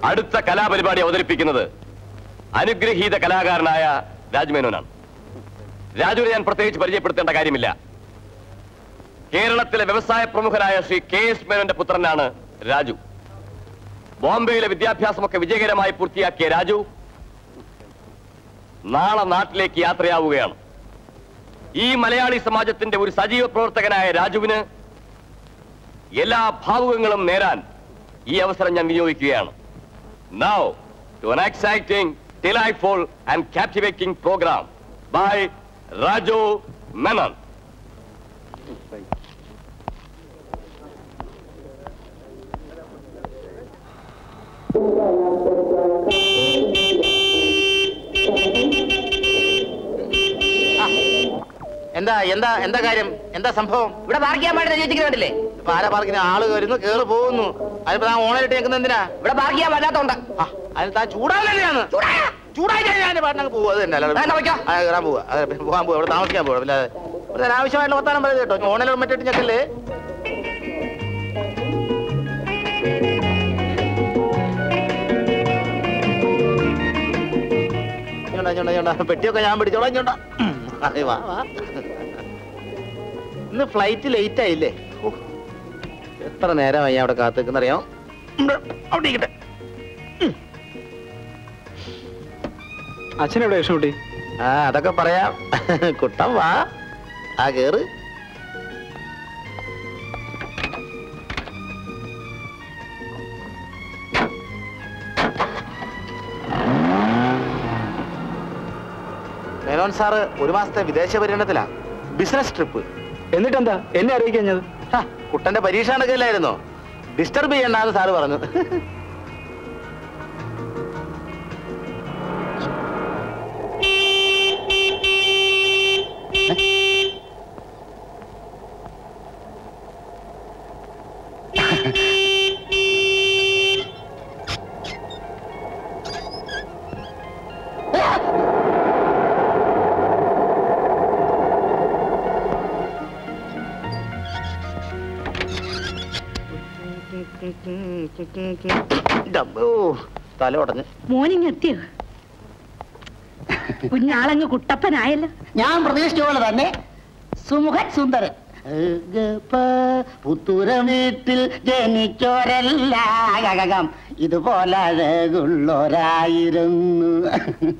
അടുത്ത കലാപരിപാടി അവതരിപ്പിക്കുന്നത് അനുഗ്രഹീത കലാകാരനായ രാജ്മേനോനാണ്. രാജുവിനെ ഞാൻ പ്രത്യേകിച്ച് പരിചയപ്പെടുത്തേണ്ട കാര്യമില്ല. കേരളത്തിലെ വ്യവസായ പ്രമുഖനായ ശ്രീ KS മേനോന്റെ പുത്രനാണ് രാജു. ബോംബെയിലെ വിദ്യാഭ്യാസമൊക്കെ വിജയകരമായി പൂർത്തിയാക്കിയ രാജു നാളെ നാട്ടിലേക്ക് യാത്രയാവുകയാണ്. ഈ മലയാളി സമാജത്തിന്റെ ഒരു സജീവ പ്രവർത്തകനായ രാജുവിന് എല്ലാ ഭാവുകങ്ങളും നേരാൻ ഈ അവസരം ഞാൻ വിനിയോഗിക്കുകയാണ്. Now to an exciting, delightful and captivating program by Raju Menon. എന്താ കാര്യം? എന്താ സംഭവം? ഇവിടെ പാർക്ക് ചെയ്യാൻ പാടില്ല ചോദിക്കുന്നുണ്ടല്ലേ? ഇപ്പൊ ആരാ പാർക്കിന്? ആള് വരുന്നു, കേറി പോകുന്നു. അതിപ്പോ താൻ ഓണായിട്ട് കേൾക്കുന്ന എന്തിനാ? ഇവിടെ പാർക്ക് ചെയ്യാൻ പറ്റാത്തോണ്ട്. അതിന് താൻ ചൂടാവില്ലാണ്. ചൂടായി ഞാൻ പാട്ടിനൊക്കെ പോകും. അത് തന്നെ കയറാൻ പോവാ, പോകാൻ പോവാ, ഇവിടെ താമസിക്കാൻ പോവാ. അല്ലാതെ ഇവിടെ ആവശ്യമായിട്ടുള്ള വർത്താനം പറയുന്നത് കേട്ടോ. ഓണയിലും മറ്റിട്ട് ഞെക്കല്ലേ? പെട്ടിയൊക്കെ ഞാൻ പിടിച്ചോളാം. ഇങ്ങോട്ടാ ഇന്ന് ഫ്ലൈറ്റ് ലേറ്റ് ആയില്ലേ? എത്ര നേരമായി അവിടെ കാത്തിക്കുന്നറിയാം. അവിടെ ഇരിക്കട്ടെ. അച്ഛനെവിടെ യശോട്ടി? അതൊക്കെ പറയാം. കുട്ടൻ വാ, കേറ്. മേനോൻ സാറ് ഒരു മാസത്തെ വിദേശ പര്യടനത്തിലാ, ബിസിനസ് ട്രിപ്പ്. എന്നിട്ടെന്താ എന്നെ അറിയിക്കഞ്ഞത്? കുട്ടന്റെ പരീക്ഷ നടക്കില്ലായിരുന്നോ? ഡിസ്റ്റർബ് ചെയ്യണ്ടെന്ന് സാറ് പറഞ്ഞു. തല ഉടഞ്ഞ് മോനിങ്ങെത്തിയോ? കുഞ്ഞാളങ്ങ് കുട്ടപ്പനായല്ലോ. ഞാൻ പ്രതീക്ഷിച്ച പോലെ തന്നെ സുമുഖൻ സുന്ദരൻ. പുത്തുരമീട്ടിൽ ജനിച്ചോരെല്ലാം ഇതുപോലെ അഴകുള്ളോരായിരുന്നു.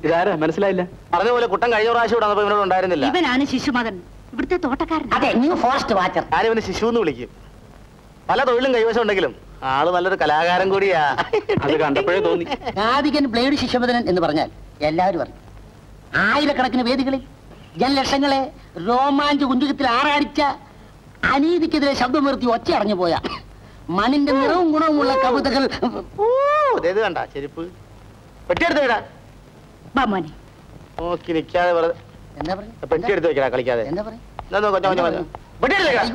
ഇതാരാ മനസ്സിലായില്ല? പറഞ്ഞ പോലെ കുട്ടൻ കഴിഞ്ഞ പ്രാവശ്യം ഇവിടെ വന്നപ്പോ ഇവനോട് ഉണ്ടായിരുന്നില്ല. ഇവനാണ് ശിശുമകൻ, ഇവിടുത്തെ തോട്ടക്കാരൻ. അതെ, ന്യൂ ഫോറസ്റ്റ് വാച്ചർ. ഞാനിവന് ശിശു എന്ന് വിളിക്കും. പല തൊഴിലും കൈവശം ഉണ്ടെങ്കിലും ആള് നല്ലൊരു കലാകാരൻ കൂടിയാ. അത് കണ്ടപ്പോഴേ തോന്നി. ആദികൻ ബ്ലേഡ് ശിശുപതനൻ എന്ന് പറഞ്ഞാൽ എല്ലാവരും അറിയും. ആയിരക്കണക്കിന് വേദികളിൽ ജനലക്ഷങ്ങളെ രോമാഞ്ച കുഞ്ചുകത്തിൽ ആറാടിച്ച അനീതിക്കെതിരെ ശബ്ദമുയർത്തി ഒച്ച അടഞ്ഞു പോയ മണിന്റെ നിറവും ഗുണവുമുള്ള കവിതകൾ. കണ്ട ചെരുപ്പ് പെട്ടിയെടുത്തേടാ. നോക്കി നിൽക്കാതെ എന്താ പറയാ? പെട്ടിയെടുത്ത് വെക്കടാ, കളിക്കാതെ. എന്താ പറയാ?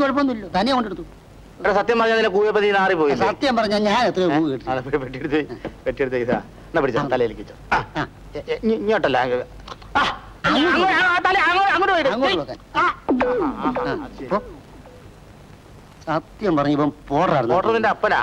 കുഴപ്പമൊന്നുമില്ലോ, തന്നെ കൊണ്ടെടുത്തു. സത്യം പറഞ്ഞാൽ നിന്നെ കൂയപ്പതി നാറി പോയി. സത്യം പറഞ്ഞാൽ ഞാൻ എത്ര പെട്ടിയെടുത്ത് ഇതാ എന്നാ പിടിച്ച തലയിലേക്ക് വെച്ചോ. ഇങ്ങോട്ടല്ല, സത്യം പറഞ്ഞപ്പം പോട്ടറിന്റെ അപ്പനാ.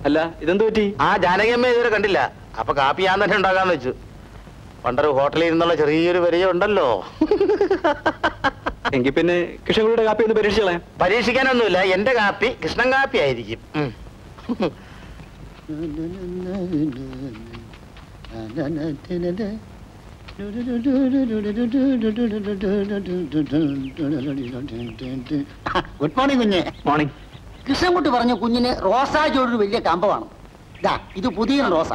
അല്ല, ഇതെന്ത് പറ്റി? ആ ജാനകിയമ്മ ഇതുവരെ കണ്ടില്ല. അപ്പൊ കാപ്പി ഞാൻ തന്നെ ഉണ്ടാക്കാന്ന് വെച്ചു. പണ്ടൊരു ഹോട്ടലിൽ നിന്നുള്ള ചെറിയൊരു പരിചയം ഉണ്ടല്ലോ. എങ്കിൽ പിന്നെ കൃഷ്ണൻകുട്ടിയുടെ കാപ്പി ഒന്ന് പരീക്ഷിച്ചോളാം. പരീക്ഷിക്കാനൊന്നുമില്ല, എന്റെ കാപ്പി കൃഷ്ണൻ കാപ്പി ആയിരിക്കും. ഗുഡ് മോർണിംഗ് കുഞ്ഞ്. മോർണിംഗ്. കൃഷ്ണൻകുട്ടി പറഞ്ഞു കുഞ്ഞിന് റോസാ ചോടൊരു വലിയ കമ്പമാണ്. ഇതാ ഇത് പുതിയ റോസ.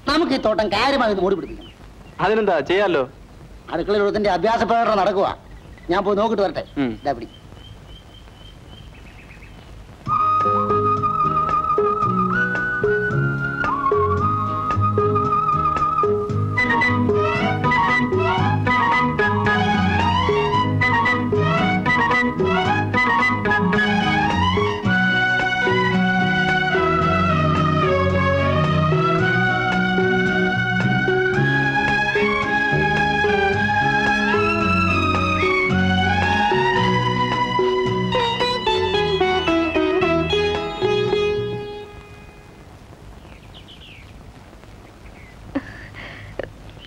നമുക്ക് ഈ തോട്ടം കാര്യമായി മൂടി പിടിപ്പിക്കണം. അതിനെന്താ ചെയ്യാലോ? അടുക്കളയിൽ ഒരുത്തിന്റെ അഭ്യാസ പ്രകടനം നടക്കുക. ഞാൻ പോയി നോക്കിട്ട് വരട്ടെ. ഉം. ഇതാ പിടി.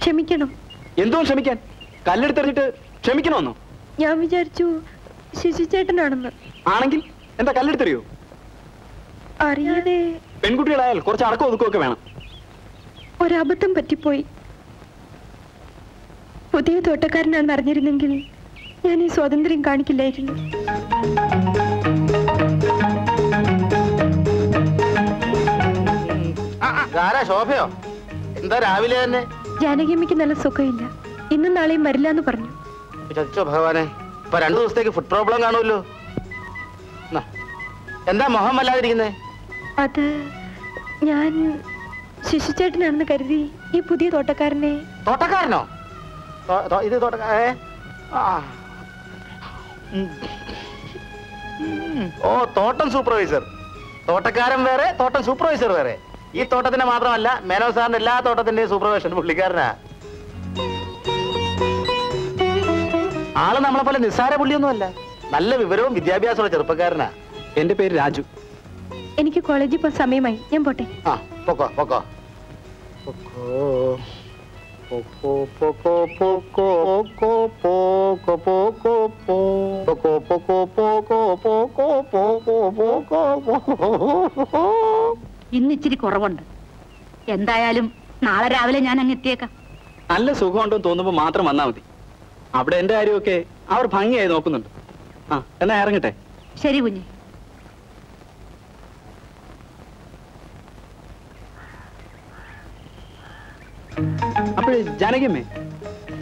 ക്ഷമിക്കണം. എന്തോ ക്ഷമിക്കാൻ? കല്ലെടുത്തെറിഞ്ഞിട്ട് ക്ഷമിക്കണമെന്നോ? ഞാൻ വിചാരിച്ചു ശശിചേട്ടനാണെന്ന്. ആണെങ്കിൽ എന്താ കല്ലെടുത്തെറിയോ? അറിയാതെ പെൺകുട്ടികളായാൽ കുറച്ച് അടക്കം ഒതുക്കമൊക്കെ വേണം. ഒരബദ്ധം പറ്റിപ്പോയി. പുതിയ തോട്ടക്കാരനാണെന്ന് അറിഞ്ഞിരുന്നെങ്കിൽ ഞാൻ ഈ സ്വാതന്ത്ര്യം കാണിക്കില്ലായിരുന്നു. ആരാ ശോഭയോ? എന്താ രാവിലെ തന്നെ? ജാനകിയമ്മയ്ക്ക് നല്ല സുഖമില്ല. ഇന്നും നാളെയും വരില്ല എന്ന് പറഞ്ഞു. ചച്ചോ ഭഗവാനെ, ഇപ്പൊ 2 ദിവസത്തേക്ക് ഫുഡ് പ്രോബ്ലം കാണുമല്ലോ. നാ, എന്താ മുഖം വല്ലാതിരിക്കുന്നേ? അത് ഞാൻ ശശിചേട്ടനാണെന്ന് കരുതി ഈ പുതിയ തോട്ടക്കാരനെ. തോട്ടക്കാരനോ? ഇത് തോട്ടക്കാരേ? ഓ, തോട്ടം സൂപ്പർവൈസർ. തോട്ടക്കാരൻ വേറെ, തോട്ടം സൂപ്പർവൈസർ വേറെ. ഈ തോട്ടത്തിന്റെ മാത്രമല്ല, മേനോ സാറിന്റെ എല്ലാ തോട്ടത്തിന്റെയും സൂപ്പർവൈസർ പുള്ളിക്കാരനാ. ആള് നമ്മളെ പോലെ നിസ്സാര പുള്ളിയൊന്നുമല്ല. നല്ല വിവരവും വിദ്യാഭ്യാസമുള്ള ചെറുപ്പക്കാരനാ. എന്റെ പേര് രാജു. എനിക്ക് കോളേജിൽ പോകാൻ സമയമായി. ഞാൻ പോട്ടെ. ആ, പൊക്കോ പൊക്കോ പൊക്കോ പൊക്കോ പൊക്കോ പൊക്കോ പൊക്കോ പൊക്കോ പൊക്കോ പൊക്കോ പൊക്കോ പൊക്കോ പൊക്കോ. ഇന്ന് ഇച്ചിരി കുറവുണ്ട്. എന്തായാലും നാളെ രാവിലെ ഞാൻ അങ്ങ് എത്തിയേക്കാം. നല്ല സുഖമുണ്ടെന്ന് തോന്നുമ്പോ മാത്രം വന്നാ മതി. അവിടെ എന്റെ കാര്യമൊക്കെ അവർ ഭംഗിയായി നോക്കുന്നുണ്ട്. ആ, എന്നാ ഇറങ്ങട്ടെ. ശരി കുഞ്ഞെ. അപ്പോഴേ ജാനകിയമ്മേ,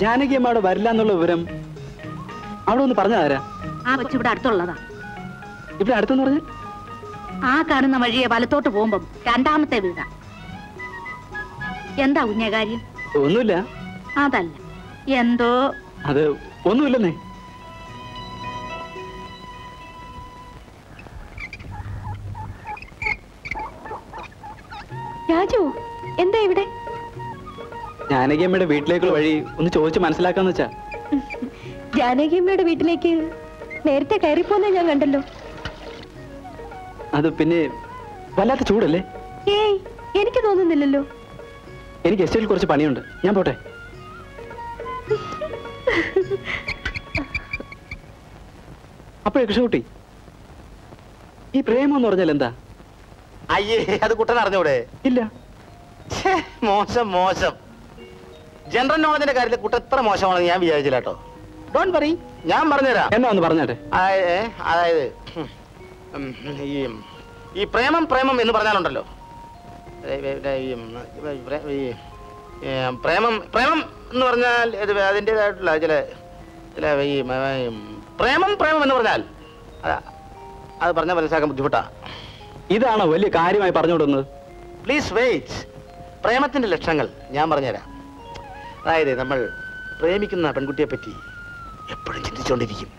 ജാനകിയമ്മ അവിടെ വരില്ല എന്നുള്ള വിവരം അവിടെ ഒന്ന് പറഞ്ഞാരാ? ആ വെച്ച് ഇവിടെ അടുത്തുള്ളതാ. ഇവിടെ അടുത്തെന്ന് പറഞ്ഞാൽ? ആ കാണുന്ന വഴിയെ വലത്തോട്ട് പോകുമ്പം 2ാമത്തെ വീടാ. എന്താ കുഞ്ഞെ കാര്യം? ഒന്നുമില്ല. അതല്ല, എന്തോ. അത് ഒന്നുമില്ലെന്നേ. രാജു, എന്താ ഇവിടെ? ജാനകിയമ്മയുടെ വീട്ടിലേക്കുള്ള വഴി ഒന്ന് ചോദിച്ച് മനസ്സിലാക്കാന്ന് വെച്ചാ. ജാനകിയമ്മയുടെ വീട്ടിലേക്ക് നേരത്തെ കയറിപ്പോന്നെ ഞാൻ കണ്ടല്ലോ. അത് പിന്നെ വല്ലാത്ത ചൂടല്ലേ? ഏയ്, എനിക്ക് തോന്നുന്നില്ലല്ലോ. എനിക്ക് എസ്റ്റേറ്റിൽ കുറച്ച് പണിയുണ്ട്. ഞാൻ പോട്ടെ. അപ്പോഴേ കൃഷ്ണകുട്ടി, ഈ പ്രേമം എന്ന് പറഞ്ഞാൽ എന്താ? അയ്യേ, അത് കുട്ടൻ അറിഞ്ഞൂടെ? ഇല്ല. ഛേ, മോശം മോശം. ജനറൽ നോളജിന്റെ കാര്യത്തിൽ കുട്ടൻ എത്ര മോശമാണെന്ന് ഞാൻ വിചാരിച്ചില്ല കേട്ടോ. ഡോണ്ട് വറി, ഞാൻ പറഞ്ഞുതരാം. എന്നാ ഒന്ന് പറഞ്ഞാട്ടെ. അതായത് ഈ പ്രേമം പ്രേമം എന്ന് പറഞ്ഞാലുണ്ടല്ലോ, പ്രേമം പ്രേമം എന്ന് പറഞ്ഞാൽ അതിൻ്റെതായിട്ടുള്ള ചില ചില ഈ പ്രേമം പ്രേമം എന്ന് പറഞ്ഞാൽ അത് പറഞ്ഞാൽ മനസ്സിലാക്കാൻ ബുദ്ധിമുട്ടാ. ഇതാണോ വലിയ കാര്യമായി പറഞ്ഞുകൊടുക്കുന്നത്? Please wait. പ്രേമത്തിന്റെ ലക്ഷണങ്ങൾ ഞാൻ പറഞ്ഞുതരാം. അതായത് നമ്മൾ പ്രേമിക്കുന്ന പെൺകുട്ടിയെ പറ്റി എപ്പോഴും ചിന്തിച്ചുകൊണ്ടിരിക്കും.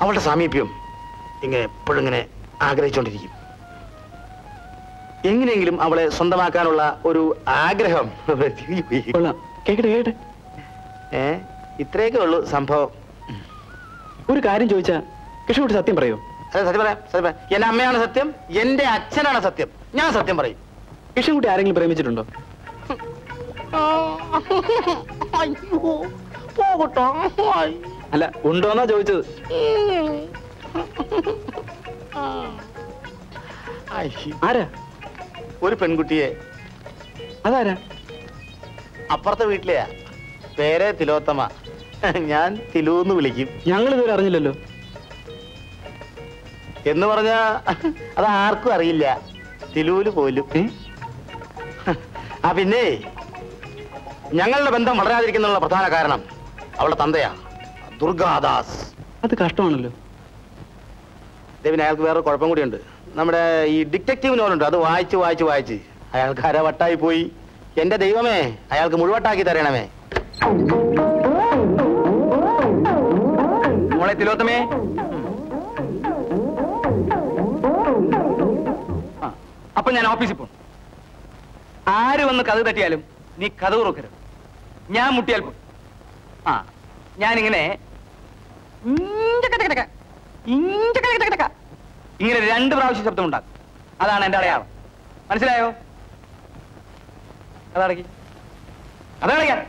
അവളുടെ സാമീപ്യം ഇങ്ങനെ എപ്പോഴും ഇങ്ങനെ ആഗ്രഹിച്ചുകൊണ്ടിരിക്കും. എങ്ങനെയെങ്കിലും അവളെ സ്വന്തമാക്കാനുള്ള ഒരു ആഗ്രഹം. കൊള്ളാം. കേക്കട്ടെ കേക്കട്ടെ. ഇത്രയൊക്കെ ഉള്ളൂ സംഭവം. ഒരു കാര്യം ചോദിച്ചാ കൃഷ്ണകുട്ടി സത്യം പറയോ? അതെ, സത്യം പറയാം, സത്യം പറയാം. എന്റെ അമ്മയാണ് സത്യം, എന്റെ അച്ഛനാണ് സത്യം. ഞാൻ സത്യം പറയും. കൃഷ്ണകുട്ടി ആരെങ്കിലും പ്രേമിച്ചിട്ടുണ്ടോ? പോകട്ടോ. അല്ല, ഉണ്ടോന്നാ ചോദിച്ചത്. ആരാ? ഒരു പെൺകുട്ടിയെ. അതാരാ? അപ്പുറത്തെ വീട്ടിലെയാ. പേര് തിലോത്തമ. ഞാൻ തിലൂന്ന് വിളിക്കും. ഞങ്ങൾ ഇതുവരെ അറിഞ്ഞില്ലല്ലോ. എന്ന് പറഞ്ഞാ അത് ആർക്കും അറിയില്ല, തിലൂല് പോലും. ആ പിന്നെ ഞങ്ങളുടെ ബന്ധം വളരാതിരിക്കുന്നുള്ള പ്രധാന കാരണം അവളുടെ തന്തയാ, ദുർഗാദാസ്. അത് കഷ്ടമാണല്ലോ. ദേവിന് അയാൾക്ക് വേറെ കുഴപ്പം കൂടിയുണ്ട്. നമ്മുടെ ഈ ഡിറ്റക്റ്റീവ് നോവലുണ്ട്, അത് വായിച്ച് അയാൾക്ക് അരവട്ടായി പോയി. എന്റെ ദൈവമേ, അയാൾക്ക് മുഴുവട്ടാക്കി തരണമേ. മോളെ തിലോത്തമേ, അപ്പൊ ഞാൻ ഓഫീസിൽ പോകും. ആര് വന്ന് കഥ തട്ടിയാലും നീ കഥ തുറക്കരുത്. ഞാൻ മുട്ടിയാൽ പോകും. ഞാനിങ്ങനെ ഇങ്ങനെ 2 പ്രാവശ്യം ശബ്ദം ഉണ്ടാക്കും. അതാണ് എന്റെ അടയാളം. മനസ്സിലായോ? അതടക്കി അതടയ്ക്കാൻ.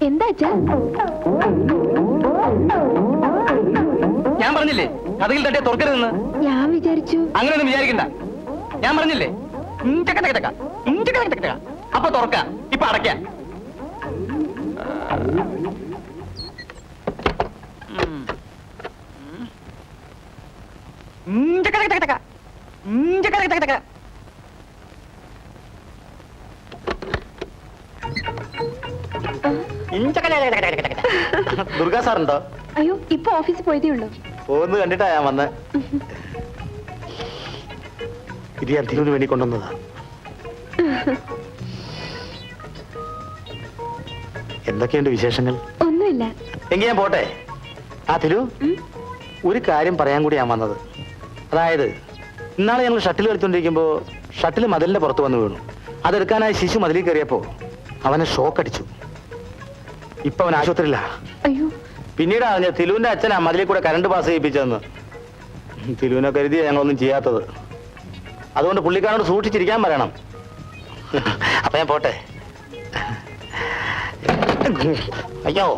എന്താ ഞാൻ പറഞ്ഞില്ലേ കഥയിൽ തട്ടിയ തുറക്കരുതെന്ന്. ഞാൻ വിചാരിച്ചു. അങ്ങനെയൊന്നും വിചാരിക്കണ്ട. ഞാൻ പറഞ്ഞില്ലേ അപ്പൊ തുറക്ക, ഇപ്പൊ അടയ്ക്ക. ദുർഗാ സാറുണ്ടോ? അയ്യോ, ഇപ്പൊ ഓഫീസിൽ പോയതേ ഉള്ളൂ. പോകുന്നത് കണ്ടിട്ടാ ഞാൻ വന്ന്. ഇത് ഞാൻ തിരുവിന് വേണ്ടി കൊണ്ടുവന്നതാ. എന്തൊക്കെയുണ്ട് വിശേഷങ്ങൾ? ഒന്നുമില്ല. എങ്കിൽ ഞാൻ പോട്ടെ. തിരു, ഒരു കാര്യം പറയാൻ കൂടി ഞാൻ വന്നത്. അതായത് ഇന്നാളെ ഞങ്ങൾ ഷട്ടിൽ കളിച്ചോണ്ടിരിക്കുമ്പോ ഷട്ടിൽ മതിലിന്റെ പുറത്ത് വന്ന് വീണു. അതെടുക്കാനായി ശിശു മതിലിൽ കയറിയപ്പോ അവനെ ഷോക്ക് അടിച്ചു. ഇപ്പൊ അവൻ ആശുപത്രിയില്ല. അയ്യോ. പിന്നീട് അറിഞ്ഞ തിലുവിന്റെ അച്ഛനാ മതിലിൽ കൂടെ കറണ്ട് പാസ് ചെയ്യിപ്പിച്ചതെന്ന്. തിലുവിനെ കരുതിയാ ഞങ്ങളൊന്നും ചെയ്യാത്തത്. അതുകൊണ്ട് പുള്ളിക്കാരോട് സൂക്ഷിച്ചിരിക്കാൻ പറയണം. അപ്പൊ ഞാൻ പോട്ടെ. അയ്യോ.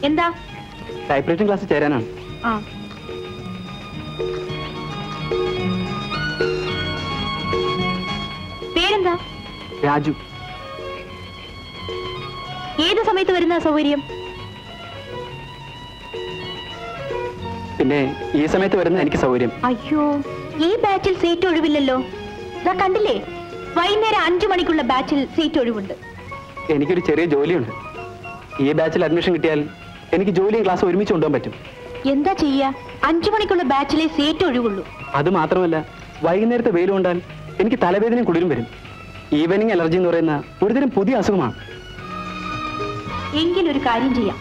എന്താ? ടൈപ്പ് റൈറ്റിംഗ് ക്ലാസ്സിൽ ചേരാനാണ്. പേരെന്താ? രാജു. ഏത് സമയത്ത് വരുന്ന സൗകര്യം? പിന്നെ ഈ സമയത്ത് വരുന്ന എനിക്ക് സൗകര്യം. അയ്യോ, ഈ ബാച്ചിൽ സീറ്റ് ഒഴിവില്ലല്ലോ. ഇതാ കണ്ടില്ലേ, വൈകുന്നേരം 5 മണിക്കുള്ള ബാച്ചിൽ സീറ്റ് ഒഴിവുണ്ട്. എനിക്കൊരു ചെറിയ ജോലിയുണ്ട്. ഈ ബാച്ചിൽ അഡ്മിഷൻ കിട്ടിയാൽ എനിക്ക് ജോലിയും ക്ലാസ് ഒരുമിച്ച് കൊണ്ടുപോകാൻ പറ്റും. എന്താ ചെയ്യാ? 5 മണിക്കുള്ള ബാച്ചിലെ സീറ്റ് ഒഴിവുള്ളൂ. അത് മാത്രമല്ല, വൈകുന്നേരത്തെ വെയിൽ കൊണ്ടാൽ എനിക്ക് തലവേദനയും കുളിരും വരും. ഈവനിങ് അലർജി എന്ന് പറയുന്ന ഒരുതരം പുതിയ അസുഖമാണ്. എങ്കിലൊരു കാര്യം ചെയ്യാം.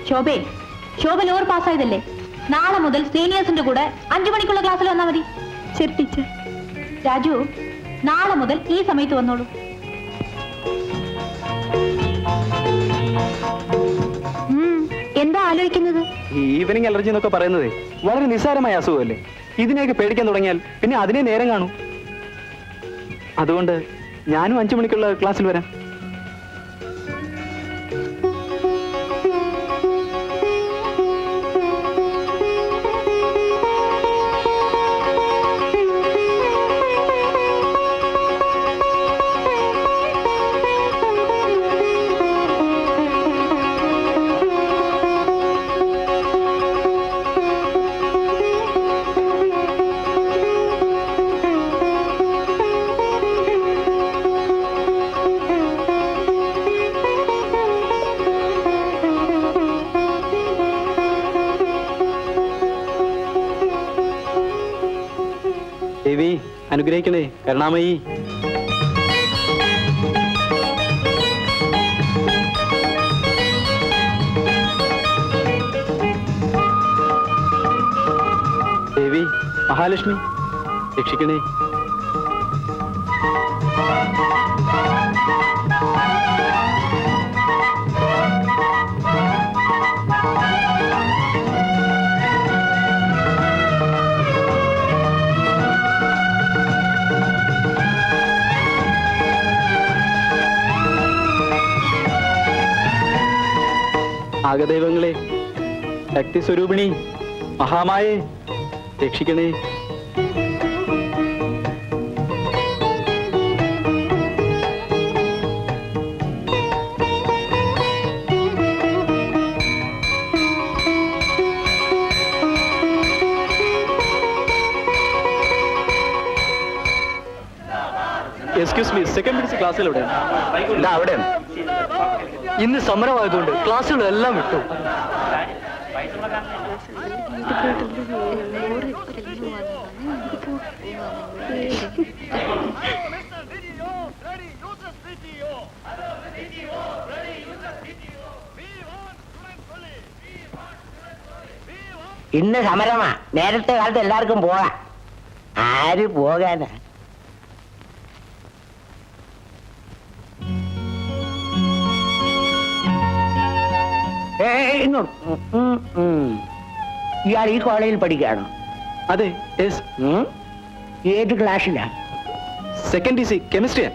ശോഭ ലോവർ പാസ്സായതല്ലേ? നാളെ മുതൽ സീനിയേഴ്സിന്റെ കൂടെ 5 മണിക്കുള്ള ക്ലാസ്സിൽ വന്നാൽ മതി. ശരി ടീച്ചർ. രാജു, നാളെ മുതൽ ഈ സമയത്ത് വന്നോളൂ. എന്താ ആലോചിക്കുന്നത്? ഈ ഈവനിങ് അലർജി എന്നൊക്കെ പറയുന്നത് വളരെ നിസ്സാരമായ അസുഖമല്ലേ? ഇതിനെയൊക്കെ പേടിക്കാൻ തുടങ്ങിയാൽ പിന്നെ അതിനെ നേരം കാണൂ. അതുകൊണ്ട് ഞാനും 5 മണിക്കുള്ള ക്ലാസ്സിൽ വരാം. ദേവി അനുഗ്രഹിക്കണേ, കരുണാമയി. ദേവി മഹാലക്ഷ്മി രക്ഷിക്കണേ. നാഗദൈവങ്ങളെ, ശക്തി സ്വരൂപിണി, മഹാമായേ, രക്ഷിക്കണേ. എക്സ്ക്യൂസ് മീ, സെക്കൻഡ് പീരീഡ് ക്ലാസ്സിൽ എവിടെയാണ്? അവിടെയാണ്. ഇന്ന് സമരമായതുകൊണ്ട് ക്ലാസ്സുകളെല്ലാം വിട്ടു. ഇന്ന് സമരമാ. നേരത്തെ കാലത്ത് എല്ലാവർക്കും പോകാം. ആര് പോകാനാ? ഇയാൾ ഈ കോളേജിൽ പഠിക്കുകയാണോ? അതെ, യെസ്. ഏത് ക്ലാസ്സിലാ? Second DC കെമിസ്ട്രിയാ.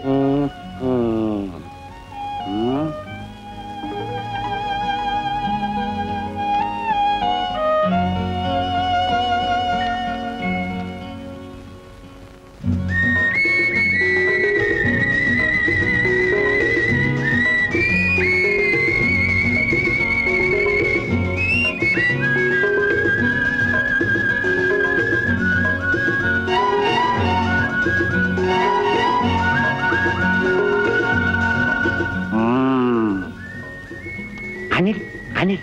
അനിൽ, അനിൽ,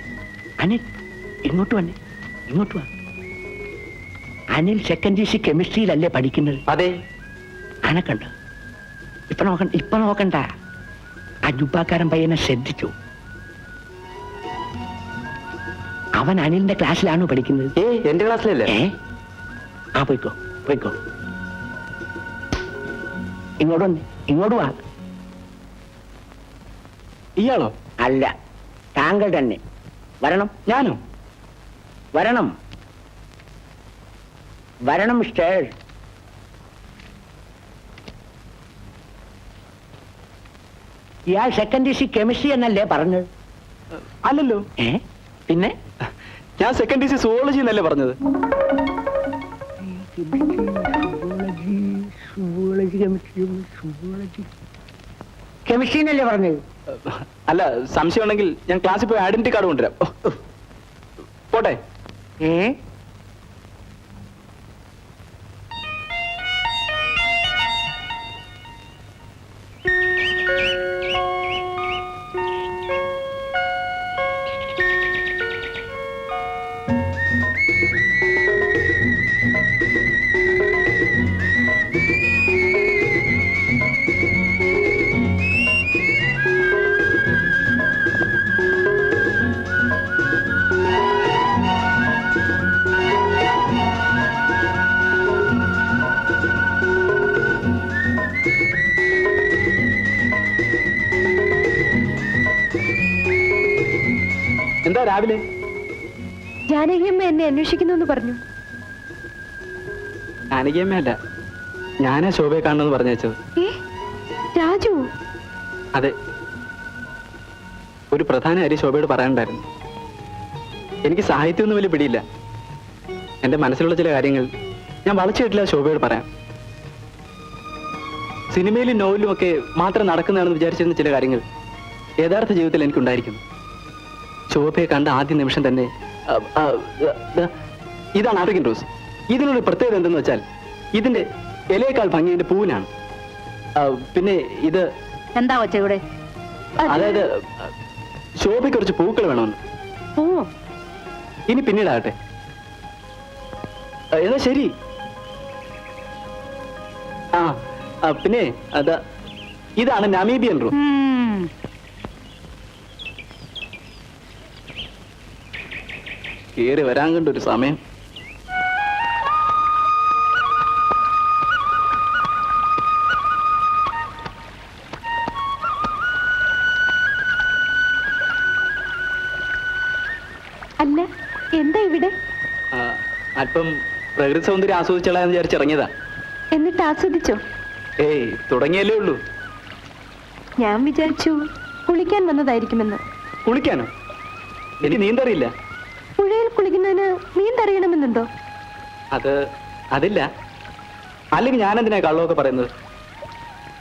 അനിൽ, ഇങ്ങോട്ട് വന്നേ, ഇങ്ങോട്ട് വാ. അനിൽ സെക്കൻഡ് DC കെമിസ്ട്രിയിലല്ലേ പഠിക്കുന്നത്? അതെ. അനക്കണ്ട. ഇപ്പൊ നോക്കണ്ട. ആ ജുബാക്കാരൻ പയ്യനെ ശ്രദ്ധിച്ചു. അവൻ അനിലിന്റെ ക്ലാസ്സിലാണോ പഠിക്കുന്നത്? എന്റെ ക്ലാസ്സിലല്ലേ? ആ, പോയിക്കോ, പോയിക്കോ. ഇങ്ങോട്ട് വന്നേ, ഇങ്ങോട്ട് വാ. ഇയാളോ? അല്ല, താങ്കൾ തന്നെ. വരണം. ഞാനോ? വരണം, വരണം മിസ്റ്റർ. ഇയാൾ സെക്കൻഡ് DC കെമിസ്ട്രി എന്നല്ലേ പറഞ്ഞത്? അല്ലല്ലോ. പിന്നെ ഞാൻ സെക്കൻഡ് DC സുവോളജി എന്നല്ലേ പറഞ്ഞത്? കെമിസ്ട്രി എന്നല്ലേ പറഞ്ഞത്? അല്ല, സംശയം ഉണ്ടെങ്കിൽ ഞാൻ ക്ലാസ്സിൽ പോയി ഐഡന്റിറ്റി കാർഡ് കൊണ്ടുവരാം. പോട്ടെ. എന്താ രാവിലെ? ജാനകിയമ്മ എന്നെ അന്വേഷിക്കുന്നു എന്ന് പറഞ്ഞു. ജാനകിയമ്മയല്ല, ഞാനാ ശോഭയെ കാണണമെന്ന് പറഞ്ഞു വെച്ചത്. രാജു? അതെ, ഒരു പ്രധാന കാര്യം ശോഭയോട് പറയാനുണ്ടായിരുന്നു. എനിക്ക് സാഹിത്യമൊന്നും വലിയ പിടിയില്ല. എന്റെ മനസ്സിലുള്ള ചില കാര്യങ്ങൾ ഞാൻ വളച്ചിട്ടില്ല ശോഭയോട് പറയാം. സിനിമയിലും നോവലിലും ഒക്കെ മാത്രം നടക്കുന്നതാണെന്ന് വിചാരിച്ചിരുന്ന ചില കാര്യങ്ങൾ യഥാർത്ഥ ജീവിതത്തിൽ എനിക്കുണ്ടായിരിക്കുന്നു. ശോഭയെ കണ്ട ആദ്യ നിമിഷം തന്നെ ഇതാണ് ആഫ്രിക്കൻ റോസ്. ഇതിനൊരു പ്രത്യേകത എന്തെന്ന് വെച്ചാൽ ഇതിന്റെ ഇലയേക്കാൾ ഭംഗി ഇതിന്റെ പൂവിനാണ്. പിന്നെ ഇത് എന്താ വച്ചൂടെ? അതായത് ശോഭയ്ക്ക് കുറച്ച് പൂക്കൾ വേണമെന്ന്. ഇനി പിന്നീടാകട്ടെ. എന്നാ ശരി. പിന്നെ ഇതാണ് നമീബിയൻ റൂം. കേറി വരാൻ കണ്ടൊരു സമയം. അല്ല, എന്താ ഇവിടെ? അല്പം പ്രകൃതി സൗന്ദര്യം ആസ്വദിച്ചോളാന്ന് വിചാരിച്ചിറങ്ങിയതാ. എന്നിട്ട് ആസ്വദിച്ചോ? ഏയ്, തുടങ്ങിയല്ലേ ഉള്ളൂ. ഞാൻ വിചാരിച്ചു കുളിക്കാൻ വന്നതായിരിക്കുമെന്ന്. കുളിക്കാനോ? എനിക്ക് നീന്തറിയില്ല. പുഴയിൽ കുളിക്കുന്നതിന് നീന്തറിയണമെന്നുണ്ടോ? അതില്ല. അല്ലെങ്കിൽ ഞാനെന്തിനാ കള്ളമൊക്കെ പറയുന്നത്?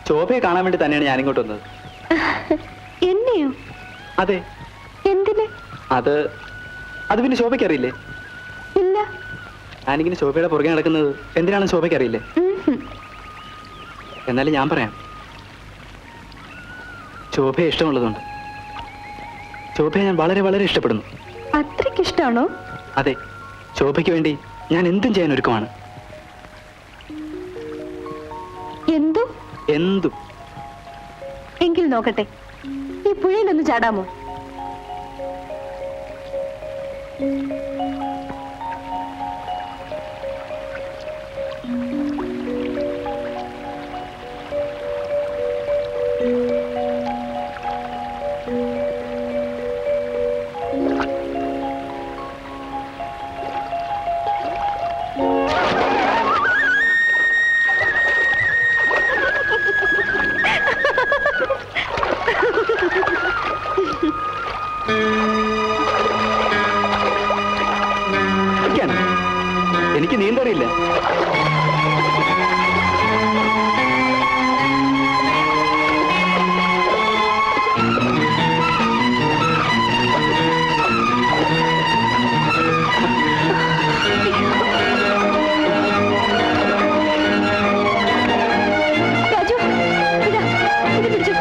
ശോഭയെ കാണാൻ വേണ്ടി തന്നെയാണ് ഞാനിങ്ങോട്ട് വന്നത്. എന്നെയോ? അതെ. എന്തിന്? അത് പിന്നെ ശോഭയ്ക്ക് അറിയില്ലേ? ഇല്ല. ഞാനിങ്ങനെ ശോഭയുടെ പുറകെ നടക്കുന്നത് എന്തിനാണെന്ന് ശോഭയ്ക്ക് അറിയില്ലേ? എന്നാലും ഞാൻ പറയാം. ശോഭയെ ഇഷ്ടമുള്ളതുണ്ട്. ശോഭയെ ഞാൻ വളരെ വളരെ ഇഷ്ടപ്പെടുന്നു. അത്രയ്ക്ക് ഇഷ്ടമാണോ? അതെ. ശോഭയ്ക്ക് വേണ്ടി ഞാൻ എന്തും ചെയ്യാൻ ഒരുക്കമാണ്. എന്തും. എങ്കിൽ നോക്കട്ടെ, ഈ പുഴയിലൊന്ന് ചാടാമോ? എനിക്ക് നീന്തറിയില്ല. രാജു, ഇത് പിടിച്ചു.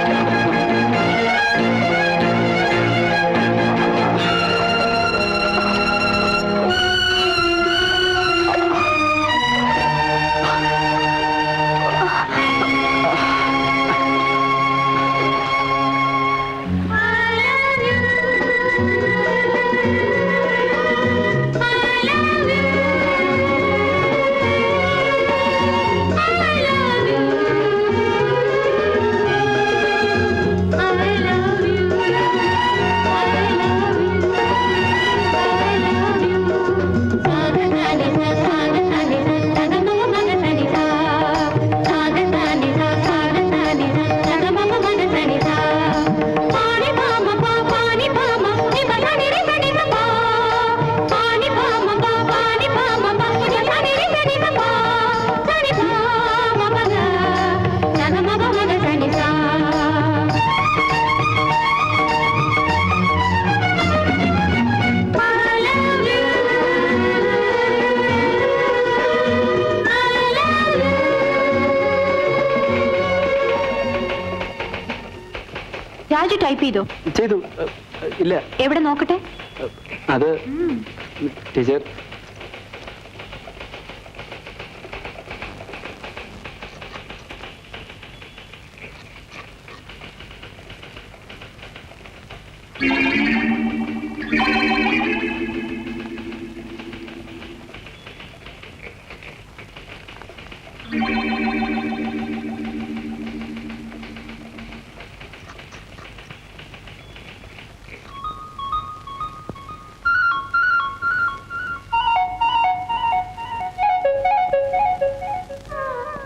രാജു ടൈപ്പ് ചെയ്തു. ഇല്ല. എവിടെ നോക്കട്ടെ? അത് ടീച്ചർ,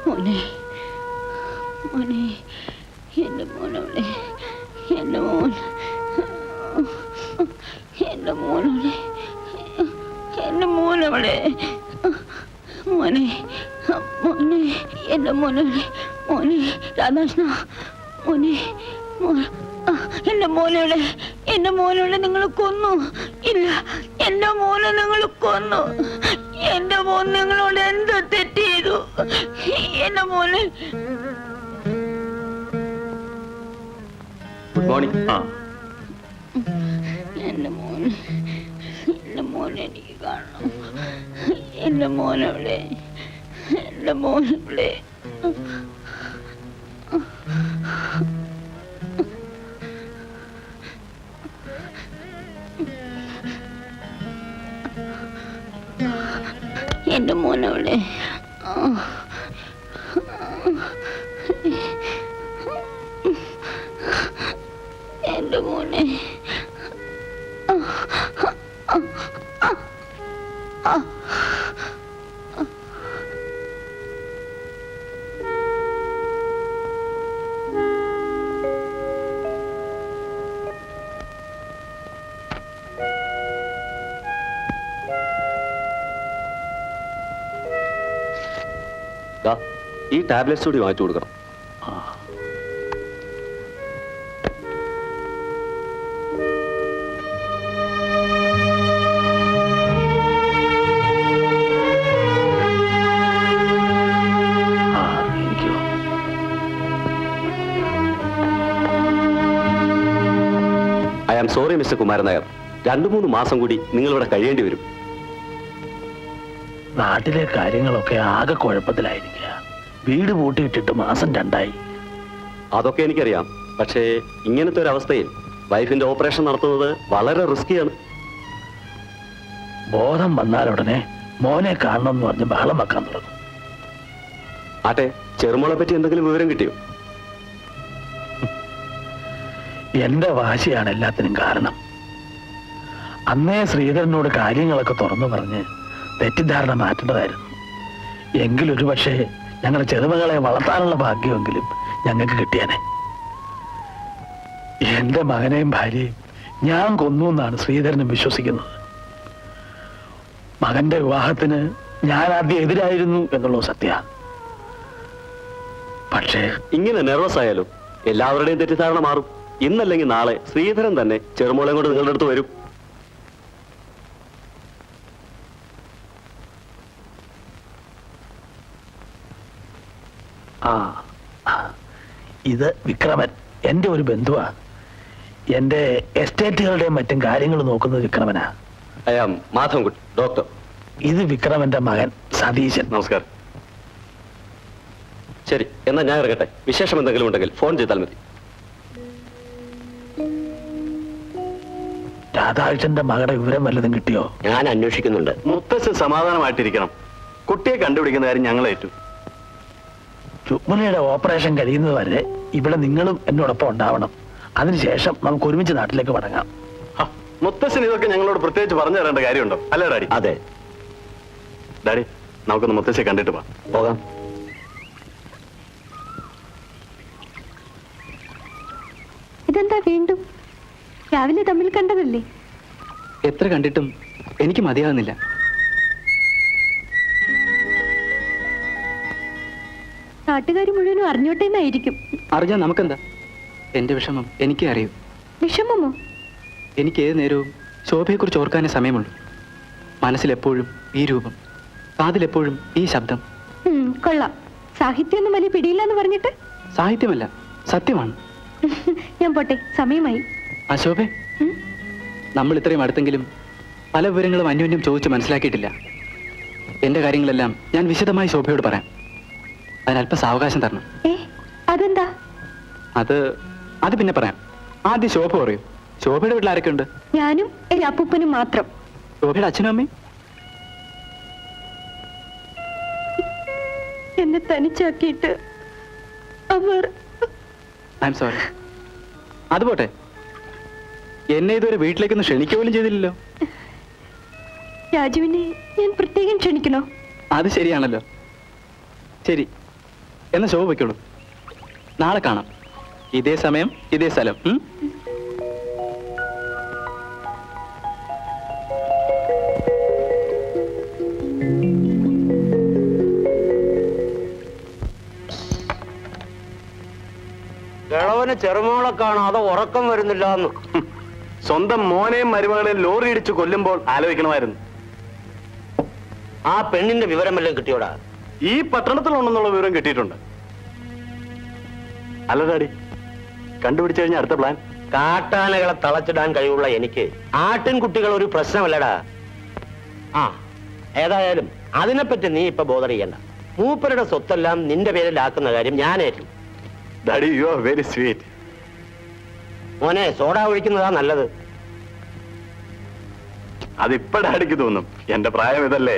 മോനെ, മോനെ, എന്റെ മോനോളെ, എന്റെ മോൻ, എന്റെ മോനോളെ, എന്റെ മോനോളെ, മോനെ, മോനെ, എന്റെ മോനോളെ, മോനെ, രാധാകൃഷ്ണ, മോനെ, എന്റെ മോനോളെ, എന്റെ മോനോളെ നിങ്ങൾ കൊന്നു. ഇല്ല, എന്റെ മോനെ നിങ്ങൾ കൊന്നു. എന്റെ മോൻ നിങ്ങളോട് എന്തോ തെറ്റ് ചെയ്തു. എന്റെ മോനെ. Good morning. എന്റെ മോൻ, എന്റെ മോനെ എനിക്ക് കാണണം. എന്റെ മോനവിടെ, എന്റെ മോനവിടെ. എന്റെ മോനവിടെ. എന്റെ മോനെ. ഈ ടാബ്ലറ്റ്സ് കൂടി വാങ്ങിച്ചു കൊടുക്കണം. I am sorry mister Kumaran Nair, 2-3 മാസം കൂടി നിങ്ങളിവിടെ കഴിയേണ്ടി വരും. നാട്ടിലെ കാര്യങ്ങളൊക്കെ ആകെ കുഴപ്പത്തിലായിരിക്കുക. വീട് പൂട്ടിയിട്ടിട്ട് മാസം 2ആയി. അതൊക്കെ എനിക്കറിയാം. പക്ഷേ ഇങ്ങനത്തെ ഒരു അവസ്ഥയിൽ വൈഫിന്റെ ഓപ്പറേഷൻ നടത്തുന്നത് വളരെ റിസ്കിയാണ്. ബോധം വന്നാലുടനെ മോനെ കാണണം എന്ന് പറഞ്ഞ് ബഹളം വെക്കാൻ തുടങ്ങും. ആട്ടെ, ചെറുമോളെ പറ്റി എന്തെങ്കിലും വിവരം കിട്ടിയോ? എന്റെ വാശിയാണ് എല്ലാത്തിനും കാരണം. അന്നേ ശ്രീധരനോട് കാര്യങ്ങളൊക്കെ തുറന്നു പറഞ്ഞ് തെറ്റിദ്ധാരണ മാറ്റേണ്ടതായിരുന്നു. എങ്കിലൊരു പക്ഷേ ഞങ്ങളുടെ ചെറുമകളെ വളർത്താനുള്ള ഭാഗ്യമെങ്കിലും ഞങ്ങൾക്ക് കിട്ടിയാനെ. എന്റെ മകനെയും ഭാര്യയും ഞാൻ കൊന്നു എന്നാണ് ശ്രീധരനും വിശ്വസിക്കുന്നത്. മകന്റെ വിവാഹത്തിന് ഞാൻ ആദ്യം എതിരായിരുന്നു എന്നുള്ളത് സത്യ. പക്ഷേ ഇങ്ങനെ നെർവസ് ആയാലും എല്ലാവരുടെയും തെറ്റിദ്ധാരണ മാറും. ഇന്നല്ലെങ്കിൽ നാളെ ശ്രീധരൻ തന്നെ ചെറുമോളെ കൊണ്ട് നിങ്ങളുടെ അടുത്ത് വരും. ഇത് വിക്രമൻ, എന്റെ ഒരു ബന്ധുവാ. എന്റെ എസ്റ്റേറ്റുകളുടെയും മറ്റും കാര്യങ്ങൾ നോക്കുന്നത് വിക്രമനാ. I am Madhavankutty, doctor. ഇത് വിക്രമന്റെ മകൻ സതീശൻ. നമസ്കാരം. ശരി, എന്നാ ഞാൻ ഇറങ്ങട്ടെ. വിശേഷം എന്തെങ്കിലും ഉണ്ടെങ്കിൽ ഫോൺ ചെയ്താൽ മതി. രാധാകൃഷ്ണന്റെ മകളുടെ വിവരം വല്ലതും കിട്ടിയോ? ഞാൻ അന്വേഷിക്കുന്നുണ്ട്. മുത്തശ്ശൻ സമാധാനമായിട്ടിരിക്കണം. കുട്ടിയെ കണ്ടുപിടിക്കുന്ന കാര്യം ഞങ്ങൾ ഏറ്റു. രുക്മിണിയുടെ ഓപ്പറേഷൻ കഴിയുന്നത് വരെ ഇവിടെ നിങ്ങളും എന്നോടൊപ്പം ഉണ്ടാവണം. അതിനുശേഷം നമുക്ക് ഒരുമിച്ച് നാട്ടിലേക്ക് മടങ്ങാം. മുത്തശ്ശൻ ഇതൊക്കെ ഞങ്ങളോട് പ്രത്യേകിച്ച് പറഞ്ഞു തരേണ്ട കാര്യമുണ്ടോ? അല്ലേ ഡാഡി? അതെ ഡാഡി, നമുക്കൊന്ന് മുത്തശ്ശിയെ കണ്ടിട്ട് പോകാം. ഇതെന്താ വീണ്ടും? രാവിലെ തമ്മിൽ കണ്ടതല്ലേ? എത്ര കണ്ടിട്ടും എനിക്ക് മതിയാകുന്നില്ല. നാട്ടുകാർ മുഴുവനും അറിഞ്ഞോട്ടെ എന്നായിരിക്കും. അറിഞ്ഞാൽ നമുക്കെന്താ? എന്റെ വിഷമം എനിക്കേ അറിയൂ. വിഷമമോ? എനിക്ക് ഏത് നേരവും ശോഭയെക്കുറിച്ച് ഓർക്കാനേ സമയമുള്ളൂ. മനസ്സിലെപ്പോഴും ഈ രൂപം, കാതിലെപ്പോഴും ഈ ശബ്ദം. കൊള്ളാം. സാഹിത്യമൊന്നും വലിയ പിടിയില്ലെന്ന് പറഞ്ഞിട്ട്? സാഹിത്യമല്ല, സത്യമാണ്. ഞാൻ പോട്ടെ, സമയമായി. അശോഭെ, നമ്മൾ ഇത്രയും അടുത്തെങ്കിലും പല വിവരങ്ങളും അന്യോന്യം ചോദിച്ച് മനസ്സിലാക്കിയിട്ടില്ല. എന്റെ കാര്യങ്ങളെല്ലാം ഞാൻ വിശദമായി ശോഭയോട് പറയാം. അതിനല്പം സാവകാശം തരണം. അതെന്താ? അത് പിന്നെ പറയാം. ആദ്യം ശോഭ പറയും. ശോഭയുടെ വീട്ടിൽ ആരൊക്കെ ഉണ്ട്? ഞാനും എന്റെ അപ്പൂപ്പനും മാത്രം. ശോഭയുടെ അച്ഛനും അമ്മയും? എന്നെ തനിച്ചാക്കിയിട്ട് അവർ... ഐ എം സോറി. അതുപോട്ടെ, എന്നെ ഇതുവരെ വീട്ടിലേക്കൊന്നും ക്ഷണിക്കുക പോലും ചെയ്തില്ലല്ലോ. രാജുവിനെ ഞാൻ പ്രത്യേകം ക്ഷണിക്കണോ? അത് ശരിയാണല്ലോ. ശരി, എന്നാ ശോഭ വയ്ക്കോളൂ. നാളെ കാണാം, ഇതേ സമയം ഇതേ സ്ഥലം. കിളവന് ചെറുമോളെ കാണാതെ ഉറക്കം വരുന്നില്ല എന്ന്. സ്വന്തം മോനെയും മരുമകളെയും ലോറി ഇടിച്ച് കൊല്ലുമ്പോൾ ആലോചിക്കണമായിരുന്നു. ആ പെണ്ണിന്റെ വിവരമെല്ലാം കിട്ടിയോടാ? ഈ പട്ടണത്തിലുണ്ടെന്നുള്ള വിവരം കിട്ടിയിട്ടുണ്ട്. അല്ല ഡാഡി, കണ്ടുപിടിച്ചു കഴിഞ്ഞാൽ അടുത്ത പ്ലാൻ? കാട്ടാനകളെ തളച്ചിടാൻ കഴിവുള്ള എനിക്ക് ആട്ടിൻകുട്ടികൾ ഒരു പ്രശ്നമല്ലടാ. ഏതായാലും അതിനെപ്പറ്റി നീ ഇപ്പൊ ബോധർ ചെയ്യണ്ട. മൂപ്പരുടെ സ്വത്തെല്ലാം നിന്റെ പേരിലാക്കുന്ന കാര്യം ഞാനേറ്റു. Daddy, you are very sweet. മോനെ, സോഡ ഒഴിക്കുന്നതാ നല്ലത്. അതിപ്പോ ഡാഡിക്ക് തോന്നും. എന്റെ പ്രായം ഇതല്ലേ.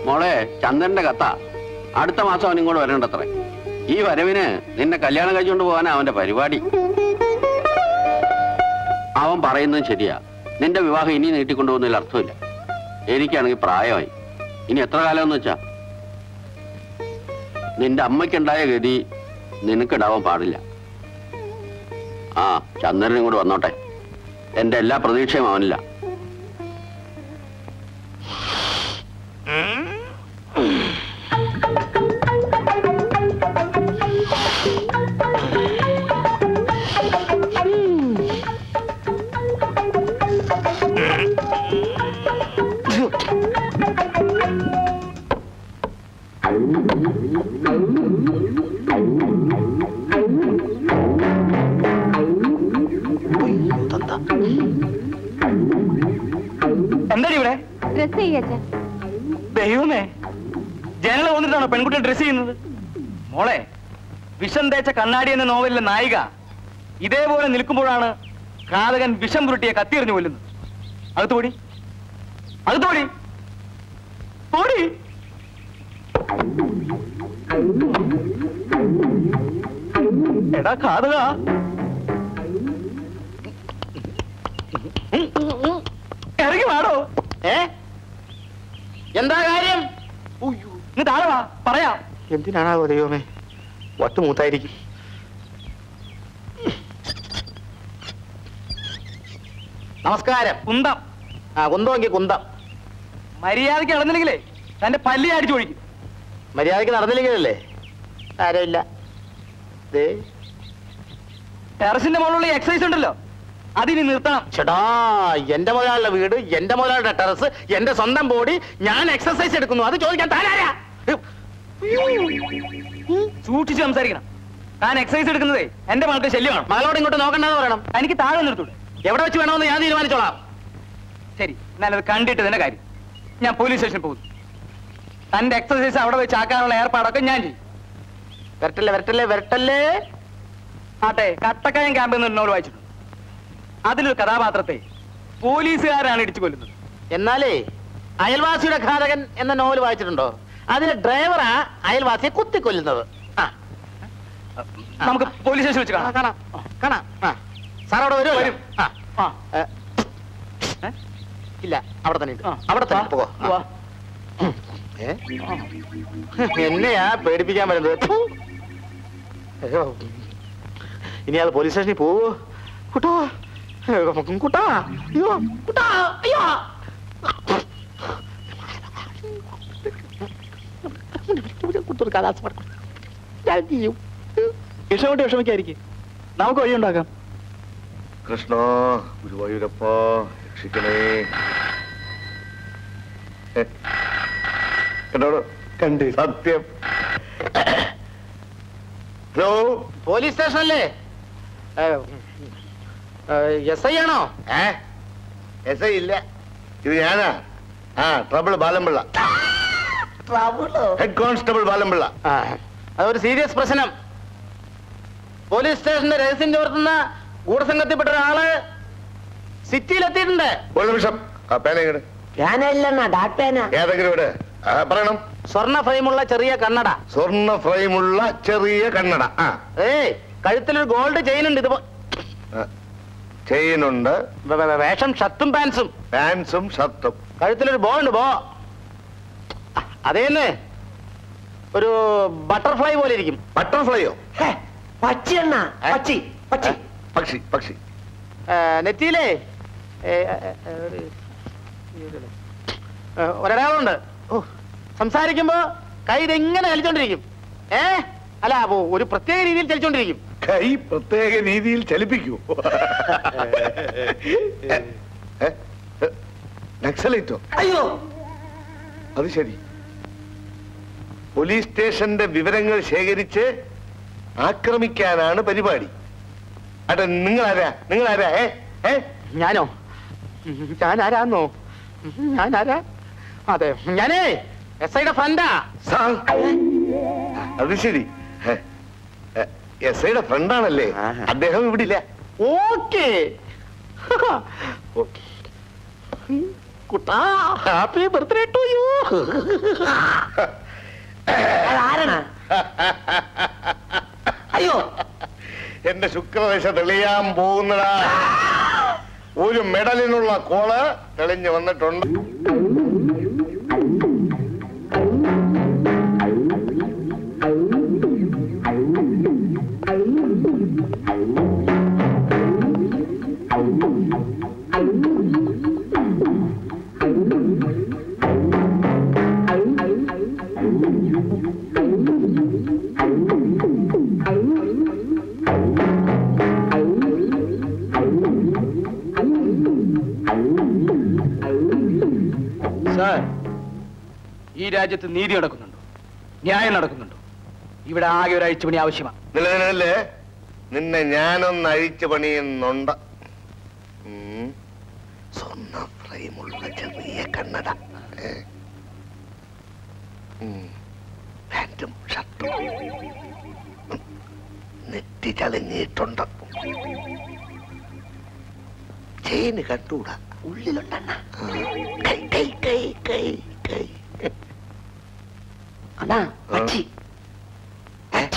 മോളെ, ചന്ദ്രന്റെ കത്ത അടുത്ത മാസം അവൻ ഇങ്ങോട്ട് വരണ്ടത്രേ. ഈ വരവിന് നിന്നെ കല്യാണം കഴിച്ചുകൊണ്ട് പോകാനാ അവന്റെ പരിപാടി. അവൻ പറയുന്നതും ശരിയാ. നിന്റെ വിവാഹം ഇനി നീട്ടിക്കൊണ്ടുപോകുന്നതിൽ അർത്ഥമില്ല. എനിക്കാണെങ്കിൽ പ്രായമായി. ഇനി എത്ര കാലം എന്ന് വെച്ചാ? നിന്റെ അമ്മയ്ക്കുണ്ടായ ഗതി നിനക്കിടാവാൻ പാടില്ല. ആ ചന്ദ്രനും കൂടെ വന്നോട്ടെ. എന്റെ എല്ലാ പ്രതീക്ഷയും അവനില്ല. എന്താടി ഇവിടെ? ഡ്രസ് ചെയ്യച്ച. ദൈവമേ, ജനങ്ങൾ വന്നിട്ടാണോ പെൺകുട്ടിയെ ഡ്രസ് ചെയ്യുന്നത്? മോളെ, വിഷം തേച്ച കണ്ണാടി എന്ന നോവലിലെ നായിക ഇതേപോലെ നിൽക്കുമ്പോഴാണ് ഘാതകൻ വിഷം പുരട്ടിയെ കത്തിയെറിഞ്ഞു കൊല്ലുന്നത്. അകത്തോടി, അകത്തോടി, ഓടി. എടാ ഘാതക, ഇറങ്ങി വാടോ. എന്താ കാര്യം? നീ താഴെ വാ, പറയാം. എന്തിനാണോ ദൈവമേ, വട്ടുമൂത്തായിരിക്കും. നമസ്കാരം. കുന്തം. ആ കുന്തമെങ്കിൽ കുന്തം. മര്യാദയ്ക്ക് നടന്നില്ലെങ്കിലേ തന്റെ പല്ലി അടിച്ചു ഒഴിക്കും. മര്യാദയ്ക്ക് നടന്നില്ലെങ്കിലല്ലേ? ആരമില്ല. ടെറസിന്റെ മുകളിലുള്ള എക്സസൈസ് ഉണ്ടല്ലോ, അതിനി നിർത്തണം. ചേട്ടാ, എന്റെ മുതലാളിയുടെ വീട്, എന്റെ മുതലാളിയുടെ ടെറസ്, എന്റെ സ്വന്തം ബോഡി, ഞാൻ എക്സസൈസ് എടുക്കുന്നു, അത് ചോദിക്കാൻ താനാരാ? സൂക്ഷിച്ച് സംസാരിക്കണം. താൻ എക്സസൈസ് എടുക്കുന്നതേ എന്റെ മകൾക്ക് ശല്യമാണ്. മകളോട് ഇങ്ങോട്ട് നോക്കണ്ടെന്ന് പറയണം. എനിക്ക് താഴെ നിർത്തൂടെ? എവിടെ വെച്ച് വേണമെന്ന് ഞാൻ തീരുമാനിച്ചോളാം. ശരി, ഞാനത് കണ്ടിട്ട് തന്നെ കാര്യം. ഞാൻ പോലീസ് സ്റ്റേഷനിൽ പോകുന്നു. തന്റെ എക്സസൈസ് അവിടെ വെച്ച് ആക്കാനുള്ള ഏർപ്പാടൊക്കെ ഞാൻ ചെയ്യും. വരട്ടല്ലേ വരട്ടല്ലേ വരട്ടല്ലേ. ആട്ടെ, കട്ടക്കയം ക്യാമ്പ് എന്ന് നോവൽ വായിച്ചിട്ടുണ്ട്. അതിലൊരു കഥാപാത്രത്തെ പോലീസുകാരാണ് ഇടിച്ചു കൊല്ലുന്നത്. എന്നാലേ അയൽവാസിയുടെ ഘാതകൻ എന്ന നോവൽ വായിച്ചിട്ടുണ്ടോ? അതിലെ ഡ്രൈവറാ അയൽവാസിയെ കുത്തിക്കൊല്ലുന്നത്. നമുക്ക് പോലീസ് സ്റ്റേഷൻ വെച്ച് കാണാം. കാണാം കാണാം. സാർ അവിടെ വരും. വരും. ഇല്ല, അവിടെ തന്നെ അവിടെ തന്നെ പോകോ. എന്നെയാ പേടിപ്പിക്കാൻ വരുന്നത്. ഇനി അത് പോലീസ് സ്റ്റേഷനിൽ പോവോ? കുട്ടോ കുട്ടാ, അയ്യോ കുട്ടാ, അയ്യോ. വിഷമോട്ട് വിഷമിക്കായിരിക്കും, നമുക്ക് വഴിയുണ്ടാക്കാം. കൃഷ്ണ ഗുരുവായൂരപ്പ രക്ഷിക്കണേ. കണ്ടോടോ, കണ്ട് സത്യം. ഹലോ, പോലീസ് സ്റ്റേഷനല്ലേ? എസ് ഐ ആണോ? എസ് ഐ ഇല്ല, ഇത് ഞാനാ. Trouble Balampillai, head constable Balampillai. അതൊരു സീരിയസ് പ്രശ്നം. പോലീസ് സ്റ്റേഷന്റെ രഹസ്യം ചോർത്തുന്ന ഗൂഢസംഘത്തിൽപ്പെട്ട ഒരാള് സിറ്റിയിലെത്തിയിട്ടുണ്ട്. ഒരു നിമിഷം, പേനയിട്. ഏതെങ്കിലും ഇവിടെ പറയണം. സ്വർണ്ണ ഫ്രെയിമുള്ള ചെറിയ കണ്ണട. സ്വർണ്ണ ഫ്രെയിമുള്ള ചെറിയ കണ്ണട. കഴുത്തിലൊരു ഗോൾഡ് ചെയിൻ ഉണ്ട്. ഇതുപോ ചെയിനുണ്ട്. വേഷം ഷർട്ടും പാൻസും. പാൻസും ഷർട്ടും. കഴുത്തിലൊരു ബോ ഉണ്ട്. ബോ അതേന്ന് ഒരു ബട്ടർഫ്ലൈ പോലെ ഇരിക്കും. ബട്ടർഫ്ലൈയോ? പക്ഷിയെണ്ണ, പക്ഷി പക്ഷി പക്ഷി പക്ഷി. നെറ്റിയിലേ ഒരടയാളുണ്ട്. സംസാരിക്കുമ്പോ കൈ ഇതെങ്ങനെ ചലിച്ചോണ്ടിരിക്കും. അല്ല, ഒരു പ്രത്യേക രീതിയിൽ ചലിച്ചോണ്ടിരിക്കും. കൈ പ്രത്യേക രീതിയിൽ ചലിപ്പിക്കൂ. നക്സലൈറ്റോ? അയ്യോ, അത് ശരി. പോലീസ് സ്റ്റേഷന്റെ വിവരങ്ങൾ ശേഖരിച്ച് ആക്രമിക്കാനാണ് പരിപാടി. അതെ, നിങ്ങളാരാ? നിങ്ങളാരാ? ഞാനോ? ഞാനാരാന്നോ? ഞാനാരാ? അതെ, ഞാനേ എസ് ഐയുടെ ഫ്രണ്ടാ. അത് ശരി, എസ് ഐയുടെ ഫ്രണ്ടാണല്ലേ? അദ്ദേഹം ഇവിടെ ഇല്ല. Okay Kutta, happy birthday to you. അയ്യോ, എന്റെ ശുക്രദശ തെളിയാൻ പോകുന്നടാ. ഒരു മെഡലിനുള്ള കോള് തെളിഞ്ഞു വന്നിട്ടുണ്ട്. ഈ രാജ്യത്ത് നീതി നടക്കുന്നുണ്ടോ? ന്യായം നടക്കുന്നുണ്ടോ? ഇവിടെ ആകെ ഒരു അഴിച്ചുപണി ആവശ്യമാണ്. നിലനിലല്ലേ നിന്നെ ഞാനൊന്ന് അഴിച്ചു പണിയുന്നുണ്ട്. സ്വർണ്ണ ഫ്രെയിമുള്ള ചെറിയ കണ്ണട, പാന്റും ഷർട്ടും, നെറ്റി ചളിഞ്ഞിട്ടുണ്ട്, ചെയിന് കണ്ടൂടാ, ഉള്ളിലുണ്ടെണ്ണ, കൈ കൈ കൈ കൈ കൈ അണ്ണാ പറ്റി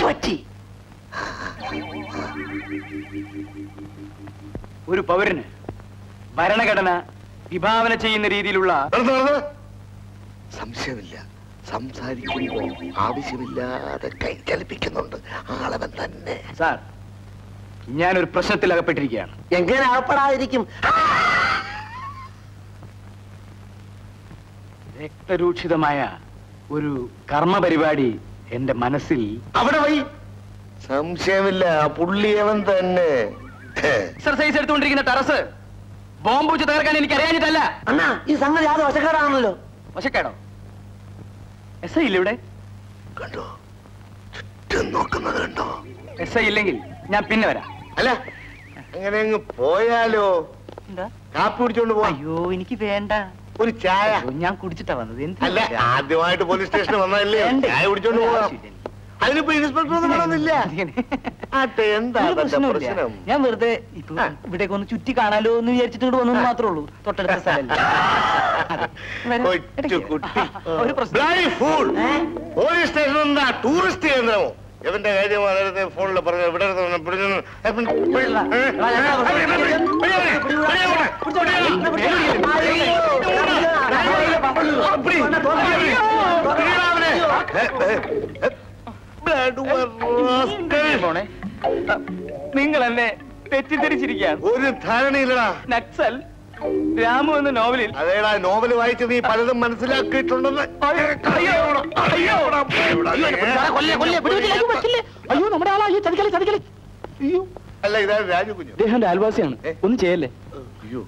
പറ്റി. ഒരു പൗരന് ഭരണഘടന വിഭാവന ചെയ്യുന്ന രീതിയിലുള്ള സംശയമില്ല, സംസാരിക്കുമ്പോ ആവശ്യമില്ലാതെ കൈ ചലിപ്പിക്കുന്നുണ്ട് ആളവൻ തന്നെ. സാർ, ഞാനൊരു പ്രശ്നത്തിൽ അകപ്പെട്ടിരിക്കുകയാണ്. എങ്ങനെ അകപ്പെടാതിരിക്കും? രക്തരൂക്ഷിതമായ ഒരു കർമ്മ പരിപാടി എന്റെ മനസ്സിൽ. അവിടെ പോയി സംശയമില്ല, പുള്ളിയവൻ തന്നെ. എക്സർസൈസ് എടുത്തുകൊണ്ടിരിക്കുന്ന ടെറസ് ബോംബ് വെച്ച് തകർക്കാൻ എനിക്ക് അറിയാഞ്ഞിട്ടല്ല. അണ്ണാ ഈ സംഗതി അത് വശക്കേടാണല്ലോ. വശക്കേടോ? എസ് ഐ ഇല്ല ഇവിടെ? കണ്ടോ, ചുറ്റും നോക്കുന്നത് കണ്ടോ? എസ് ഐ ഇല്ലെങ്കിൽ ഞാൻ പിന്നെ വരാം. അല്ല, അങ്ങനെ അങ്ങ് പോയാലോ? എന്താ? കാപ്പി കുടിച്ചോണ്ട് പോവാ. അയ്യോ, എനിക്ക് വേണ്ട. ഒരു ചായ. ഞാൻ കുടിച്ചിട്ടാ വന്നത്. അല്ല, ആദ്യമായിട്ട് പോലീസ് സ്റ്റേഷനിൽ വന്നതല്ലേ, ചായ കുടിച്ചോണ്ട് പോവാം. അതിനിപ്പോ ഇൻസ്പെക്ടർ ഒന്നും വേണമെന്നില്ല. ആട്ടെ, എന്താ പ്രശ്നം? ഞാൻ വെറുതെ ഇവിടേക്ക് ഒന്ന് ചുറ്റി കാണാലോ എന്ന് വിചാരിച്ചിട്ട് ഇങ്ങോട്ട് വന്നു മാത്രമേ ഉള്ളൂ. തൊട്ടടുത്ത സ്ഥലം. കൊച്ചു കുട്ടി. Bloody fool. പോലീസ് സ്റ്റേഷൻ എന്താ ടൂറിസ്റ്റ് കേന്ദ്രമോ? ഇവന്റെ കാര്യമാണ് നേരത്തെ ഫോണിൽ പറഞ്ഞത്. ഇവിടെ നിങ്ങൾ എന്നെ തെറ്റിദ്ധരിച്ചിരിക്കുകയാണ്. ഒരു ധാരണയില്ലടാ. നക്സൽ രാമു എന്ന നോവലിൽ. അതേടാ, നോവല് വായിച്ച് നീ പലതും മനസ്സിലാക്കിയിട്ടുണ്ടെന്ന്. അയ്യോ, നമ്മുടെ ആളാ. അയ്യോ, ചതിക്കലേ ചതിക്കലേ. അയ്യോ, അല്ല, ഇതാണ് രാജുകുഞ്ഞു. അദ്ദേഹം അയൽവാസിയാണ്. ഒന്നും ചെയ്യല്ലേ. അയ്യോ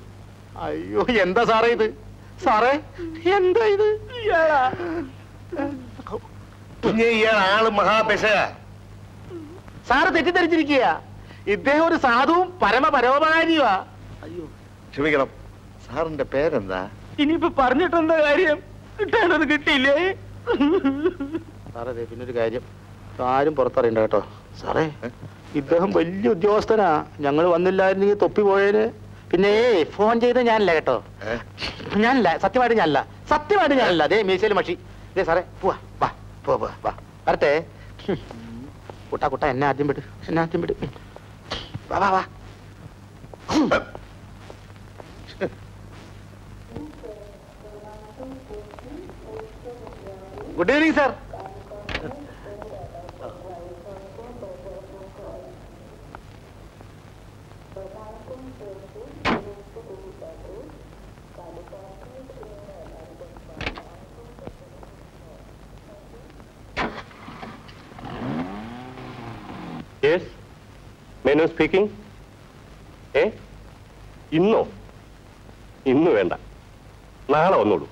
അയ്യോ, എന്താ സാറേ ഇത്? സാറേ, എന്താ ഇത്? കുഞ്ഞെ, ഇയാൾ ആള് മഹാപെശയാ. സാറ് തെറ്റിദ്ധരിച്ചിരിക്കുക. ഇദ്ദേഹം ഒരു സാധുവും പരമപരോപകാരിയുമാ. അയ്യോ, ക്ഷമിക്കണം. സാറിന്റെ പേരെന്താ? ഇനിയിപ്പോ പറഞ്ഞിട്ടെന്താ കാര്യം? കിട്ടാനത് കിട്ടിയില്ലേ? സാറേ, പിന്നൊരു കാര്യം ആരും പുറത്തറിയണ്ട കേട്ടോ. സാറേ, ഇദ്ദേഹം വലിയ ഉദ്യോഗസ്ഥനാ. ഞങ്ങൾ വന്നില്ലായിരുന്നെങ്കിൽ തൊപ്പി പോയേന്. പിന്നെ ഫോൺ ചെയ്ത് ഞാനല്ല കേട്ടോ. ഞാനല്ല, സത്യമായിട്ട് ഞാനല്ല, സത്യമായിട്ട് ഞാനല്ല. അതേ മീശയിൽ മഷി. ഇതേ സാറേ, പോവാ. വാ പോവാ, വാ വരട്ടെ. കുട്ടാ കുട്ടാ, എന്നെ ആദ്യം വിട്, എന്നെ ആദ്യം വിട്. വാ വാ വാ. Good evening sir. Yes, menu speaking. ഇന്നോ? ഇന്ന് വേണ്ട, നാളെ വന്നോളൂ.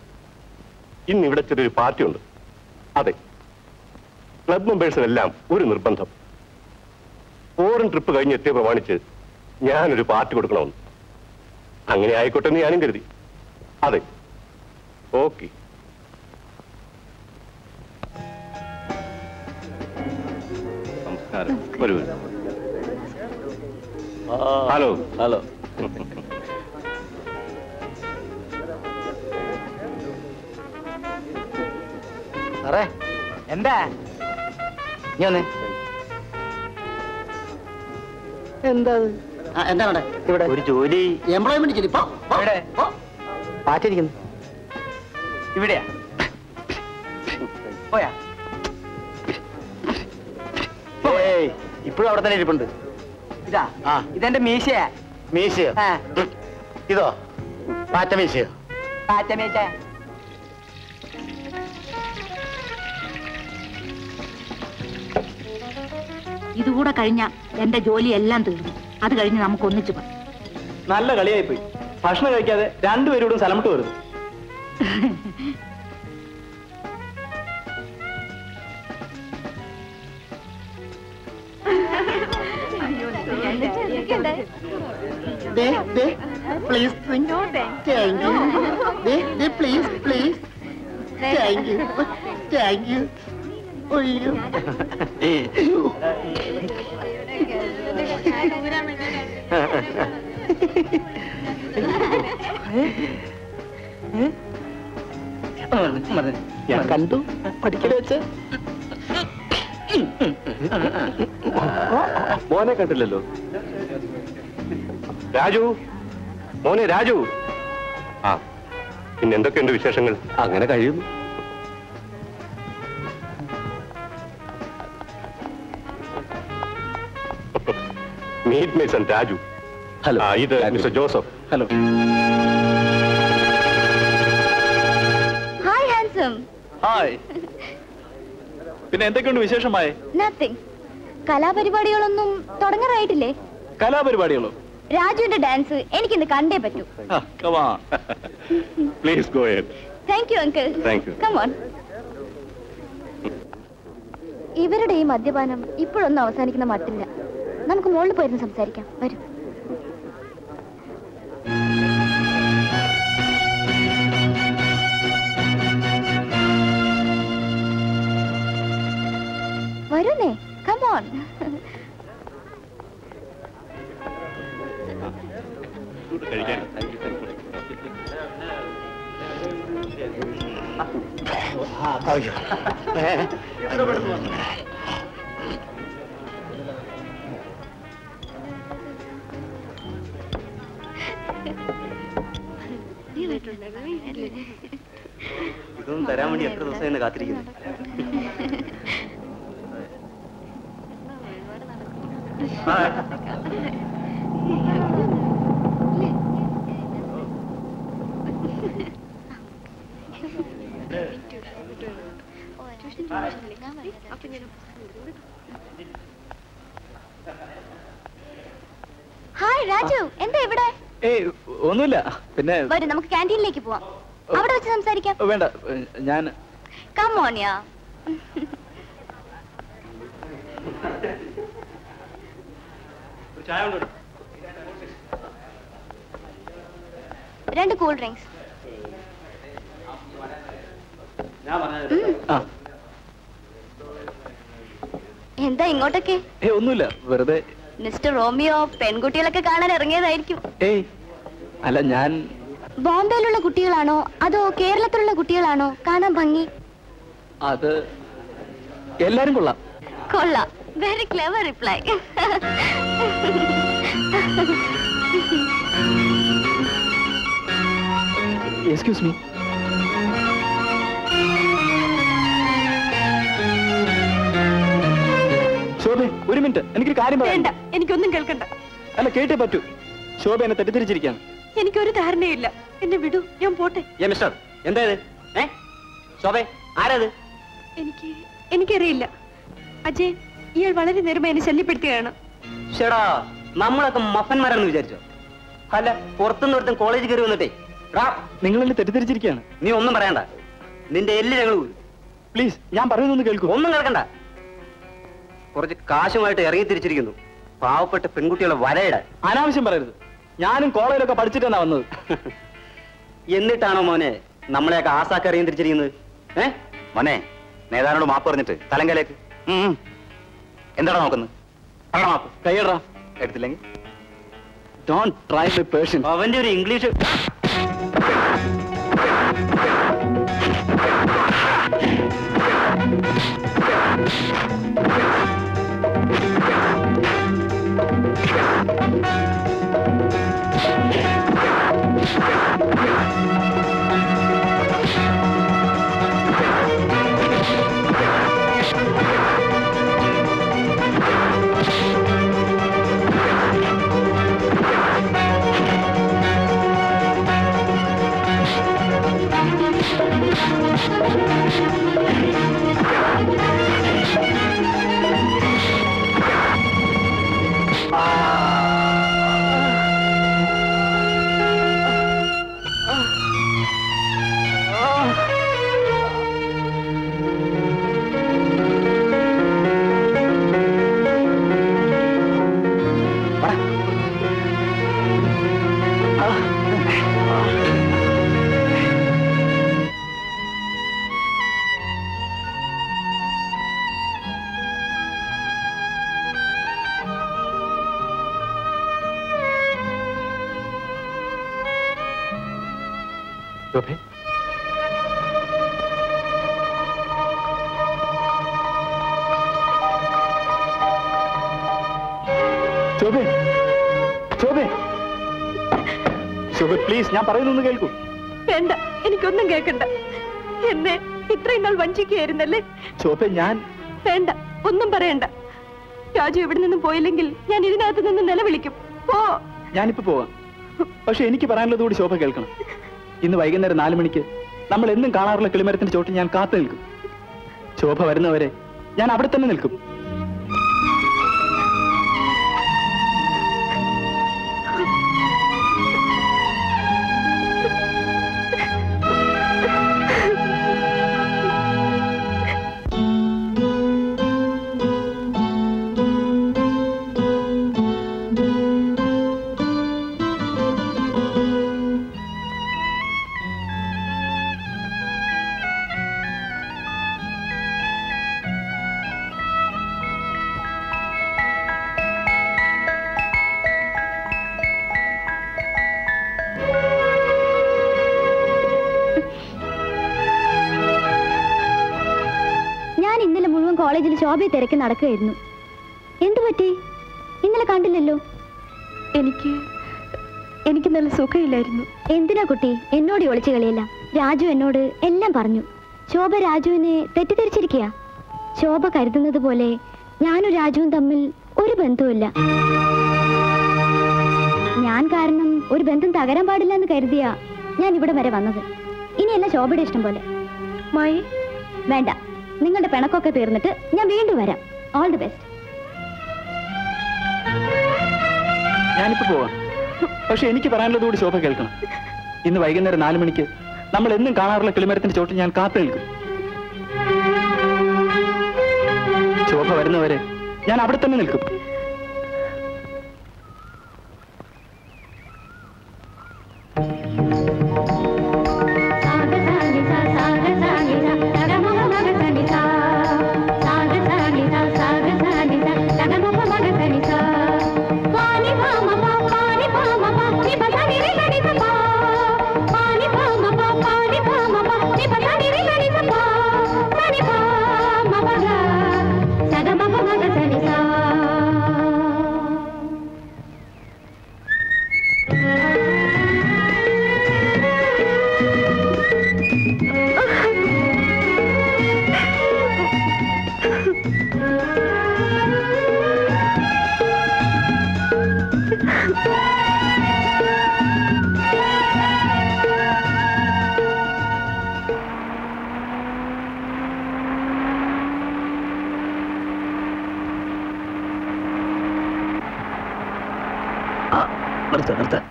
ഇന്ന് ഇവിടെ ചെറിയൊരു പാർട്ടി ഉണ്ട്. അതെ, ക്ലബ് മെമ്പേഴ്സിനെല്ലാം ഒരു നിർബന്ധം. ഫോറിൻ ട്രിപ്പ് കഴിഞ്ഞ് എത്തിയ പ്രമാണിച്ച് ഞാനൊരു പാർട്ടി കൊടുക്കണമെന്ന്. അങ്ങനെ ആയിക്കോട്ടെ എന്ന് ഞാനും കരുതി. അതെ, ഓക്കെ. നമസ്കാരം. വരൂ. ഹലോ. ഹലോ. സാറേ, എന്താ? ഞാൻ എന്താ എന്താണ് ഇവിടെ ഒരു ജോലി? എംപ്ലോയ്മെന്റ് ചെയ്തു. പാറ്റിരിക്കുന്നു. ഇവിടെയാ? പോയാ? ഇപ്പോഴും അവിടെ തന്നെ ഇരിപ്പുണ്ട്. ഇതാ? ആ, ഇതെന്റെ മീശയാ. മീശയോ? ആ. ഇതോ പാറ്റ മീശയോ? പാറ്റ മീശ. ഇതുകൂടെ കഴിഞ്ഞ എന്റെ ജോലി എല്ലാം തീർന്നു. അത് കഴിഞ്ഞ് നമുക്ക് ഒന്നിച്ചു പോകാം. നല്ല കളിയായി പോയി. ഭക്ഷണം കഴിക്കാതെ രണ്ടുപേരോടും സ്ഥലമിട്ട് വരുന്നു. Please please please thank you thank you അയ്യോ ഞാൻ കണ്ടു പഠിക്കല് വെച്ച് മോനെ കണ്ടില്ലല്ലോ. രാജു, മോനെ രാജു. ആ, പിന്നെ എന്തൊക്കെയുണ്ട് വിശേഷങ്ങൾ? അങ്ങനെ കഴിയുന്നു. Meet my son Raju. Hello. ഇത് Mr Joseph. Hello. Hi handsome. Hi. പിന്നെ എന്തൊക്കെയുണ്ട് വിശേഷമായി? നത്തിങ്. കലാപരിപാടികളൊന്നും തുടങ്ങാറായിട്ടില്ലേ? കലാപരിപാടികളോ? രാജുവിന്റെ ഡാൻസ് എനിക്കിന്ന് കണ്ടേ പറ്റൂ. Please go ahead. Thank you uncle. Thank you. Come on. ഇവരുടെ ഈ മദ്യപാനം ഇപ്പോഴൊന്നും അവസാനിക്കുന്ന മട്ടില്ല. നമുക്ക് മുകളിൽ പോയിരുന്ന് സംസാരിക്കാം. വരൂ. വരുന്നേ. Come on. ഇതൊന്നും തരാൻ വേണ്ടി എത്ര ദിവസം കാത്തിരിക്കുന്നു. ഹായ് രാജു, എന്താ ഇവിടെ? ഏയ് ഒന്നുമില്ല. പിന്നെ വരൂ, നമുക്ക് ക്യാൻറ്റീനിലേക്ക് പോവാം. അവിടെ വെച്ച് സംസാരിക്കാം. വേണ്ട, ഞാൻ കം ഓൺ യാ. രണ്ട് കൂൾ ഡ്രിങ്ക്സ്. ആ. എന്താ ഇങ്ങോട്ടൊക്കെ? ഒന്നുമില്ല, വെറുതെ. മിസ്റ്റർ റോമിയോ പെൺകുട്ടികളൊക്കെ കാണാൻ ഇറങ്ങിയതായിരിക്കും. ഏയ് അല്ല, ഞാൻ ബോംബെയിലുള്ള കുട്ടികളാണോ അതോ കേരളത്തിലുള്ള കുട്ടികളാണോ കാണാൻ ഭംഗി? അത് എല്ലാരും കൊള്ളാം. കൊള്ളാം. Very clever reply. Excuse me. ശോഭേ, ഒരു മിനിറ്റ്, എനിക്കൊരു കാര്യം വേണ്ട, പറയണ്ട. എനിക്കൊന്നും കേൾക്കണ്ട. അല്ല, കേട്ടേ പറ്റൂ. ശോഭ എന്നെ തെറ്റിദ്ധരിച്ചിരിക്കുകയാണ്. എനിക്കൊരു ധാരണയില്ല. എന്നെ വിടൂ, ഞാൻ പോട്ടെ. മിസ്റ്റർ, എന്താ ഇത്? ശോഭേ, ആരാത്? എനിക്കറിയില്ല. അജയ്, ഇയാൾ വളരെ നേരമായി എന്നെ ശല്യപ്പെടുത്തുകയാണ്. ഷെടാ, നമ്മളൊക്കെ മഫന്മാരാണെന്ന് വിചാരിച്ചോ? അല്ല, പുറത്തുനിന്ന് ഒരുത്തൻ കോളേജിൽ കയറി വന്നിട്ടേ നിങ്ങൾ എന്നെ തെറ്റിദ്ധരിച്ചിരിക്കുകയാണ്. നീ ഒന്നും പറയണ്ട. നിന്റെ എല്ല് ഞങ്ങൾ പ്ലീസ്, ഞാൻ പറയുന്നൊന്ന് കേൾക്കൂ. ഒന്നും കേൾക്കണ്ട. കുറച്ച് കാശുമായിട്ട് ഇറങ്ങി തിരിച്ചിരിക്കുന്നു പാവപ്പെട്ട പെൺകുട്ടികളെ വരയിടാൻ. അനാവശ്യം പറയരുത്. ഞാനും കോളേജിലൊക്കെ പഠിച്ചിട്ടാണ് വന്നത്. എന്നിട്ടാണോ മോനെ നമ്മളെയൊക്കെ ആസാക്കി ഇറങ്ങി തിരിച്ചിരിക്കുന്നത്? മോനെ, നേതാവിനോട് മാപ്പ് പറഞ്ഞിട്ട് തലങ്കലേക്ക് എന്താണോ നോക്കുന്നത്? മാപ്പ് കൈയടാ. എടുത്തില്ലെങ്കിൽ ഡോണ്ട് ട്രൈ മൈ പേഴ്സൺ. അവന്റെ ഒരു ഇംഗ്ലീഷ്. ശോഭേ, ശോഭേ, ശോഭേ, ശോഭേ, പ്ലീസ്, ഞാൻ പറയുന്നൊന്ന് കേൾക്കൂ. വേണ്ട, എനിക്കൊന്നും കേൾക്കണ്ട. എന്നെ ഇത്രയും നാൾ വഞ്ചിക്കുകയായിരുന്നല്ലേ? ശോഭേ, ഞാൻ വേണ്ട, ഒന്നും പറയണ്ട. രാജു ഇവിടെ നിന്നും പോയില്ലെങ്കിൽ ഞാൻ ഇതിനകത്ത് നിന്ന് നിലവിളിക്കും. പോ. ഞാനിപ്പോ പോവാം. പക്ഷെ എനിക്ക് പറയാനുള്ളത് കൂടി ശോഭ കേൾക്കണം. ഇന്ന് വൈകുന്നേരം 4 മണിക്ക് നമ്മൾ എന്നും കാണാറുള്ള കിളിമരത്തിന്റെ ചോട്ടിൽ ഞാൻ കാത്തു നിൽക്കും. ശോഭ വരുന്നവരെ ഞാൻ അവിടെ തന്നെ നിൽക്കും. കോളേജിൽ ശോഭയെ തിരക്കി നടക്കുകയായിരുന്നു. എന്തു പറ്റി? ഇന്നലെ കണ്ടില്ലല്ലോ. എനിക്ക് നല്ല സുഖമില്ലായിരുന്നു. എന്തിനാ കുട്ടി എന്നോട് ഒളിച്ചു കളിയല്ല? രാജു എന്നോട് എല്ലാം പറഞ്ഞു. ശോഭ രാജുവിനെ തെറ്റിദ്ധരിച്ചിരിക്കുക. ശോഭ കരുതുന്നത് പോലെ ഞാനും രാജുവും തമ്മിൽ ഒരു ബന്ധവുമില്ല. ഞാൻ കാരണം ഒരു ബന്ധം തകരാൻ പാടില്ല എന്ന് കരുതിയാ ഞാൻ ഇവിടെ വരെ വന്നത്. ഇനിയല്ല ശോഭയുടെ ഇഷ്ടം പോലെ. വേണ്ട, നിങ്ങളുടെ പിണക്കൊക്കെ തീർന്നിട്ട് ഞാൻ വീണ്ടും വരാം. All the best. ഞാനിപ്പോ പോവാം. പക്ഷെ എനിക്ക് പറയാനുള്ളത് കൂടി ശോഭ കേൾക്കണം. ഇന്ന് വൈകുന്നേരം 4 മണിക്ക് നമ്മൾ എന്നും കാണാറുള്ള കിളിമരത്തിന്റെ ചോട്ടിൽ ഞാൻ കാത്തു നിൽക്കും. ശോഭ വരുന്നവരെ ഞാൻ അവിടെ തന്നെ നിൽക്കും.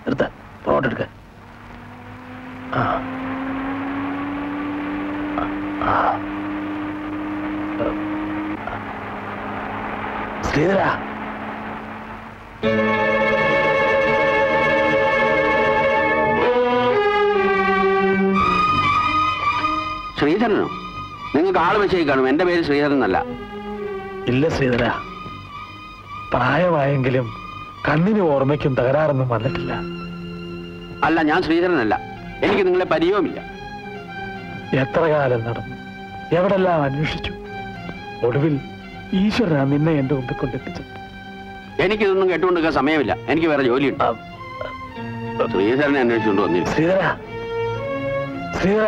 നിർത്ത ഫോട്ടോ എടുക്ക. ശ്രീധര, ശ്രീധരനോ? നിങ്ങൾക്ക് ആള് വെച്ചേ കാണും. എന്റെ പേര് ശ്രീധരൻ എന്നല്ല. ഇല്ല ശ്രീധര, പ്രായമായെങ്കിലും കണ്ണിനും ഓർമ്മയ്ക്കും തകരാറൊന്നും വന്നിട്ടില്ല. അല്ല, ഞാൻ ശ്രീധരനല്ല. എനിക്ക് നിങ്ങളെ പരിചയവുമില്ല. എത്ര കാലം നടന്നു, എവിടെല്ലാം അന്വേഷിച്ചു. ഒടുവിൽ ഈശ്വരനാ നിന്നെ എന്റെ മുമ്പിൽ കൊണ്ടെത്തിച്ചത്. എനിക്കിതൊന്നും കേട്ടുകൊണ്ടിരിക്കാൻ സമയമില്ല. എനിക്ക് വേറെ ജോലിയുണ്ട്. ശ്രീധരനെ അന്വേഷിച്ചുകൊണ്ട് വന്നില്ല. ശ്രീധര, ശ്രീധര,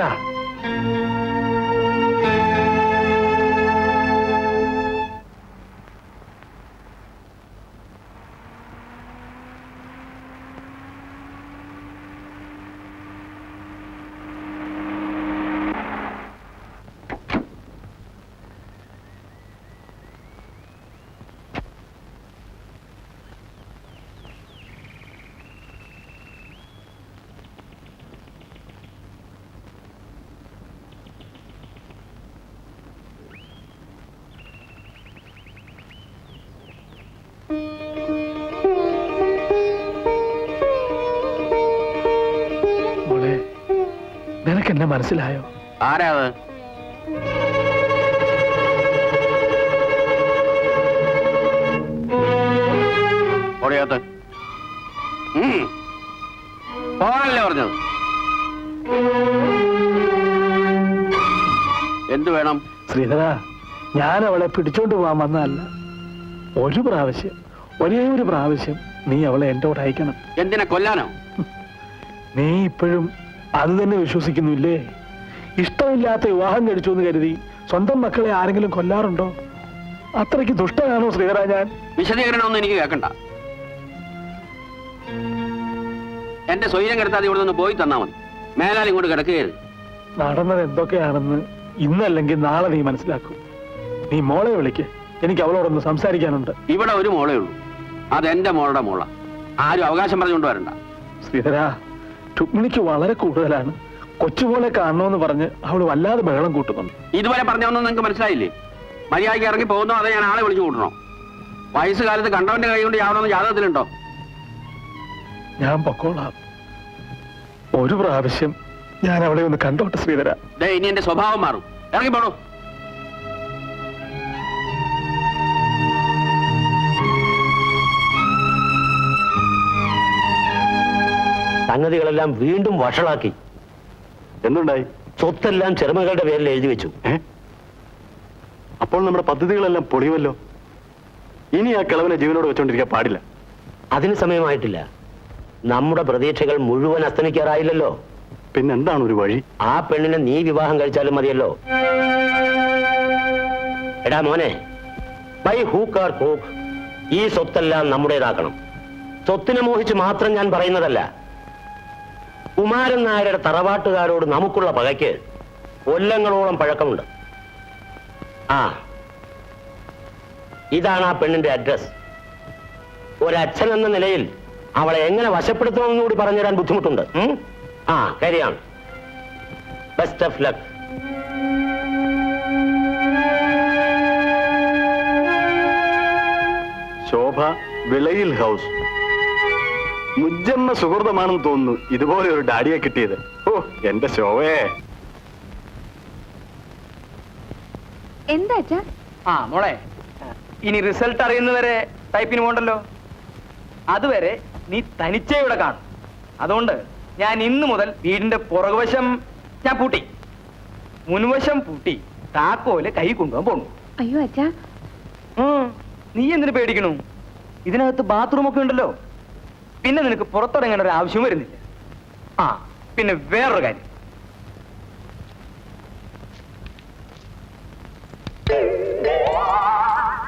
നിനക്കെന്നെ മനസ്സിലായോ? ആരാ അത്? ഓടിയാത്ത പോകാനല്ലേ പറഞ്ഞത്? എന്ത് വേണം? ശ്രീധര, ഞാൻ അവളെ പിടിച്ചോണ്ട് പോകാൻ വന്നതല്ല. ഒരു പ്രാവശ്യം, ഒരേ ഒരു പ്രാവശ്യം നീ അവളെ എന്റെ കൂടെ അയക്കണം. എന്തിനെ, കൊല്ലാനോ? നീ ഇപ്പോഴും അത് തന്നെ വിശ്വസിക്കുന്നില്ലേ? ഇഷ്ടമില്ലാത്ത വിവാഹം കഴിച്ചു എന്ന് കരുതി സ്വന്തം മക്കളെ ആരെങ്കിലും കൊല്ലാറുണ്ടോ? അത്രയ്ക്ക് ദുഷ്ടനാണോ ശ്രീധര ഞാൻ? വിശദീകരണമൊന്നും എനിക്ക് കേൾക്കണ്ട. എന്റെ സ്വൈര്യം കിടത്താതെ ഇവിടെ നിന്ന് പോയി തന്നാ മതി. മേലാൽ ഇങ്ങോട്ട് കിടക്കുകയായിരുന്നു. നടന്നത് എന്തൊക്കെയാണെന്ന് ഇന്നല്ലെങ്കിൽ നാളെ നീ മനസ്സിലാക്കും. നീ മോളെ വിളിക്ക്, എനിക്ക് അവളോടൊന്ന് സംസാരിക്കാനുണ്ട്. ഇവിടെ ഒരു മോളേ ഉള്ളൂ, അതെന്റെ മോളുടെ മോള. ആരും അവകാശം പറഞ്ഞുകൊണ്ട് വരണ്ട. ശ്രീധര, രുക്മിണിക്ക് വളരെ കൂടുതലാണ്. കൊച്ചുമോളെ കാണണമെന്ന് പറഞ്ഞ് അവള് വല്ലാതെ ബഹളം കൂട്ടുന്നുണ്ട്. ഇതുവരെ പറഞ്ഞൊന്നും നിങ്ങൾക്ക് മനസ്സിലായില്ലേ? മര്യാദയ്ക്ക് ഇറങ്ങി പോകുന്നോ അതോ ഞാൻ ആളെ വിളിച്ചു കൂട്ടണോ? വയസ്സുകാലത്ത് കണ്ടവന്റെ കൈ കൊണ്ട് യാവണമെന്ന് ജാതകത്തിലുണ്ടോ? ഞാൻ പൊക്കോളാം. ഒരു പ്രാവശ്യം ഞാൻ അവളെ ഒന്ന് കണ്ടോട്ടെ ശ്രീധര. ദേ, ഇനി എന്റെ സ്വഭാവം മാറും. ഇറങ്ങി പോണോ? സംഗതികളെല്ലാം വീണ്ടും വഷളാക്കി. എന്തുണ്ടായി? സ്വത്തെല്ലാം ചെറുമകളുടെ പേരിൽ എഴുതി വെച്ചു. അപ്പോൾ നമ്മുടെ പദ്ധതികളെല്ലാം പൊളിയുമല്ലോ. ഇനി ആ കിളവനെ ജീവനോട് വെച്ചോണ്ടിരിക്കാൻ പാടില്ല. അതിന് സമയമായിട്ടില്ല. നമ്മുടെ പ്രതീക്ഷകൾ മുഴുവൻ അസ്തമിക്കാറായില്ലല്ലോ. പിന്നെന്താണ് ഒരു വഴി? ആ പെണ്ണിനെ നീ വിവാഹം കഴിച്ചാലും മതിയല്ലോ. എടാ മോനെ, ബൈ ഹൂക്ക് ഓർ ക്രൂക്ക് ഈ സ്വത്തെല്ലാം നമ്മുടേതാക്കണം. സ്വത്തിനെ മോഹിച്ച് മാത്രം ഞാൻ പറയുന്നതല്ല. കുമാരൻ നായരുടെ തറവാട്ടുകാരോട് നമുക്കുള്ള പകയ്ക്ക് കൊല്ലങ്ങളോളം പഴക്കമുണ്ട്. ആ, ഇതാണ് ആ പെണ്ണിന്റെ അഡ്രസ്. ഒരച്ഛൻ എന്ന നിലയിൽ അവളെ എങ്ങനെ വശപ്പെടുത്തണമെന്ന് കൂടി പറഞ്ഞുതരാൻ ബുദ്ധിമുട്ടുണ്ട്. ആ, കാര്യമാണ്. Best of luck. Shobha, Vilayil house. മുജ്ജന്മ സുഹൃതമാണെന്ന് തോന്നുന്നു ഇതുപോലെ ഒരു ഡാഡിയെ കിട്ടിയത്. ഓ, എന്റെ ശോഭയെ. എന്താ അച്ഛാ? ആ മോളെ, ഇനി റിസൾട്ട് അറിയുന്നവരെ ടൈപ്പിന് പോണ്ടല്ലോ. അതുവരെ നീ തനിച്ചേ ഇവിടെ കാണും. അതുകൊണ്ട് ഞാൻ ഇന്ന് മുതൽ വീടിന്റെ പുറകുവശം ഞാൻ പൂട്ടി, മുൻവശം പൂട്ടി, താക്കോല് കൈ കൊണ്ടുപോകാൻ പോണു. അയ്യോ അച്ഛാ, നീ എന്തിനു പേടിക്കണു? ഇതിനകത്ത് ബാത്റൂം ഒക്കെ ഉണ്ടല്ലോ. പിന്നെ നിനക്ക് പുറത്തിറങ്ങേണ്ട ഒരു ആവശ്യം വരുന്നില്ല. ആ, പിന്നെ വേറൊരു കാര്യം,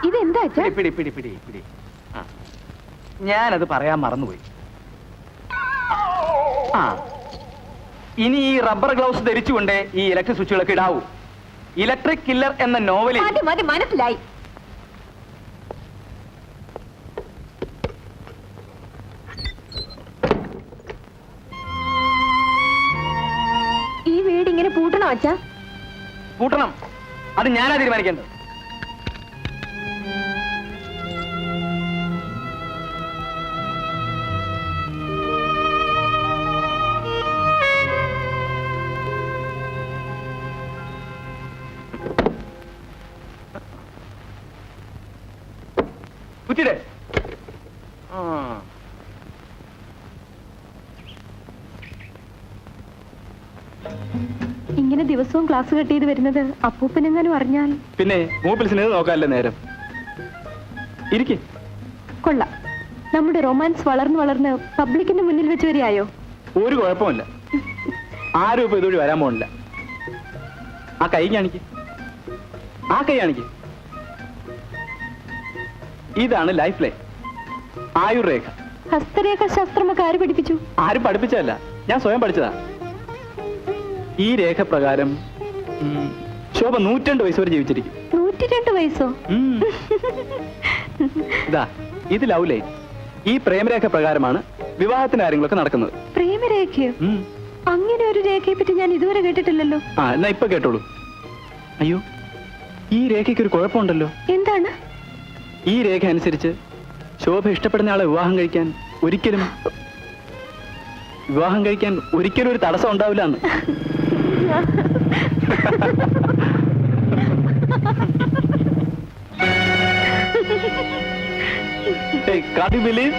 ഇതെന്താ അച്ഛാ? പിടി പിടി പിടി പിടി. ആ, ഞാനത് പറയാൻ മറന്നുപോയി. ആ, ഇനി ഈ റബ്ബർ ഗ്ലൗസ് ധരിച്ചുകൊണ്ട് ഈ ഇലക്ട്രിക് സ്വിച്ചുകളൊക്കെ ഇടാവൂ. ഇലക്ട്രിക് കില്ലർ എന്ന നോവലിൽ മതി മതി, മനസ്സിലായി. ഈ വീട് ഇങ്ങനെ പൂട്ടണോ അച്ഛാ? പൂട്ടണം. അത് ഞാനാ തീരുമാനിക്കേണ്ടത്. കുറ്റിടെ. ഇങ്ങനെ ദിവസവും ക്ലാസ് കട്ട് ചെയ്ത് വരുന്നത് അപ്പൂപ്പനെങ്ങാനും അറിഞ്ഞാൽ? പിന്നെ മൂപ്പിൽസിനെ നോക്കാല്ലേ നേരം. ഇരിക്കെ. കൊള്ളാം. നമ്മുടെ റൊമാൻസ് വളർന്ന് വളർന്ന് പബ്ലിക്കിന്റെ മുന്നിൽ വെച്ച് വരികയായോ? ഒരു കുഴപ്പമില്ല. ആരും ഇപ്പൊ ഇതുവഴി വരാൻ പോണില്ല. ആ കൈ കാണിക്ക്, ആ കൈ കാണിക്ക്. ഇതാണ് ലൈഫ് ലൈൻ, ആയുർരേഖ. ഹസ്തരേഖ ശാസ്ത്രമൊക്കെ ആര് പഠിപ്പിച്ചു? ആരും പഠിപ്പിച്ചതല്ല, ഞാൻ സ്വയം പഠിച്ചതാ. ഈ രേഖ പ്രകാരം ശോഭ 102 വയസ്സ് വരെ ജീവിച്ചിരിക്കും. 102 വയസ്സോ? ഇതാ, ഇത് ലവ് ലൈൻ. ഈ പ്രേമരേഖ പ്രകാരമാണ് വിവാഹത്തിന്റെ കാര്യങ്ങളൊക്കെ നടക്കുന്നത്. പ്രേമരേഖയോ? അങ്ങനെ ഒരു രേഖയെ പറ്റി ഞാൻ ഇതുവരെ കേട്ടിട്ടില്ലല്ലോ. ആ, എന്നാ ഇപ്പൊ കേട്ടോളൂ. അയ്യോ, ഈ രേഖയ്ക്ക് ഒരു കുഴപ്പമുണ്ടല്ലോ. എന്താണ്? ഈ രേഖ അനുസരിച്ച് ശോഭ ഇഷ്ടപ്പെടുന്ന ആളെ വിവാഹം കഴിക്കാൻ ഒരിക്കലും ഒരു തടസ്സം ഉണ്ടാവില്ല എന്ന്. Hey, can't you believe?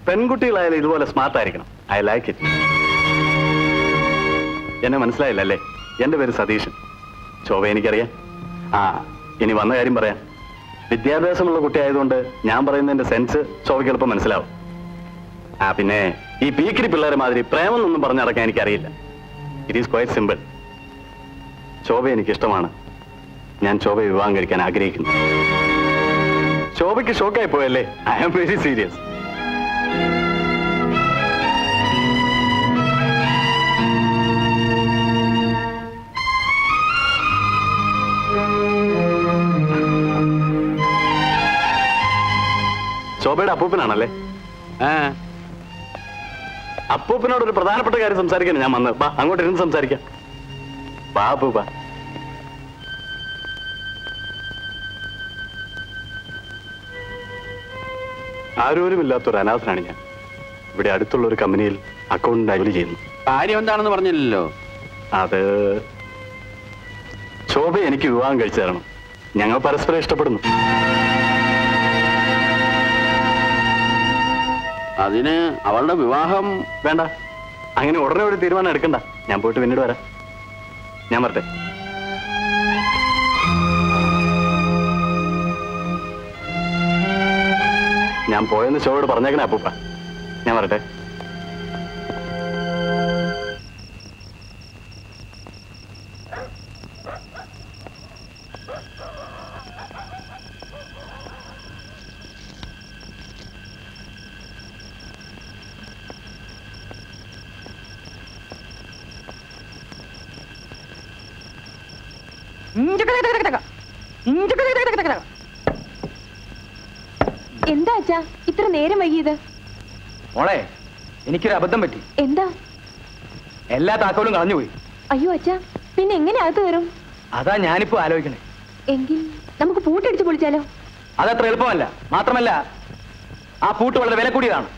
പെൺകുട്ടികളായാലും ഇതുപോലെ സ്മാർട്ട് ആയിരിക്കണം. I like it. എന്നെ മനസ്സിലായില്ല അല്ലേ? എന്റെ പേര് സതീശൻ. ശോഭ എനിക്കറിയാം. ആ, ഇനി വന്ന കാര്യം പറയാം. വിദ്യാഭ്യാസമുള്ള കുട്ടിയായതുകൊണ്ട് ഞാൻ പറയുന്നതിന്റെ സെൻസ് ശോഭയ്ക്ക് എളുപ്പം മനസ്സിലാവും. ആ, പിന്നെ ഈ പീക്കിരി പിള്ളേരെ മാതിരി പ്രേമം എന്നൊന്നും പറഞ്ഞടക്കാൻ എനിക്കറിയില്ല. It is quite simple. Shobha എനിക്കിഷ്ടമാണ്. ഞാൻ ശോഭയെ വിവാഹം കഴിക്കാൻ ആഗ്രഹിക്കുന്നു. ശോഭയ്ക്ക് ഷോക്കായി പോയല്ലേ? I am very serious. ശോഭയുടെ അപ്പൂപ്പനാണല്ലേ? അപ്പൂപ്പനോട് ഒരു പ്രധാനപ്പെട്ട കാര്യം സംസാരിക്കാൻ ഞാൻ വന്നത്. ബാ, അങ്ങോട്ട് ഇരുന്ന് സംസാരിക്കാം. ബാ അപ്പൂപ്പ. ആരോരുമില്ലാത്തൊരു അനാഥനാണ് ഞാൻ. ഇവിടെ അടുത്തുള്ള ഒരു കമ്പനിയിൽ അക്കൗണ്ടന്റ് ജോലി ചെയ്യുന്നു. കാര്യം എന്താണെന്ന് പറഞ്ഞില്ലല്ലോ. അത് ശോഭ എനിക്ക് വിവാഹം കഴിച്ചു തരണം. ഞങ്ങൾ പരസ്പരം ഇഷ്ടപ്പെടുന്നു. അതിന് അവളുടെ വിവാഹം വേണ്ട. അങ്ങനെ ഉടനെ ഒരു തീരുമാനം എടുക്കണ്ട. ഞാൻ പോയിട്ട് പിന്നീട് വരാം. ഞാൻ വരട്ടെ. ഞാൻ പോയെന്ന് ശോഭയോട് പറഞ്ഞേക്കണേ അപ്പൂപ്പ. ഞാൻ വരട്ടെ. എന്താ അച്ഛാ ഇത്ര നേരം വൈകിയത്? മോളെ, എനിക്കൊരു അബദ്ധം പറ്റി. എന്താ? എല്ലാ താക്കോലും കളഞ്ഞുപോയി. അയ്യോ അച്ഛാ, പിന്നെ എങ്ങനെ അകത്ത് കയറും? അതാ ഞാനിപ്പോ ആലോചിക്കണേ. എങ്കിൽ നമുക്ക് പൂട്ടടിച്ച് പൊളിച്ചാലോ? അതത്ര എളുപ്പമല്ല. മാത്രമല്ല, ആ പൂട്ട് വളരെ വില കൂടിയതാണ്.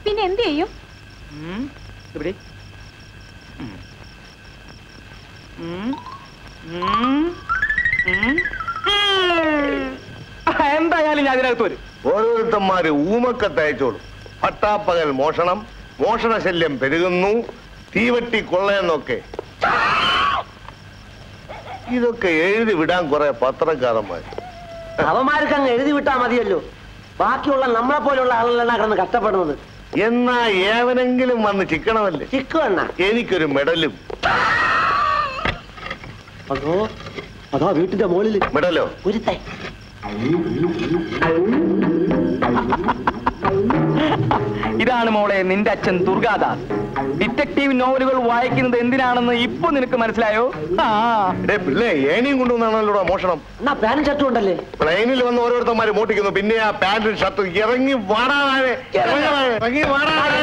പിന്നെ എന്ത് ചെയ്യും? ഇവിടെ എന്തായാലും ഞാൻ ഇതിനകത്ത് വരും. ഓരോരുത്തന്മാര് ഊമക്കത്തയച്ചോളും. പട്ടാപ്പകൽ മോഷണം, മോഷണശല്യം പെരുകുന്നു, തീവട്ടി കൊള്ളയെന്നൊക്കെ. ഇതൊക്കെ എഴുതി വിടാൻ കുറെ പത്രക്കാരന്മാർ. അവന്മാർക്ക് അങ്ങ് എഴുതി വിട്ടാ മതിയല്ലോ. ബാക്കിയുള്ള നമ്മളെ പോലുള്ള ആളുകളാണ് കിടന്ന് കഷ്ടപ്പെടുന്നത്. എന്നാ ഏവനെങ്കിലും വന്ന് ചിക്കണമല്ലേ? ചിക്കുവണ്ണ എനിക്കൊരു മെഡലും. അതോ അതാ വീട്ടിന്റെ മുകളിൽ മെഡലോ? ഒരുത്തൻ. ഇതാണ് മോളെ നിന്റെ അച്ഛൻ ദുർഗാദാസ്. ഡിറ്റക്റ്റീവ് നോവലുകൾ വായിക്കുന്നത് എന്തിനാണെന്ന് ഇപ്പൊ നിനക്ക് മനസ്സിലായോ? പിള്ളേ, ഏണിയും കൊണ്ടുവന്നാണല്ലോ മോഷണം. എന്നാ പാനും ഷർട്ടും ഉണ്ടല്ലേ? പ്ലെയിനിൽ വന്ന് ഓരോരുത്തന്മാര് മോട്ടിക്കുന്നു. പിന്നെ ആ പാന്റും ഷർട്ടും ഇറങ്ങി വാടാതെ ഇറങ്ങി വാടാതെ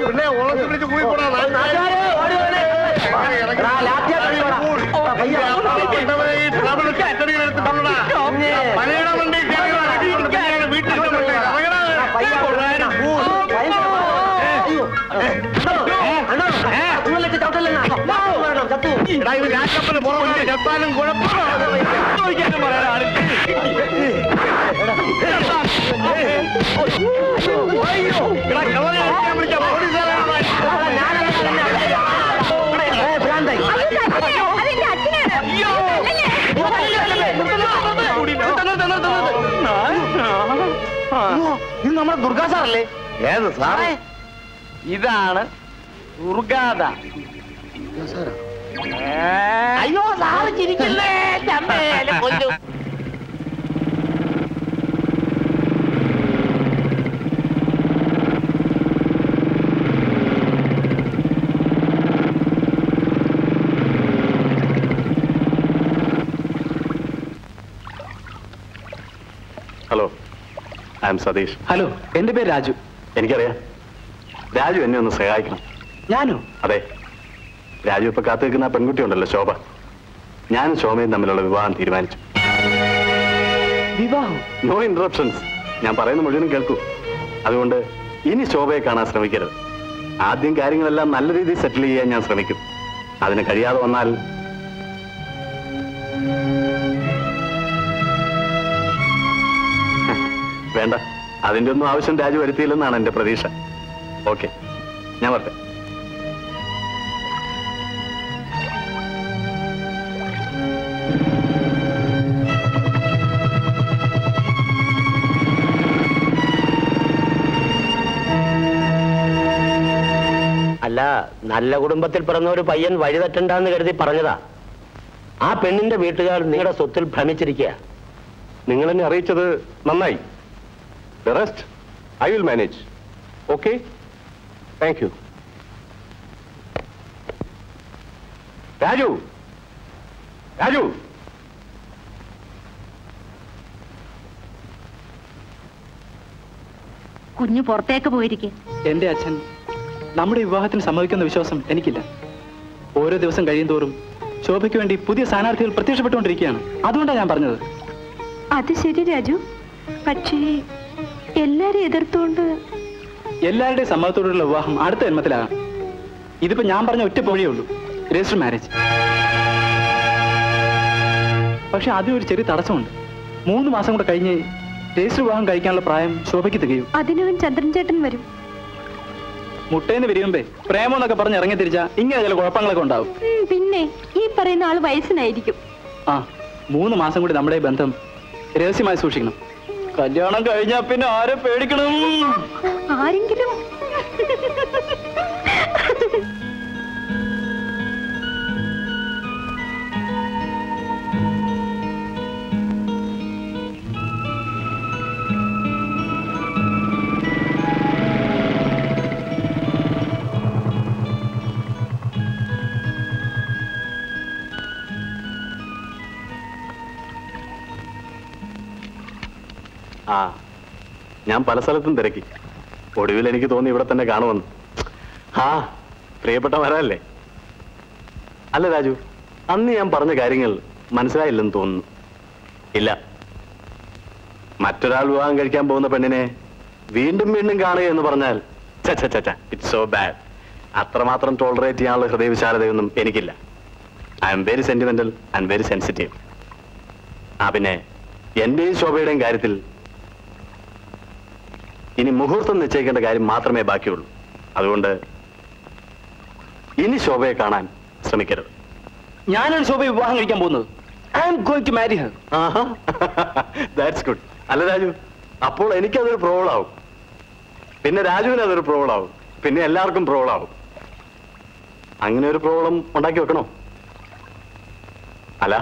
പിന്നെ ഉളച്ചു പിടിച്ച് കൂടി പോടാ. ജപ്പാനും ഇത് നമ്മുടെ ദുർഗാ സാറല്ലേ? ഏത് സാറേ? ഇതാണ് ദുർഗാദാസ്. അയ്യോ സാറ് ചിരിക്കല്ലേ. Hello, I am Satish. Hello, എന്റെ പേര് രാജു. എനിക്കറിയാം. രാജു എന്നെ ഒന്ന് സഹായിക്കണം. ഞാനോ? അതെ, രാജു ഇപ്പൊ കാത്തു നിൽക്കുന്ന പെൺകുട്ടി ഉണ്ടല്ലോ, ശോഭ. ഞാനും ശോഭയും തമ്മിലുള്ള വിവാഹം തീരുമാനിച്ചു. വിവാഹം? No interruptions. ഞാൻ പറയുന്ന മുഴുവനും കേൾക്കൂ. അതുകൊണ്ട് ഇനി ശോഭയെ കാണാൻ ശ്രമിക്കരുത്. ആദ്യം കാര്യങ്ങളെല്ലാം നല്ല രീതിയിൽ സെറ്റിൽ ചെയ്യാൻ ഞാൻ ശ്രമിക്കും. അതിന് കഴിയാതെ വന്നാൽ വേണ്ട, അതിന്റെ ഒന്നും ആവശ്യം രാജു വരുത്തിയില്ലെന്നാണ് എന്റെ പ്രതീക്ഷ. ഓക്കെ, ഞാൻ വരട്ടെ. അല്ല, നല്ല കുടുംബത്തിൽ പിറന്ന ഒരു പയ്യൻ വഴി തെറ്റണ്ടെന്ന് കരുതി പറഞ്ഞതാ. ആ പെണ്ണിന്റെ വീട്ടുകാർ നിങ്ങളുടെ സ്വത്തിൽ ഭ്രമിച്ചിരിക്കുക. നിങ്ങൾ എന്നെ അറിയിച്ചത് നന്നായി. The rest I will manage. Okay, thank you. Raju, Raju, കുഞ്ഞു പുറത്തേക്ക് പോയിരിക്കെ. എന്റെ അച്ഛൻ നമ്മുടെ വിവാഹത്തിന് സമ്മതിക്കുന്ന വിശ്വാസം എനിക്കില്ല. ഓരോ ദിവസം കഴിയുന്തോറും ശോഭയ്ക്ക് വേണ്ടി പുതിയ സ്ഥാനാർത്ഥികൾ പ്രത്യക്ഷപ്പെട്ടുകൊണ്ടിരിക്കുകയാണ്. അതുകൊണ്ടാണ് ഞാൻ പറഞ്ഞത്. അത് ശരി രാജു, പക്ഷേ എല്ലാരും എതിർത്തുകൊണ്ട്. എല്ലാവരുടെയും സമ്മതത്തോടുള്ള വിവാഹം അടുത്ത ജന്മത്തിലാകാം. ഇതിപ്പോ ഞാൻ പറഞ്ഞ ഒറ്റ വഴിയേ ഉള്ളൂ, രജിസ്റ്റർ മാരേജ്. പക്ഷെ അതിനൊരു ചെറിയ തടസ്സമുണ്ട്. 3 മാസം കൂടെ കഴിഞ്ഞ് രജിസ്റ്റർ വിവാഹം കഴിക്കാനുള്ള പ്രായം ശോഭയ്ക്ക് തികയും. അതിനവൻ ചന്ദ്രൻ ചേട്ടൻ വരും. മുട്ടേന്ന് വിരിയുമ്പേ പ്രേമം എന്നൊക്കെ പറഞ്ഞ് ഇറങ്ങി തിരിച്ചാ ഇങ്ങനെ ചില കുഴപ്പങ്ങളൊക്കെ ഉണ്ടാവും. പിന്നെ ഈ പറയുന്ന ആള് വയസ്സനായിരിക്കും. ആ 3 മാസം കൂടി നമ്മുടെ ഈ ബന്ധം രഹസ്യമായി സൂക്ഷിക്കണം. കല്യാണം കഴിഞ്ഞാ പിന്നെ ആരെ പേടിക്കണം? ആരെങ്കിലും ആ, ഞാൻ പല സ്ഥലത്തും തിരക്കി. ഒടുവിൽ എനിക്ക് തോന്നി ഇവിടെ തന്നെ കാണുമെന്ന്. ആ, പ്രിയപ്പെട്ട മരമല്ലേ? അല്ല രാജു, അന്ന് ഞാൻ പറഞ്ഞ കാര്യങ്ങൾ മനസ്സിലായില്ലെന്ന് തോന്നുന്നു. ഇല്ല, മറ്റൊരാൾ വിവാഹം കഴിക്കാൻ പോകുന്ന പെണ്ണിനെ വീണ്ടും വീണ്ടും കാണുക എന്ന് പറഞ്ഞാൽ ഇറ്റ്സ് സോ ബാഡ്. അത്രമാത്രം ടോളറേറ്റ് ചെയ്യാനുള്ള ഹൃദയവിശാലതയൊന്നും എനിക്കില്ല. I am very sentimental and very sensitive. ആ, പിന്നെ എന്റെയും ശോഭയുടെയും കാര്യത്തിൽ ഇനി മുഹൂർത്തം നിശ്ചയിക്കേണ്ട കാര്യം മാത്രമേ ബാക്കിയുള്ളൂ. അതുകൊണ്ട് ഇനി ശോഭയെ കാണാൻ ശ്രമിക്കരുത്. ഞാനാണ് ശോഭയെ വിവാഹം കഴിക്കാൻ പോകുന്നത്. I am going to marry her. That's good. അല്ല രാജു, അപ്പോൾ എനിക്കതൊരു പ്രോബ്ലം ആവും, പിന്നെ രാജുവിന് അതൊരു പ്രോബ്ലം ആവും, പിന്നെ എല്ലാവർക്കും പ്രോബ്ലം ആവും. അങ്ങനെ ഒരു പ്രോബ്ലം ഉണ്ടാക്കി വെക്കണോ? അല്ല,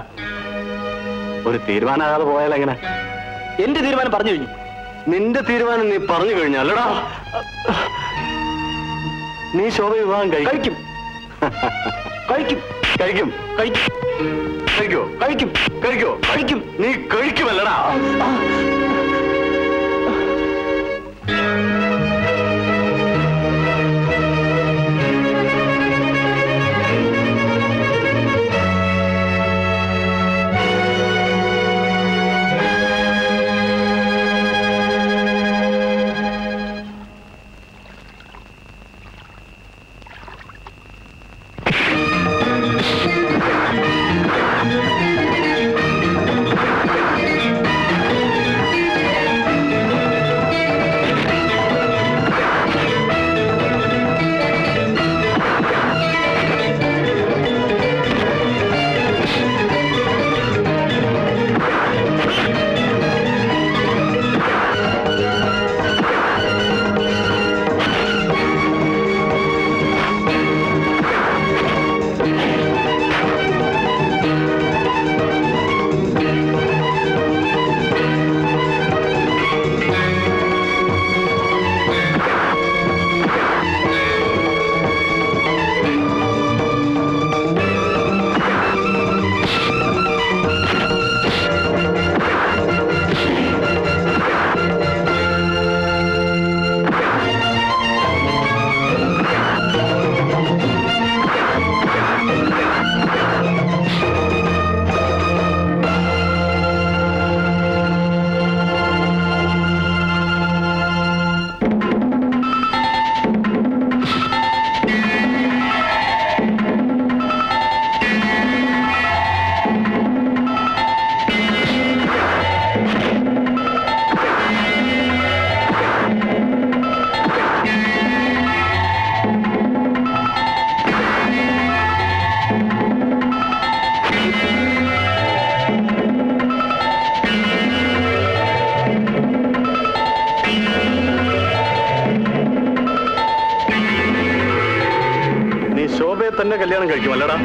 ഒരു തീരുമാനമാകാതെ പോയാൽ എങ്ങനെ? എന്റെ തീരുമാനം പറഞ്ഞു കഴിഞ്ഞു. നിന്റെ തീരുമാനം നീ പറഞ്ഞു കഴിഞ്ഞല്ലടാ. നീ ശോഭ വിവാഹം കഴിക്കും. കഴിക്കും കഴിക്കും കഴിക്കും കഴിക്കോ? കഴിക്കും കഴിക്കോ? കഴിക്കും. നീ കഴിക്കുമല്ലടാ. തന്നെ കല്യാണം കഴിക്കും അല്ലടാ?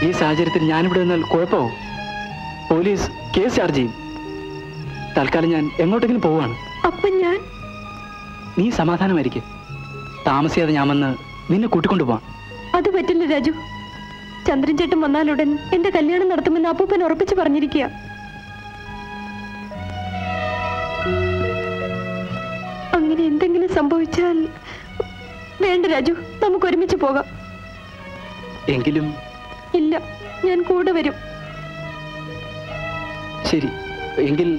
ഈ സാഹചര്യത്തിൽ ഞാനിവിടെ നിന്നാൽ കുഴപ്പമാവും. പോലീസ് കേസ് ചാർജ് ചെയ്യും. തൽക്കാലം ഞാൻ എങ്ങോട്ടെങ്കിലും പോവാണ്. അപ്പം ഞാൻ നീ സമാധാനമായിരിക്കും. താമസിയാതെ ഞാൻ വന്ന് നിന്നെ കൂട്ടിക്കൊണ്ടുപോവാം. അത് പറ്റില്ല രാജു. ചന്ദ്രൻ ചേട്ടൻ വന്നാലുടൻ എന്റെ കല്യാണം നടത്തുമെന്ന് അപ്പൂപ്പൻ ഉറപ്പിച്ചു പറഞ്ഞിരിക്കുക. അങ്ങനെ എന്തെങ്കിലും സംഭവിച്ചാൽ വേണ്ട രാജു, നമുക്ക് ഒരുമിച്ച് പോകാം. എങ്കിലും ഇല്ല, ഞാൻ കൂടെ വരും. ശരി, എങ്കിൽ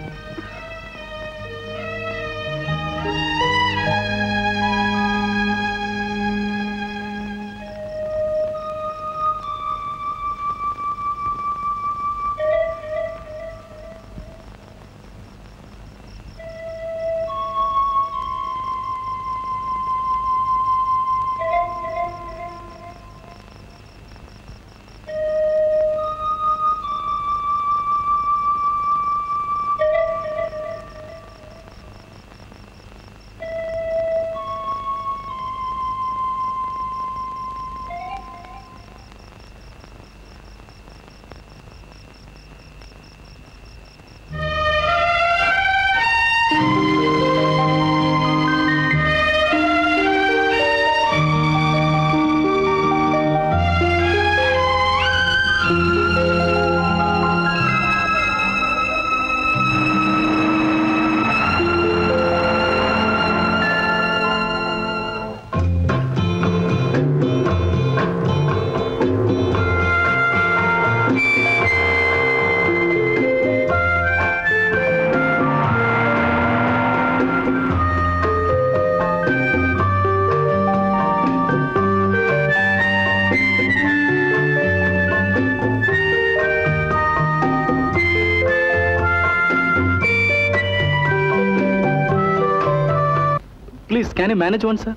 please, can you manage one, sir?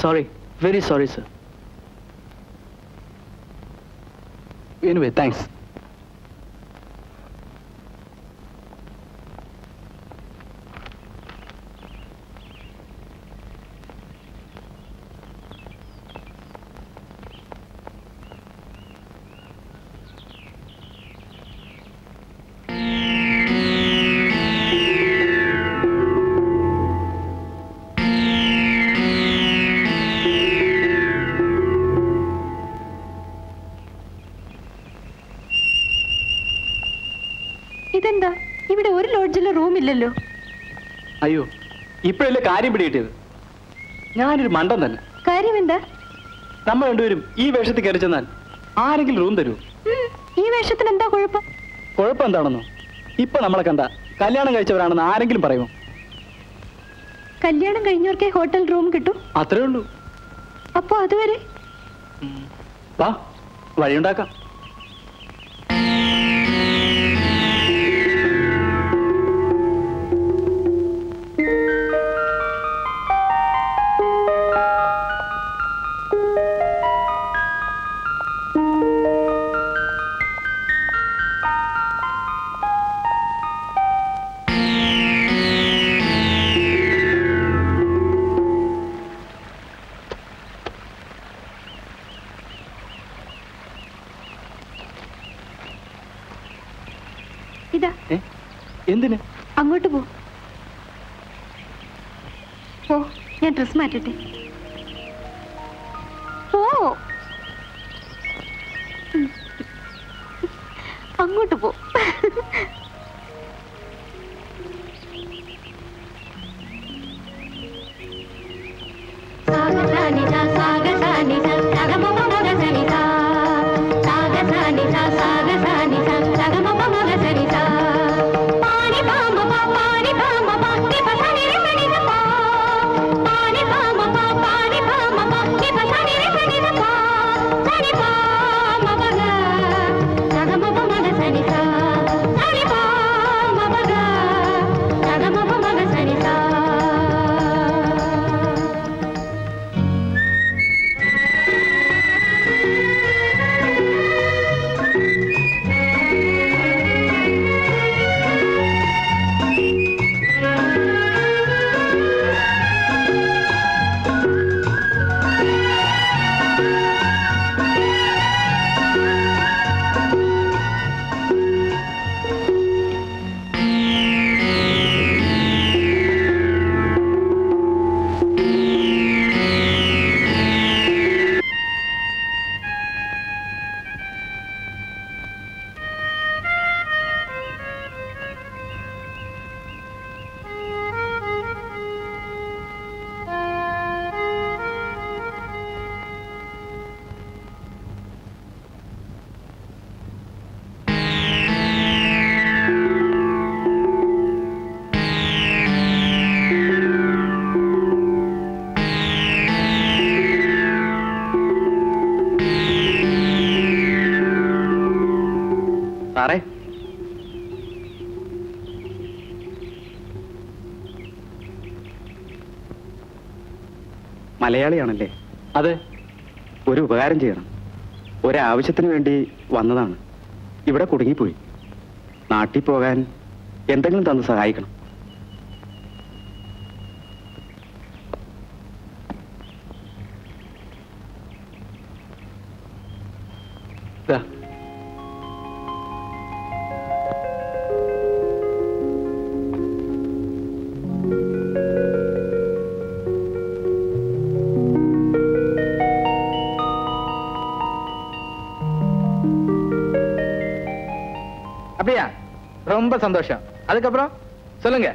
Sorry, very sorry, sir. Anyway, thanks. ഇതെന്താ, ഇവിടെ ഒരു ലോഡ്ജിലെ റൂം ഇല്ലല്ലോ? അയ്യോ, ഇപ്പോഴല്ലേ കാര്യം പിടികിട്ടിയത്. ഞാനൊരു മണ്ടൻ തന്നെ. കാര്യം എന്താ? നമ്മൾ രണ്ടുപേരും ഈ വേഷത്തിൽ കയറി ചെന്നാൽ ആരെങ്കിലും റൂം തരൂ? ഈ വേഷത്തിന് എന്താ കുഴപ്പം? കുഴപ്പം എന്താണെന്നോ, ഇപ്പൊ നമ്മളെ കണ്ട കല്യാണം കഴിച്ചവരാണെന്ന് ആരെങ്കിലും പറയുമോ? കല്യാണം കഴിഞ്ഞവർക്കേ ഹോട്ടൽ റൂം കിട്ടും, അത്രേ ഉള്ളൂ. അപ്പൊ അതുവരെ വാ, വഴിയുണ്ടാക്കാം. ഇതാ എന്തിന്? അങ്ങോട്ട് പോ. ഞാൻ ഡ്രസ് മാറ്റട്ടെ. പോ. അങ്ങോട്ട് പോ. സാറേ, മലയാളിയാണല്ലേ? അതെ. ഒരു ഉപകാരം ചെയ്യണം. ഒരാവശ്യത്തിന് വേണ്ടി വന്നതാണ്. ഇവിടെ കുടുങ്ങിപ്പോയി. നാട്ടിൽ പോകാൻ എന്തെങ്കിലും തന്ന് സഹായിക്കണം. ദാ. அப்படியா? ரொம்ப சந்தோஷம். அதுக்கப்புறம் சொல்லுங்க.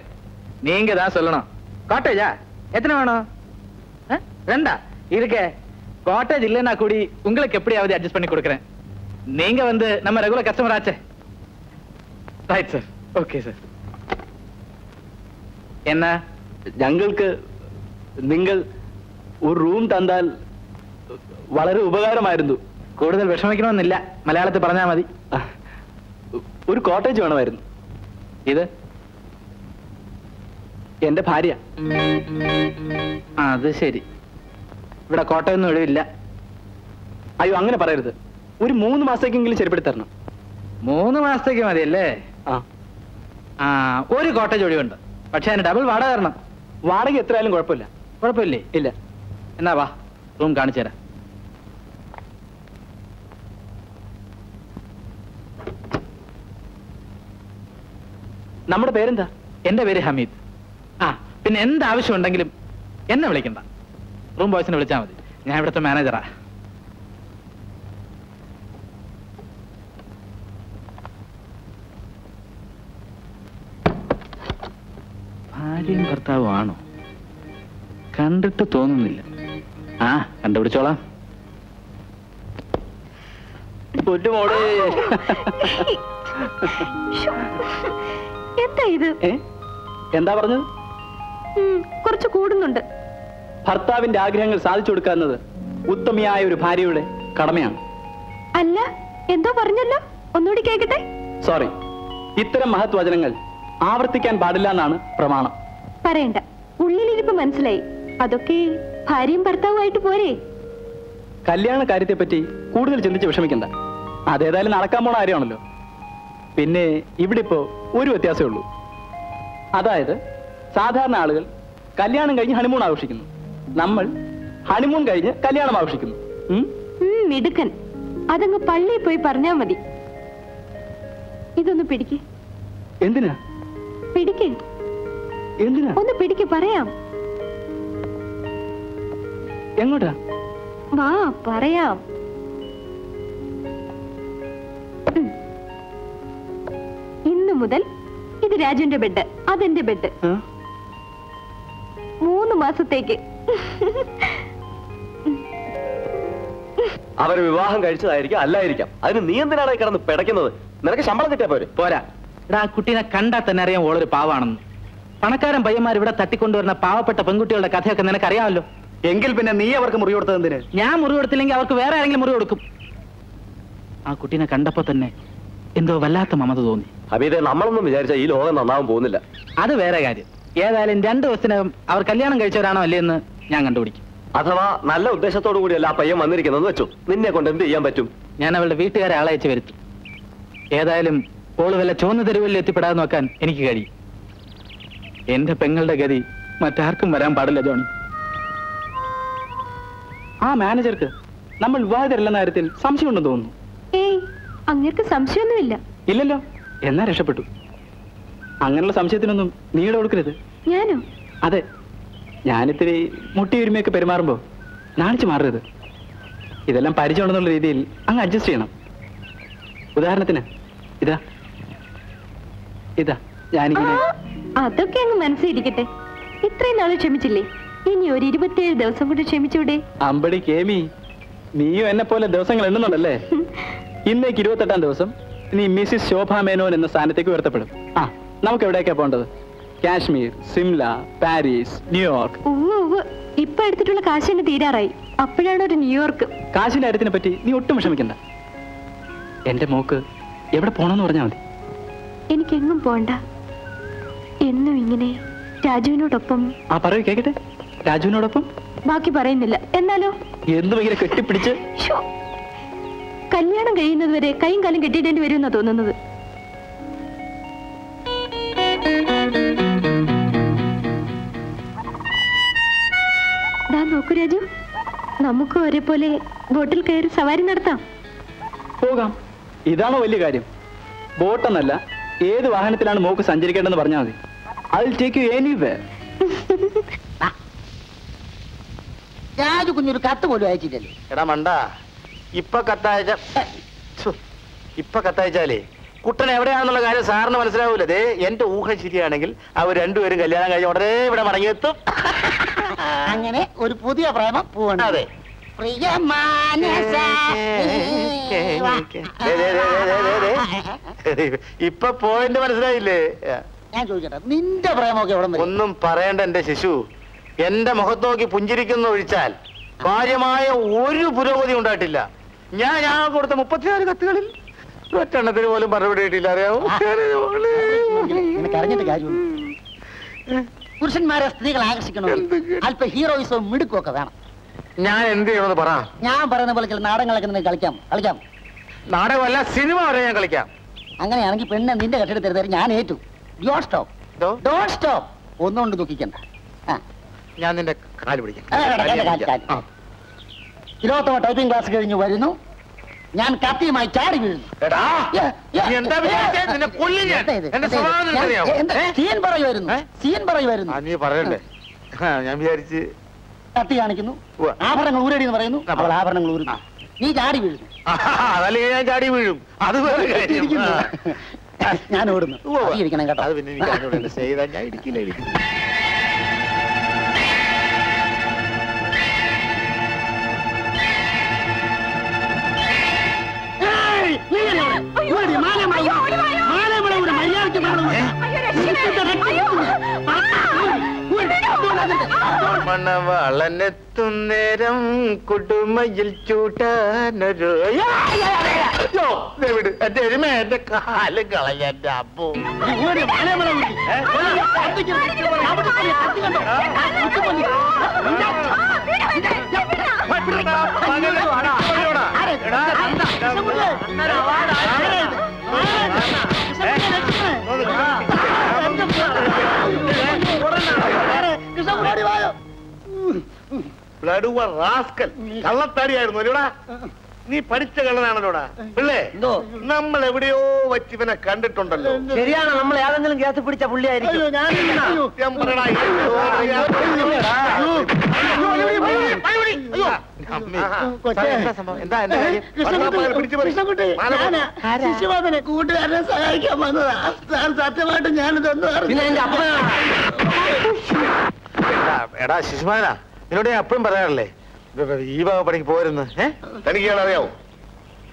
நீங்க தான் சொல்லணும். காட்டேஜா எத்தனை வேணும்? 2 இருக்க. காட்டேஜ் இல்லைன்னா கூடி உங்களுக்கு எப்படியாவது அட்ஜஸ்ட் பண்ணி கொடுக்குறேன். நீங்க வந்து நம்ம ரெகுலர் கஸ்டமர் ஆச்சே. Right sir. Okay sir. என்ன? ഞങ്ങൾക്ക് നിങ്ങൾ ഒരു റൂം തന്നാൽ വളരെ ഉപകാരമായിരുന്നു. കൂടുതൽ വിഷമിക്കണമെന്നില്ല. മലയാളത്തിൽ പറഞ്ഞാൽ മതി. ഒരു കോട്ടേജ് വേണമായിരുന്നു. ഇത് എന്റെ ഭാര്യ. അത് ശരി. ഇവിടെ കോട്ടയൊന്നും ഒഴിവില്ല. അയ്യോ, അങ്ങനെ പറയരുത്. ഒരു 3 മാസത്തേക്കെങ്കിലും ചെരുപ്പെടുത്തി തരണം. 3 മാസത്തേക്ക് മതിയല്ലേ? ആ, ഒരു കോട്ടേജ് ഒഴിവുണ്ട്. പക്ഷെ അതിന് ഡബിൾ വാടക തരണം. വാടക എത്രയായാലും കുഴപ്പമില്ല. കുഴപ്പമില്ലേ? ഇല്ല. എന്നാ വാ, റൂം കാണിച്ചു തരാം. നമ്മുടെ പേരെന്താ? എന്റെ പേര് ഹമീദ്. പിന്നെ എന്താവശ്യം ഉണ്ടെങ്കിലും എന്നെ വിളിക്കണ്ട. റൂം ബോയ്സിനെ വിളിച്ചാൽ മതി. ഞാൻ ഇവിടുത്തെ മാനേജറാ. ഭാര്യയും ഭർത്താവും ആണോ? കണ്ടിട്ട് തോന്നുന്നില്ല. കണ്ടുപിടിച്ചോളാം. പൊന്നുമോളെ. എന്താ ഇത്? എന്താ പറഞ്ഞത്? കുറച്ച് കൂടുന്നുണ്ട്. ഭർത്താവിന്റെ ആഗ്രഹങ്ങൾ സാധിച്ചു കൊടുക്കുന്നത് ഉത്തമയായ ഒരു ഭാര്യയുടെ കടമയാണ്. അല്ല, എന്തോ പറഞ്ഞല്ലോ, ഒന്നുകൂടി കേൾക്കട്ടെ. സോറി, ഇത്തരം മഹത് വചനങ്ങൾ ആവർത്തിക്കാൻ പാടില്ല എന്നാണ് പ്രമാണം. പറയണ്ട, ഉള്ളിലിരിപ്പ് മനസ്സിലായി. അതൊക്കെ ഭാര്യയും ഭർത്താവുമായിട്ട് പോരെ. കല്യാണ കാര്യത്തെ പറ്റി കൂടുതൽ ചിന്തിച്ച് വിഷമിക്കണ്ട. അതേതായാലും നടക്കാൻ പോണ കാര്യമാണല്ലോ. പിന്നെ ഇവിടെ ഇപ്പോ ഒരു വ്യത്യാസമേ ഉള്ളൂ. അതായത് സാധാരണ ആളുകൾ കല്യാണം കഴിഞ്ഞ് ഹണിമൂൺ ആഘോഷിക്കുന്നു. നമ്മൾ ഹണിമൂൺ കഴിഞ്ഞ് കല്യാണം ആഘോഷിക്കുന്നു. മിടുക്കൻ. അതങ്ങ് പള്ളിയിൽ പോയി പറഞ്ഞാ മതി. ഇതൊന്ന് പിടിക്ക്. എന്തിനാ? പിടിക്ക്, എന്തിനാ? ഒന്ന് പിടിക്ക്, പറയാം. എങ്ങോട്ടാ? വാ പറയാം. ഇന്നു മുതൽ ഇത് രാജുവിന്റെ ബെഡ്, അതെന്റെ ബെഡ്. 3 മാസത്തേക്ക്. അവര് വിവാഹം കഴിച്ചതായിരിക്കാം, അല്ലായിരിക്കാം. അതിന് നീ എന്തിനാണ് ഈ കിടന്ന് പിടയ്ക്കുന്നത്? നിനക്ക് ശമ്പളം കിട്ടിയാ പോരെ? പോരാ. എടാ, ആ കുട്ടീനെ കണ്ടാൽ തന്നെ അറിയാം ഓളൊരു പാവാണെന്ന്. പണക്കാരൻ പയ്യന്മാർ ഇവിടെ തട്ടിക്കൊണ്ടുവരുന്ന പാവപ്പെട്ട പെൺകുട്ടികളുടെ കഥയൊക്കെ നിനക്കറിയാമല്ലോ. എങ്കിൽ പിന്നെ നീ അവർക്ക് മുറി കൊടുത്തത് എന്തിന്? ഞാൻ മുറി കൊടുത്തില്ലെങ്കിൽ അവർക്ക് വേറെ ആരെങ്കിലും മുറി കൊടുക്കും. ആ കുട്ടീനെ കണ്ടപ്പോ തന്നെ എന്തോ വല്ലാത്ത മമത തോന്നി. അബീതെ, നമ്മളൊന്നും വിചാരിച്ച ഈ ലോകം നന്നാവാൻ പോകുന്നില്ല. അത് വേറെ കാര്യം. ഏതായാലും 2 ദിവസത്തിനകം അവർ കല്യാണം കഴിച്ചവരാണോ അല്ലേ എന്ന് ഞാൻ കണ്ടുപിടിക്കും. അഥവാ നല്ല ഉദ്ദേശത്തോടു കൂടിയല്ല ആ പയ്യൻ വന്നിരിക്കുന്നത് വെച്ചു. നിന്നെ കൊണ്ട് എന്ത് ചെയ്യാൻ പറ്റും? ഞാൻ അവളുടെ വീട്ടുകാരെ ആളയച്ച് വരുത്തും. ഏതായാലും ഓള് വല്ല ചുവന്ന തെരുവിൽ എത്തിപ്പെടാതെ നോക്കാൻ എനിക്ക് കഴിയും. എന്റെ പെങ്ങളുടെ ഗതി മറ്റാർക്കും വരാൻ പാടില്ല ജോണി. ആ മാനേജർക്ക് നമ്മൾ വിവാഹിതരല്ലെന്ന കാര്യത്തിൽ സംശയമുണ്ടെന്ന് തോന്നുന്നു. ഏയ്, അങ്ങേർക്ക് സംശയമൊന്നുമില്ല. ഇല്ലല്ലോ, എന്നാ രക്ഷപ്പെട്ടു. അങ്ങനെയുള്ള സംശയത്തിനൊന്നും നീടെ കൊടുക്കരുത്. ഞാനോ? അതെ, ഞാനിത്തിരി മുട്ടി ഉരുമയൊക്കെ പെരുമാറുമ്പോ നാണിച്ചു മാറരുത്. ഇതെല്ലാം പരിചയമുണ്ടെന്നുള്ള രീതിയിൽ അങ്ങ് അഡ്ജസ്റ്റ് ചെയ്യണം. ഉദാഹരണത്തിന് ഇതാ ഇതാ ഞാനിങ്ങനെ. അതൊക്കെ അങ്ങ് മനസ്സിലിരിക്കട്ടെ. ഇത്രയും നാള് ക്ഷമിച്ചില്ലേ? ഇനി ഒരു 27 ദിവസം കൊണ്ട് ക്ഷമിച്ചൂടെ? അമ്പടി കേമി, നീയും എന്നെ പോലെ ദിവസങ്ങൾ എണ്ണുന്നുണ്ടല്ലേ? ഇന്നേക്ക് 28ാം ദിവസം നീ മിസ്സിസ് ശോഭ മേനോൻ എന്ന സ്ഥാനത്തേക്ക് ഉയർത്തപ്പെടും. ആ, നമുക്ക് എവിടേക്കാ പോകേണ്ടത്? Kashmir, Shimla, Paris, New York. ഉവ്വ്. ഇപ്പൊ എടുത്തിട്ടുള്ള കാശ് തന്നെ തീരാറായി. അപ്പോഴാണ് ഒരു ന്യൂയോർക്ക്. കാശിന്റെ കാര്യത്തിനെ പറ്റി നീ ഒട്ടും വിഷമിക്കണ്ട. എന്റെ മോക്ക് എവിടെ പോണെന്ന് പറഞ്ഞാൽ മതി. എനിക്കെങ്ങും പോണ്ട. എന്നും ഇങ്ങനെ രാജുവിനോടൊപ്പം. ആ, പറയൂ കേക്കട്ടെ. രാജുവിനോടൊപ്പം? ബാക്കി പറയുന്നില്ല. എന്നാലോ എന്തും ഇങ്ങനെ കെട്ടിപ്പിടിച്ച്. ശ്ശോ, കല്യാണം കഴിയുന്നത് വരെ കൈയും കാലും കെട്ടിയിടേണ്ടി വരുമെന്നാ തോന്നുന്നത്. ദാ നോക്കൂ രാജു, നമുക്ക് ഒരേപോലെ ബോട്ടിൽ കയറി സവാരി നടത്താം. പോകാം. ഇതാണോ വലിയ കാര്യം? ബോട്ടെന്നല്ല, ഏത് വാഹനത്തിലാണ് മോക്ക് സഞ്ചരിക്കേണ്ടെന്ന് പറഞ്ഞാൽ മതി. I will take you anywhere. Raju കുഞ്ഞൊരു കത്ത് പോലും അയച്ചില്ലല്ലോ. എടാ മണ്ട, ഇപ്പൊ കത്തയച്ചാലേ കുട്ടൻ എവിടെയാണെന്നുള്ള കാര്യം സാറിന് മനസ്സിലാവൂല. ദേ, എന്റെ ഊഹം ശരിയാണെങ്കിൽ അവർ രണ്ടുപേരും കല്യാണം കഴിഞ്ഞ ഉടനെ ഇവിടെ മടങ്ങിയെത്തും. അങ്ങനെ ഒരു പുതിയ പ്രേമം പോവാണ്. അതെ. പ്രിയ മാനസ, ഇപ്പൊ പോയിന്റ് മനസ്സിലായില്ലേ? ഞാൻ ചോദിക്കട്ടെ, നിന്റെ പ്രേമമൊക്കെ എവിടെ വരെ? ഒന്നും പറയണ്ട എന്റെ ശിശു. എന്റെ മുഖത്ത് നോക്കി പുഞ്ചിരിക്കുന്ന ഒഴിച്ചാൽ കാര്യമായ ഒരു പുരോഗതി ഉണ്ടായിട്ടില്ല. ഞാൻ കൊടുത്ത 34 കത്തുകളിൽ ഒറ്റെണ്ണത്തിന് പോലും മറുപടി കിട്ടിയില്ല. അറിയാമോ? നിനക്ക് അറിഞ്ഞിട്ട് കാര്യമുള്ളൂ. പുരുഷന്മാരെ സ്ത്രീകൾ ആകർഷിക്കണമെങ്കിൽ അല്പ ഹീറോയിസവും മിടുക്കും ഒക്കെ വേണം. ഞാൻ എന്ത് ചെയ്യണമെന്ന് പറ. ഞാൻ പറയുന്ന പോലെ ചില നാടകങ്ങളൊക്കെ നിനക്ക് കളിക്കാം. നാടകമല്ല, സിനിമ വരെ ഞാൻ കളിക്കാം. അങ്ങനെയാണെങ്കിൽ പെണ്ണ് നിന്റെ കെട്ടിടത്തിൽ ഞാൻ ഏറ്റു. Don't stop. ഒന്നുകൊണ്ട് ദുഃഖിക്കണ്ട. ഞാൻ നിന്റെ കാല് പിടിക്കാം. 20 ടൈപ്പിംഗ് ക്ലാസ് കഴിഞ്ഞു വരുന്നു. ഞാൻ കത്തിയുമായി ചാടി വീഴുന്നു. സീൻ പറയുമായിരുന്നു. നീ പറയണ്ടേ? ഞാൻ വിചാരിച്ച് കത്തി കാണിക്കുന്നു, ആഭരണങ്ങൾ ഊരടി എന്ന് പറയുന്നു. അവൾ ആഭരണങ്ങൾ ഊരുന്നു, നീ ചാടി വീഴുന്നു. അതല്ലേ ഞാൻ ചാടി വീഴും. അത് വേറെ കാര്യം. ഞാൻ ഓടുന്നു. ഇരിക്കണം കേട്ടോ. അത് പിന്നെ എനിക്ക് ചെയ്താൽ ഞാൻ ഇടിക്കില്ല. മണവാളനെത്തുന്നേരം കുടുമയിൽ ചൂട്ടാനൊരു എന്റെ എരുമ എന്റെ കാല് കളയാന്റെ അപ്പോ. കള്ളത്താടിയായിരുന്നു അല്ലോടാ. നീ പഠിച്ച കള്ളനാണല്ലോടാ പിള്ളേ. നമ്മൾ എവിടെയോ വച്ചിവനെ കണ്ടിട്ടുണ്ടല്ലോ. ശരിയാണ്, നമ്മൾ ഏതെങ്കിലും ഗ്യാസ് പിടിച്ച പുള്ളിയായിരിക്കും. സത്യം പറയടാ, എന്താ എന്റെ കാര്യം? ശിശുപാതനെ കൂട്ടുകാരനെ സഹായിക്കാൻ വന്നതാ സാർ. സത്യമായിട്ട് ഞാനിതൊന്നും അറിഞ്ഞില്ല. എടാ ശിശുമാനാ, നിന്നോട് ഞാൻ എപ്പോഴും പറയാറില്ലേ ഈ വക പണിക്ക് പോരുന്നു. തനിക്ക് ഇയാൾ അറിയാവോ?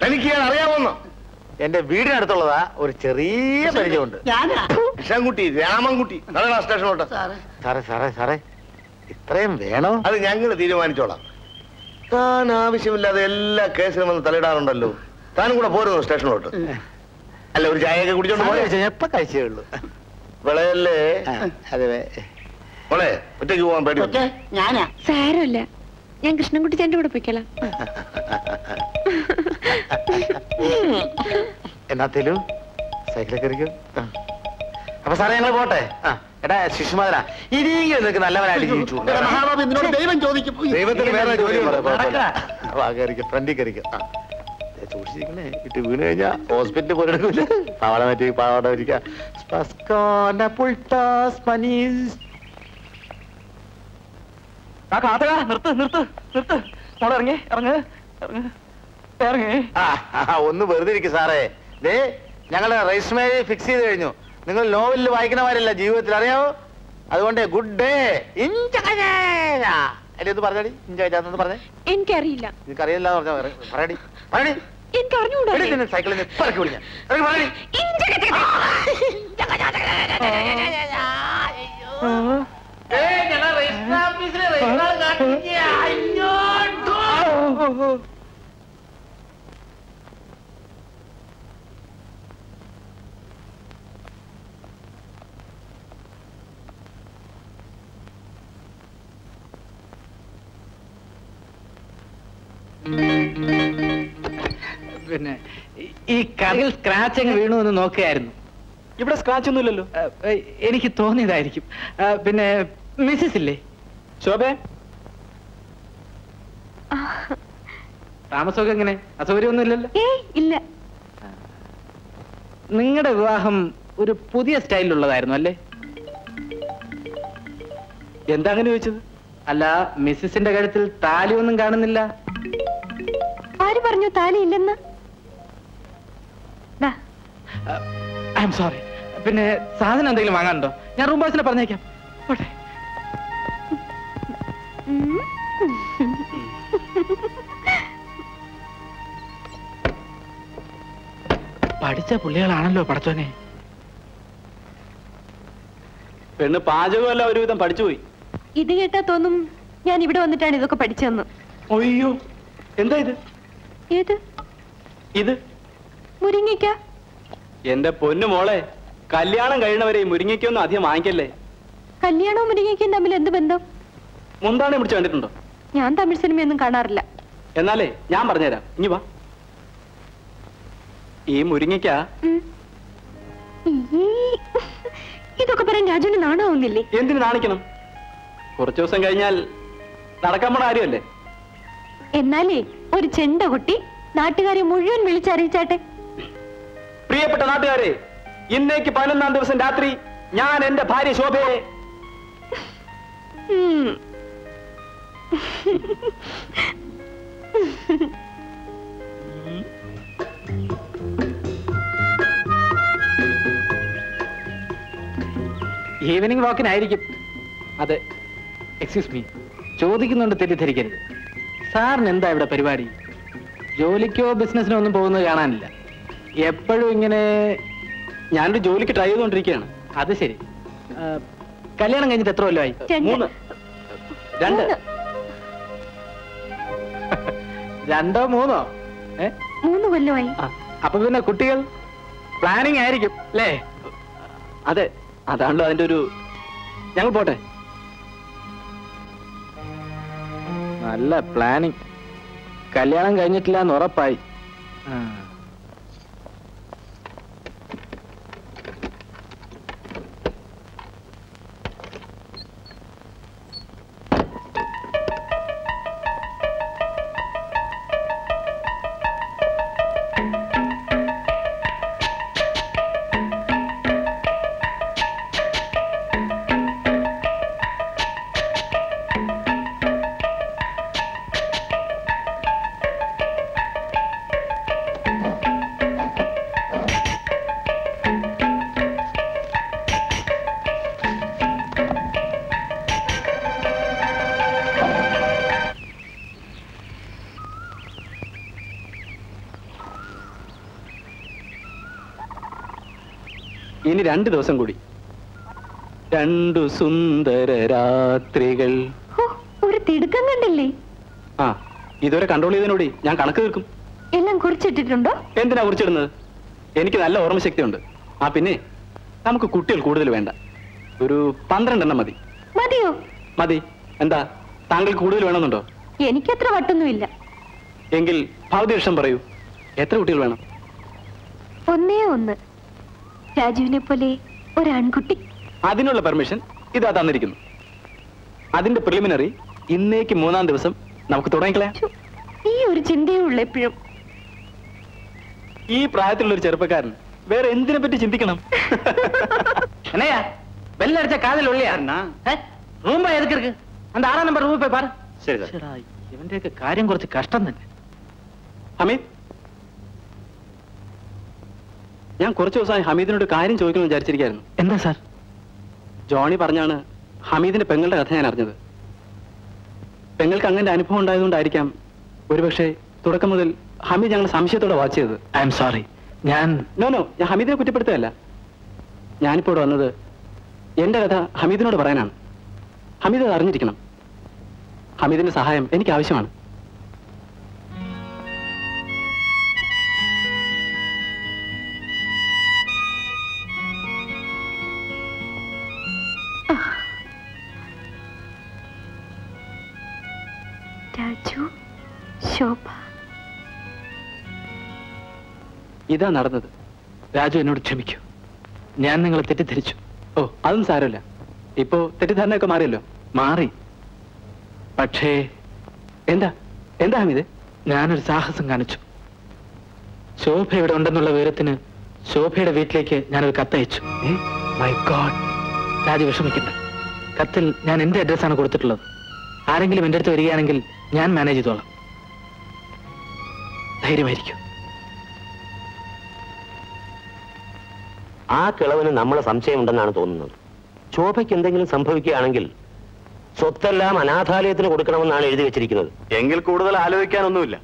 തനിക്ക് ഇയാൾ അറിയാവോന്നോ? എന്റെ വീടിനടുത്തുള്ളതാ, ഒരു ചെറിയ പരിചയമുണ്ട്. കൃഷ്ണൻകുട്ടി, രാമൻകുട്ടി, അതാണ് സ്റ്റേഷനോട്ട്. സാറേ സാറേ സാറേ, ഇത്രയും വേണോ? അത് ഞങ്ങൾ തീരുമാനിച്ചോളാം. താൻ ആവശ്യമില്ലാതെ എല്ലാ കേസിലും വന്ന് തലയിടാറുണ്ടല്ലോ. താനും കൂടെ പോരുന്നു സ്റ്റേഷനിലോട്ട്. അല്ല, ഒരു ചായയൊക്കെ കുടിച്ചോണ്ട് പോലെ എപ്പ കഴിച്ചേ ഉള്ളൂ. വിളയല്ലേ? അതെ. മോളെ, ഒറ്റയ്ക്ക് പോകാൻ പേടി. ഞാനാ. സാരമില്ല, ഞാൻ കൃഷ്ണൻകുട്ടി ചേട്ടൻ്റെ കൂടെ പോയിക്കോളാം. എന്നാത്തേലും സൈക്കിളിൽ കയറിക്കോ. അപ്പൊ സാറേ ഞങ്ങൾ പോട്ടെ. എടാ ശിശുമാതന, ഇനിയെങ്കിലും നിനക്ക് നല്ലവനായിട്ട് ജീവിച്ചു. മഹാബാബി, നിന്നോട് ദൈവം ചോദിക്കും. ദൈവത്തിന് വേറെ ജോലി ഫ്രണ്ടിൽ കയറിക്കോ. സൂക്ഷിച്ചിരിക്കണേ, ഇട്ട് വീണ് കഴിഞ്ഞാ ഹോസ്പിറ്റലിൽ പോലെ എടുക്കൂല. പാവാട മാറ്റി പാവാട വരിക. ഒന്ന് വെറുതെ ഇരിക്കും സാറേ. ദേ, ഞങ്ങള് രജിസ്റ്റർ മാരേജ് ഫിക്സ് ചെയ്ത് കഴിഞ്ഞു. നിങ്ങൾ നോവലിൽ വായിക്കണമാരല്ല ജീവിതത്തിൽ, അറിയാവോ? അതുകൊണ്ട് ഗുഡ് ഡേ. അല്ലെ ഒന്ന് പറഞ്ഞാടി, ഇഞ്ചാന്ന് പറഞ്ഞേ. എനിക്കറിയില്ല. നിനക്കറിയില്ല പറയടി, പറയടി. എനിക്ക് അറിഞ്ഞൂടാ. സൈക്കിളിൽ പറക്കി വിളിക്കാം. പിന്നെ ഈ കറിയിൽ സ്ക്രാച്ച് അങ്ങ് വീണു എന്ന് നോക്കുകയായിരുന്നു. ഇവിടെ സ്ക്രാച്ച് ഒന്നുമില്ലല്ലോ. എനിക്ക് തോന്നിയതായിരിക്കും. പിന്നെ മിസ്സസ് ഇല്ലേ ശോഭ? താമസമൊക്കെ എങ്ങനെ? അസൗകര്യമൊന്നും ഇല്ലല്ലോ? ഇല്ല. നിങ്ങളുടെ വിവാഹം ഒരു പുതിയ സ്റ്റൈലിലുള്ളതായിരുന്നു അല്ലേ? എന്താ അങ്ങനെ ചോദിച്ചത്? അല്ല, മിസ്സിന്റെ കഴുത്തിൽ താലി ഒന്നും കാണുന്നില്ല. ആര് പറഞ്ഞു താലി ഇല്ലെന്ന്? I am sorry. പിന്നെ സാധനം എന്തെങ്കിലും വാങ്ങാനുണ്ടോ? ഞാൻ റൂം ബോയ്സിനെ പറഞ്ഞേക്കാം. പോട്ടെ. പഠിച്ച പുള്ളികളാണല്ലോ പടച്ചോനെ. പെണ്ണ് പാചകമല്ല ഒരുവിധം പഠിച്ചുപോയി. ഇത് കേട്ടാ തോന്നും ഞാൻ ഇവിടെ വന്നിട്ടാണ് ഇതൊക്കെ പഠിച്ചതെന്ന്. അയ്യോ, എന്താ ഇത്? ഏത്? ഇത് മുരിങ്ങയ്ക്ക. എന്റെ പൊന്നു മോളെ, കല്യാണം കഴിയണവരെ മുരിങ്ങയ്ക്കൊന്നും അധികം വാങ്ങിക്കല്ലേ. കല്യാണവും മുരിങ്ങയ്ക്കും തമ്മിൽ എന്ത് ബന്ധം? മുന്താണെ പിടിച്ച് കണ്ടിട്ടുണ്ടോ? ഞാൻ തമിഴ് സിനിമയൊന്നും കാണാറില്ല. എന്നാലേ ഞാൻ പറഞ്ഞുതരാം, ഇനി വാ. ഈ മുരിങ്ങയ്ക്ക ഇതൊക്കെ പറയാൻ രാജുവിന് നാണമാവുന്നില്ലേ? എന്തിനു നാണിക്കണം? കുറച്ചു ദിവസം കഴിഞ്ഞാൽ നടക്കാൻ പോണ കാര്യമല്ലേ. എന്നാലേ ഒരു ചെണ്ട കുട്ടി നാട്ടുകാരെ മുഴുവൻ വിളിച്ചറിയിച്ചാട്ടെ. പ്രിയപ്പെട്ട നാട്ടുകാരെ, ഇന്നേക്ക് 11-ാം ദിവസം രാത്രി ഞാൻ എന്റെ ഭാര്യ ശോഭയെ ഈവനിങ് വാക്കിനായിരിക്കും. അതെ, എക്സ്ക്യൂസ് മീ, ചോദിക്കുന്നുണ്ട്, തെറ്റിദ്ധരിക്കരുത്. സാറിന് എന്താ ഇവിടെ പരിപാടി? ജോലിക്കോ ബിസിനസ്സിനോ ഒന്നും പോകുന്നത് കാണാനില്ല. എപ്പോഴും ഇങ്ങനെ. ഞാനൊരു ജോലിക്ക് ട്രൈ ചെയ്തുകൊണ്ടിരിക്കുകയാണ്. അത് ശരി. കല്യാണം കഴിഞ്ഞിട്ട് എത്ര കൊല്ലമായി? 3. 2. 2 3? 3 കൊല്ലമായി. അപ്പൊ പിന്നെ കുട്ടികൾ പ്ലാനിങ് ആയിരിക്കും അല്ലേ? അതെ, അതാണല്ലോ അതിന്റെ ഒരു. ഞങ്ങൾ പോട്ടെ. നല്ല പ്ലാനിങ്. കല്യാണം കഴിഞ്ഞിട്ടില്ല എന്ന് ഉറപ്പായി. ഇനി 2 ദിവസം കൂടി. 2 സുന്ദര രാത്രികൾ. ഹോ, ഒരു തിടുക്കം കണ്ടില്ലേ? ആ, ഇതുവരെ കൺട്രോൾ ചെയ്തതിനോടി ഞാൻ കണക്ക് തീർക്കും. എല്ലാം കുറിച്ചിട്ടിട്ടുണ്ടോ? എന്തിനാ കുറിച്ചിടുന്നത്? എനിക്ക് നല്ല ഓർമ്മശക്തി ഉണ്ട്. ആ പിന്നെ നമുക്ക് കുട്ടികൾ കൂടുതൽ വേണ്ട, ഒരു 12 എണ്ണം മതി. മതിയോ? മതി. എന്താ, താങ്കൾ കൂടുതൽ വേണമെന്നുണ്ടോ? എനിക്കത്ര വട്ടൊന്നുമില്ല. എങ്കിൽ ഭൗതിക ഇഷ്ടം പറയൂ, എത്ര കുട്ടികൾ വേണം? ഒന്നേ ഒന്ന്, രാജുവിനെ പോലെ ഒരു ആൺകുട്ടി. അതിനുള്ള പെർമിഷൻ ഇതാ തന്നിരിക്കുന്നു. അതിന്റെ പ്രിലിമിനറി ഇന്നേക്ക് 3-ാം ദിവസം നമുക്ക് തുടങ്ങിക്കളയാം. ഛു, ഈ ഒരു ചിന്തയേ ഉള്ളൂ എപ്പോഴും. ഈ പ്രായത്തിലുള്ള ഒരു ചെറുപ്പക്കാരൻ വേറെ എന്തിനെ പറ്റി ചിന്തിക്കണം? என்னையா பெல் அடிச்ச காதல் உள்ளியா റൂം എതുക്ക് ഇருக்கு அந்த 6 നമ്പർ റൂമിൽ പോയി പാரு. ശരി സാർ. ഇവന്റെയൊക്കെ കാര്യം കുറച്ച് കഷ്ടം തന്നെ. ഹമീദ്, ഞാൻ കുറച്ച് ദിവസമായി ഹമീദിനോട് കാര്യം ചോദിക്കണമെന്ന് വിചാരിച്ചിരിക്കായിരുന്നു. എന്താ സാർ? ജോണി പറഞ്ഞാണ് ഹമീദിന്റെ പെങ്ങളുടെ കഥ ഞാൻ അറിഞ്ഞത്. പെങ്ങൾക്ക് അങ്ങനെ അനുഭവം ഉണ്ടായതുകൊണ്ടായിരിക്കാം ഒരുപക്ഷെ തുടക്കം മുതൽ ഹമീദ് ഞങ്ങൾ സംശയത്തോടെ വാച്ച് ചെയ്തത്. I am sorry. ഞാൻ നോ, ഞാൻ ഹമീദിനെ കുറ്റപ്പെടുത്തുകയല്ല. ഞാനിപ്പോ ഇവിടെ വന്നത് എന്റെ കഥ ഹമീദിനോട് പറയാനാണ്. ഹമീദ് അത് അറിഞ്ഞിരിക്കണം. ഹമീദിന്റെ സഹായം എനിക്ക് ആവശ്യമാണ്. രാജു, ശോഭ. ഇതാ നടന്നത്. രാജു എന്നോട് ക്ഷമിക്കൂ. ഞാൻ നിങ്ങളെ തെറ്റിദ്ധരിച്ചു. ഓ, അതും സാരമില്ല. ഇപ്പോ തെറ്റിദ്ധാരണയൊക്കെ മാറിയല്ലോ. മാറി. പക്ഷേ എന്താ ഹമീദ്? ഞാനൊരു സാഹസം കാണിച്ചു. ശോഭ ഇവിടെ ഉണ്ടെന്നുള്ള വിവരത്തിന് ശോഭയുടെ വീട്ടിലേക്ക് ഞാനൊരു കത്തയച്ചു. My God! രാജു വിഷമിക്കണ്ട. കത്തിൽ ഞാൻ എന്റെ അഡ്രസ്സാണ് കൊടുത്തിട്ടുള്ളത്. ആരെങ്കിലും എന്റെ അടുത്ത് വരികയാണെങ്കിൽ ഞാൻ മാനേജ് ചെയ്തോളാം. ധൈര്യമായിരിക്കും. ആ കിളവന് നമ്മളെ സംശയമുണ്ടെന്നാണ് തോന്നുന്നത്. ശോഭയ്ക്ക് എന്തെങ്കിലും സംഭവിക്കുകയാണെങ്കിൽ സ്വത്തെല്ലാം അനാഥാലയത്തിന് കൊടുക്കണമെന്നാണ് എഴുതി വെച്ചിരിക്കുന്നത്. എങ്കിൽ കൂടുതൽ ആലോചിക്കാനൊന്നുമില്ല.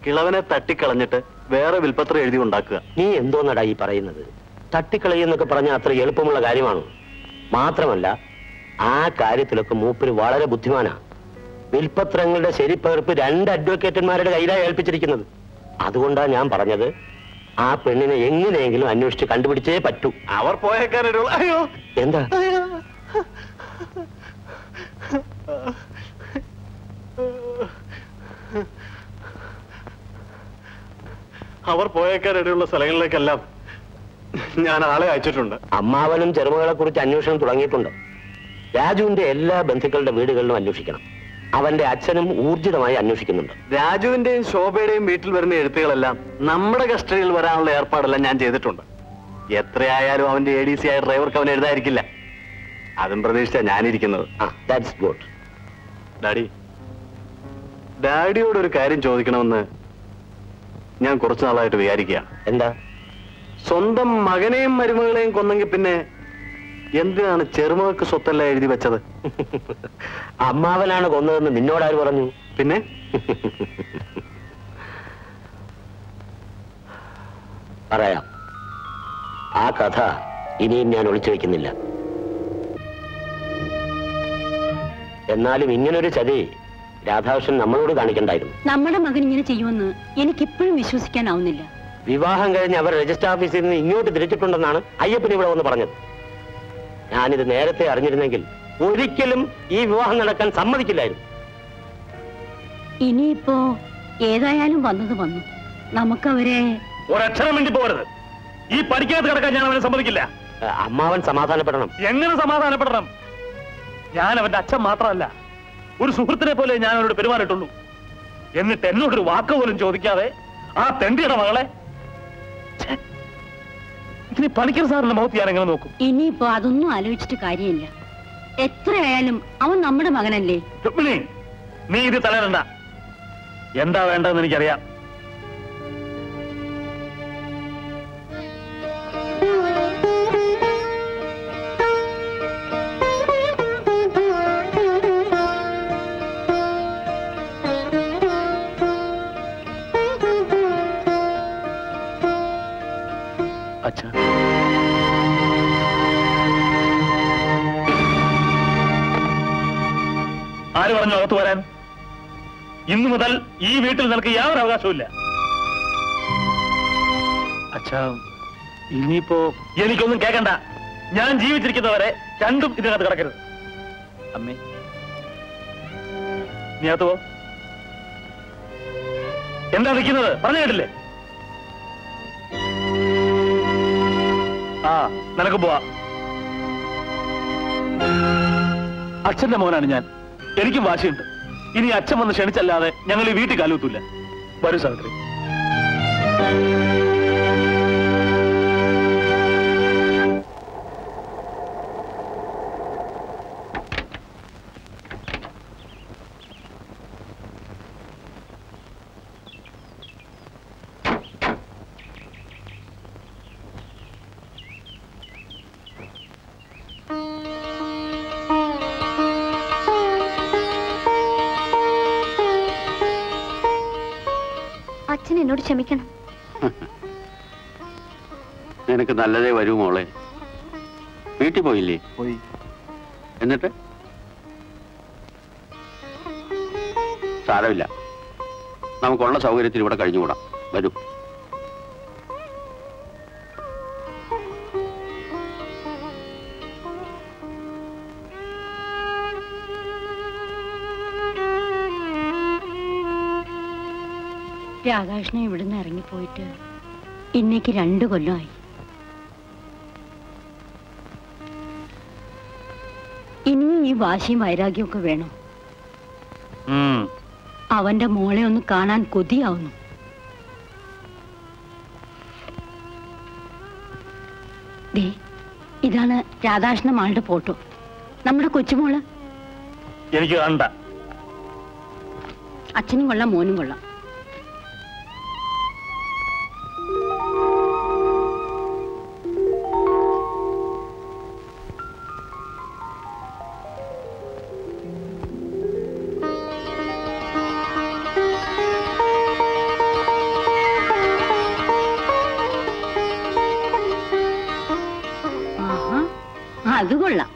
കിളവനെ തട്ടിക്കളഞ്ഞിട്ട് വേറെ വിൽപ്പത്രം എഴുതി ഉണ്ടാക്കുക. നീ എന്തോന്നടാ ഈ പറയുന്നത്? തട്ടിക്കളയെന്നൊക്കെ പറഞ്ഞാൽ അത്ര എളുപ്പമുള്ള കാര്യമാണ്. മാത്രമല്ല, ആ കാര്യത്തിലൊക്കെ മൂപ്പര് വളരെ ബുദ്ധിമാനാ. വിൽപ്പത്രങ്ങളുടെ ശരിപ്പകർപ്പ് 2 അഡ്വക്കേറ്റന്മാരുടെ കയ്യിലാണ് ഏൽപ്പിച്ചിരിക്കുന്നത്. അതുകൊണ്ടാണ് ഞാൻ പറഞ്ഞത്, ആ പെണ്ണിനെ എങ്ങനെയെങ്കിലും അന്വേഷിച്ച് കണ്ടുപിടിച്ചേ പറ്റൂ. അവർ പോയേക്കാനൊരു അയ്യോ എന്താ? അവർ പോയേക്കാനിടയുള്ള സ്ഥലങ്ങളിലേക്കെല്ലാം ഞാൻ ആളെ അയച്ചിട്ടുണ്ട്. അമ്മാവനും ചെറുമകളെ കുറിച്ച് അന്വേഷണം തുടങ്ങിയിട്ടുണ്ട്. രാജുവിന്റെ എല്ലാ ബന്ധുക്കളുടെ വീടുകളിലും അന്വേഷിക്കണം. അവന്റെ അച്ഛനും ഊർജിതമായി അന്വേഷിക്കുന്നുണ്ട്. രാജുവിന്റെയും ശോഭയുടെയും വീട്ടിൽ വരുന്ന എഴുത്തുകളെല്ലാം നമ്മുടെ കസ്റ്റഡിയിൽ വരാനുള്ള ഏർപ്പാടെല്ലാം ഞാൻ ചെയ്തിട്ടുണ്ട്. എത്രയായാലും അവന്റെ ADC ആയ ഡ്രൈവർക്ക് അവൻ എഴുതാതിരിക്കില്ല. അതും പ്രതീക്ഷിച്ചാ ഞാനിരിക്കുന്നത്. That's good. ഡാഡിയോട് ഒരു കാര്യം ചോദിക്കണമെന്ന് ഞാൻ കുറച്ചു നാളായിട്ട് വിചാരിക്കുകയാണ്. എന്താ? സ്വന്തം മകനെയും മരുമകളെയും കൊന്നെങ്കിൽ പിന്നെ എന്തിനാണ് ചെറുമകൾക്ക് സ്വത്തെല്ലാം എഴുതി വെച്ചത്? അമ്മാവനാണ് കൊന്നതെന്ന് നിന്നോടാര് പറഞ്ഞു? പിന്നെ പറയാം. ആ കഥ ഇനിയും ഞാൻ ഒളിച്ചു വെക്കുന്നില്ല. എന്നാലും ഇങ്ങനൊരു ചതി രാധാകൃഷ്ണൻ നമ്മളോട് കാണിക്കണ്ടായിരുന്നു. നമ്മുടെ മകൻ ഇങ്ങനെ ചെയ്യുമെന്ന് എനിക്കിപ്പോഴും വിശ്വസിക്കാനാവുന്നില്ല. വിവാഹം കഴിഞ്ഞ് അവർ രജിസ്റ്റർ ഓഫീസിൽ നിന്ന് ഇങ്ങോട്ട് തിരിച്ചിട്ടുണ്ടെന്നാണ് അയ്യപ്പൻ ഇവിടെ വന്ന് പറഞ്ഞത്. ഞാനിത് നേരത്തെ അറിഞ്ഞിരുന്നെങ്കിൽ ഒരിക്കലും ഈ വിവാഹം നടക്കാൻ സമ്മതിക്കില്ലായിരുന്നു. ഇനിയിപ്പോ ഏതായാലും വന്നത് വന്നു. നമുക്കവരെ ഒരക്ഷരം വേണ്ടി പോകരുത്. ഈ പഠിക്കാത്ത കിടക്കാൻ ഞാൻ അവനെ സമ്മതിക്കില്ല. അമ്മാവൻ സമാധാനപ്പെടണം. എങ്ങനെ സമാധാനപ്പെടണം? ഞാൻ അവന്റെ അച്ഛൻ മാത്രമല്ല, ഒരു സുഹൃത്തിനെ പോലെ ഞാൻ അവരോട് പെരുമാറിയിട്ടുള്ളൂ. എന്നിട്ട് എന്നോടൊരു വാക്ക് പോലും ചോദിക്കാതെ ആ തെണ്ടിയുടെ മകളെ ഇനി പണിക്കർ സാറിന്റെ മുഖത്ത് ഞാൻ എങ്ങനെ നോക്കും? ഇനിയിപ്പോ അതൊന്നും ആലോചിച്ചിട്ട് കാര്യമില്ല. എത്രയായാലും അവൻ നമ്മുടെ മകനല്ലേ. രുക്മിണി, നീ ഇത് തലരണ്ട. എന്താ വേണ്ടതെന്ന് എനിക്കറിയാം. അച്ഛാ, ആര് പറഞ്ഞു അകത്ത് വരാൻ? ഇന്നു മുതൽ ഈ വീട്ടിൽ നിനക്ക് യാതൊരു അവകാശവും അച്ഛാ. ഇനിയിപ്പോ എനിക്കൊന്നും കേൾക്കണ്ട. ഞാൻ ജീവിച്ചിരിക്കുന്നവരെ രണ്ടും ഇതിനകത്ത് കിടക്കരുത്. അമ്മേ, നീ അകത്ത് പോ. എന്താ നിൽക്കുന്നത്? പറഞ്ഞു കേട്ടില്ലേ? ആ, നിനക്ക് പോവാ. അച്ഛന്റെ മോനാണ് ഞാൻ. എനിക്കും വാശിയുണ്ട്. ഇനി അച്ഛൻ വന്ന് ക്ഷണിച്ചല്ലാതെ ഞങ്ങൾ ഈ വീട്ടിൽ കാലുത്തൂല്ല. വരൂ സാവിത്രി. അച്ഛൻ എന്നോട് ക്ഷമിക്കണം. നിനക്ക് നല്ലതേ വരൂ മോളെ. വീട്ടിൽ പോയില്ലേ? പോയി. എന്നിട്ട് സാരമില്ല, നമുക്കുള്ള സൗകര്യത്തിൽ ഇവിടെ കഴിഞ്ഞുകൂടാം. വരൂ. രാധാകൃഷ്ണൻ ഇവിടുന്ന് ഇറങ്ങിപ്പോയിട്ട് ഇന്നേക്ക് 2 കൊല്ലമായി. ഇനിയും ഈ വാശിയും വൈരാഗ്യമൊക്കെ വേണോ? അവന്റെ മോളെ ഒന്ന് കാണാൻ കൊതിയാവുന്നു. ദേ, ഇതാണ് രാധാകൃഷ്ണൻ മാളുടെ ഫോട്ടോ. നമ്മുടെ കൊച്ചുമോള്. എനിക്ക് കണ്ട. അച്ഛനും കൊള്ളാം, മോനും കൊള്ളാം. അത് കൊള്ളാം.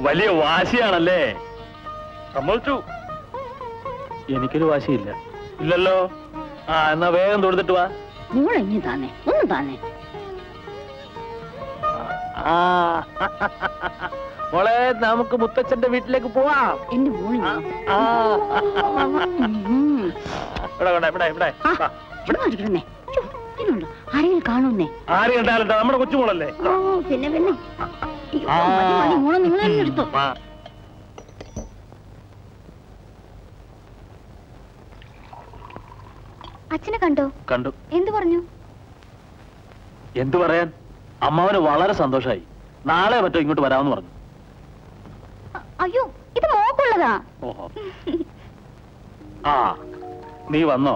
വലിയ വാശിയാണല്ലേ? സമ്മതിച്ചു. എനിക്കൊരു വാശിയില്ല. ഇല്ലല്ലോ. എന്നാ വേഗം തൊടുത്തിട്ട് വാ. മോളെ, നമുക്ക് മുത്തച്ഛന്റെ വീട്ടിലേക്ക് പോവാം. എന്റെ മോള് ആരെയും കാണുന്നേ? ആര് കണ്ടാലും നമ്മുടെ കൊച്ചുമോളല്ലേ? പിന്നെ പിന്നെ മോളെ നിങ്ങൾ തന്നെ എടുത്തു. അച്ഛനെ കണ്ടോ? കണ്ടു. എന്തു പറഞ്ഞു? എന്തു പറയാൻ, അമ്മാവന് വളരെ സന്തോഷായി. നാളെ മറ്റോ ഇങ്ങോട്ട് വരാമെന്ന് പറഞ്ഞു. അയ്യോ, ഇത് മോക്കുള്ളതാ. ഓഹോ. നീ വന്നോ?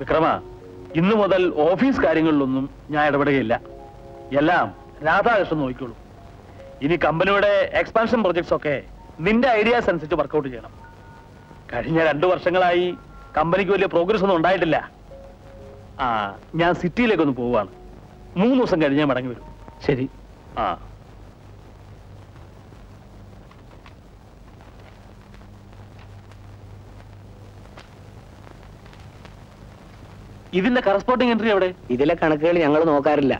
വിക്രമ, ഇന്നു മുതൽ ഓഫീസ് കാര്യങ്ങളിലൊന്നും ഞാൻ ഇടപെടുകയില്ല. എല്ലാം രാധാകൃഷ്ണൻ നോക്കിക്കോളൂ. ഇനി കമ്പനിയുടെ എക്സ്പാൻഷൻ പ്രൊജക്ട്സ് ഒക്കെ നിന്റെ ഐഡിയാസ് അനുസരിച്ച് വർക്കൗട്ട് ചെയ്യണം. കഴിഞ്ഞ 2 വർഷങ്ങളായി കമ്പനിക്ക് വലിയ പ്രോഗ്രസ് ഒന്നും ഉണ്ടായിട്ടില്ല. ഞാൻ സിറ്റിയിലേക്കൊന്ന് പോവുകയാണ്. 3 ദിവസം കഴിഞ്ഞ് ഞാൻ മടങ്ങി വരും. ശരി. ഇതിന്റെ കറസ്പോണ്ടിങ് എൻട്രി എവിടെ? ഇതിലെ കണക്കുകൾ ഞങ്ങൾ നോക്കാറില്ല.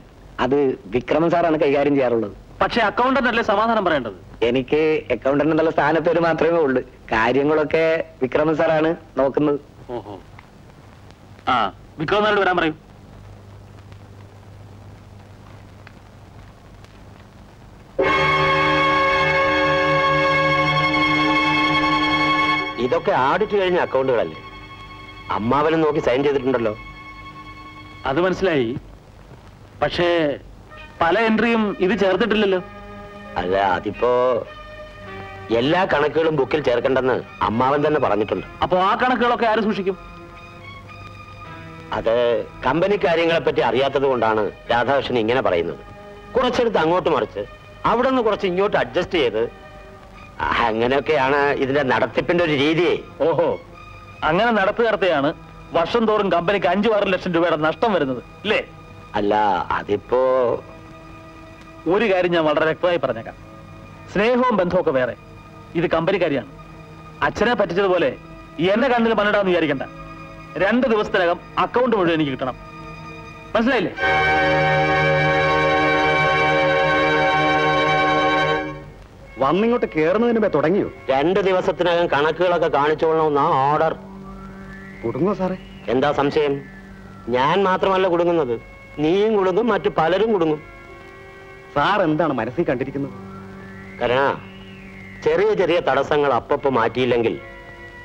അത് വിക്രമൻ സാറാണ് കൈകാര്യം ചെയ്യാറുള്ളത്. പക്ഷെ അക്കൗണ്ടന്റ് അല്ലേ സമാധാനം പറയേണ്ടത്? എനിക്ക് അക്കൗണ്ടന്റ് എന്നുള്ള സ്ഥാനപ്പേര് മാത്രമേ ഉള്ളൂ. കാര്യങ്ങളൊക്കെ വിക്രമൻ സാറാണ് നോക്കുന്നത്. ഓഹോ. ആ, വിക്രമനോട് വരാൻ പറയൂ. ഇതൊക്കെ ആഡിറ്റ് കഴിഞ്ഞ അക്കൗണ്ടുകളല്ലേ? അമ്മാവനും നോക്കി സൈൻ ചെയ്തിട്ടുണ്ടല്ലോ. അത് മനസ്സിലായി. പക്ഷേ പല എൻട്രിയും ഇത് ചേർത്തിട്ടില്ലല്ലോ. അല്ല, അതിപ്പോ എല്ലാ കണക്കുകളും ബുക്കിൽ ചേർക്കണ്ടെന്ന് അമ്മാവൻ തന്നെ പറഞ്ഞിട്ടുണ്ട്. അപ്പോ ആ കണക്കുകളൊക്കെ ആര് സൂക്ഷിക്കും? അത് കമ്പനി കാര്യങ്ങളെ പറ്റി അറിയാത്തത് കൊണ്ടാണ് രാധാകൃഷ്ണൻ ഇങ്ങനെ പറയുന്നത്. കുറച്ചെടുത്ത് അങ്ങോട്ട് മറിച്ച് അവിടെ നിന്ന് കുറച്ച് ഇങ്ങോട്ട് അഡ്ജസ്റ്റ് ചെയ്ത് അങ്ങനെയൊക്കെയാണ് ഇതിന്റെ നടത്തിപ്പിന്റെ ഒരു രീതിയെ. ഓഹോ, അങ്ങനെ നടത്തുകയാണ് വർഷം തോറും കമ്പനിക്ക് 5-6 ലക്ഷം രൂപയുടെ നഷ്ടം വരുന്നത് ഇല്ലേ? അല്ല, അതിപ്പോ ഒരു കാര്യം ഞാൻ വളരെ വ്യക്തമായി പറഞ്ഞേക്കാം. സ്നേഹവും ബന്ധവും ഒക്കെ വേറെ. ഇത് കമ്പനിക്കാരിയാണ്. അച്ഛനെ പറ്റിച്ചതുപോലെ എന്റെ കണ്ണിൽ പണിടാന്ന് വിചാരിക്കണ്ട. 2 ദിവസത്തിനകം അക്കൗണ്ട് മുഴുവൻ എനിക്ക് കിട്ടണം. മനസ്സിലായില്ലേ? വന്നിങ്ങോട്ട് കേറുന്നതിന് മുമ്പേ തുടങ്ങിയോ? 2 ദിവസത്തിനകം കണക്കുകളൊക്കെ കാണിച്ചോളണമെന്നാ ഓർഡർ. കുടുങ്ങോ സാറേ? എന്താ സംശയം? ഞാൻ മാത്രമല്ല കുടുങ്ങുന്നത്, നീയും കുടുങ്ങും, മറ്റു പലരും കുടുങ്ങും. സാർ എന്താണ് മനസ്സിൽ കണ്ടിരിക്കുന്നത്? കരണ, ചെറിയ ചെറിയ തടസ്സങ്ങൾ അപ്പപ്പോ മാറ്റിയില്ലെങ്കിൽ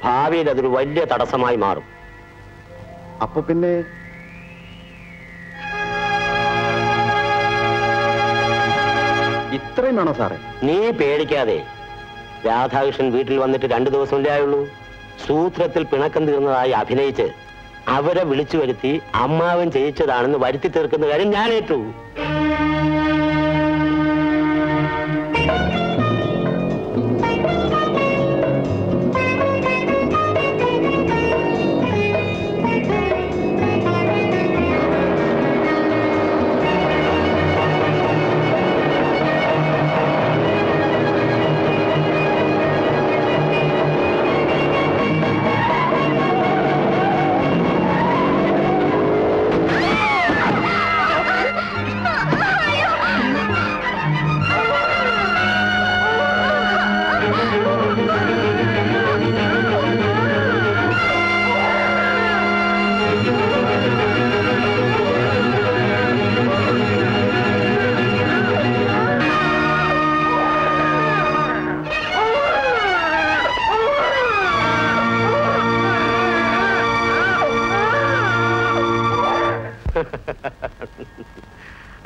ഭാവിയിൽ അതൊരു വലിയ തടസ്സമായി മാറും. അപ്പൊ പിന്നെ ഇത്രയും വേണോ സാറേ? നീ പേടിക്കാതെ. രാധാകൃഷ്ണൻ വീട്ടിൽ വന്നിട്ട് 2 ദിവസമല്ലേ ആയുള്ളൂ. സൂത്രത്തിൽ പിണക്കം തീർന്നതായി അഭിനയിച്ച് അവരെ വിളിച്ചു വരുത്തി അമ്മാവൻ ചെയ്യിച്ചതാണെന്ന് വരുത്തി തീർക്കുന്ന കാര്യം ഞാൻ ഏറ്റു.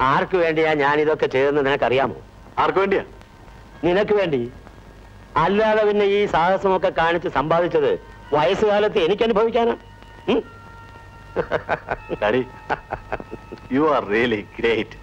ആർക്ക് വേണ്ടിയാ ഞാൻ ഇതൊക്കെ ചെയ്തെന്ന് നിനക്കറിയാമോ? ആർക്ക് വേണ്ടിയാ? നിനക്ക് വേണ്ടി. അല്ലാതെ പിന്നെ ഈ സാഹസമൊക്കെ കാണിച്ച് സമ്പാദിച്ചത് വയസ്സുകാലത്ത് എനിക്ക് അനുഭവിക്കാനാ. Daddy, you are really great.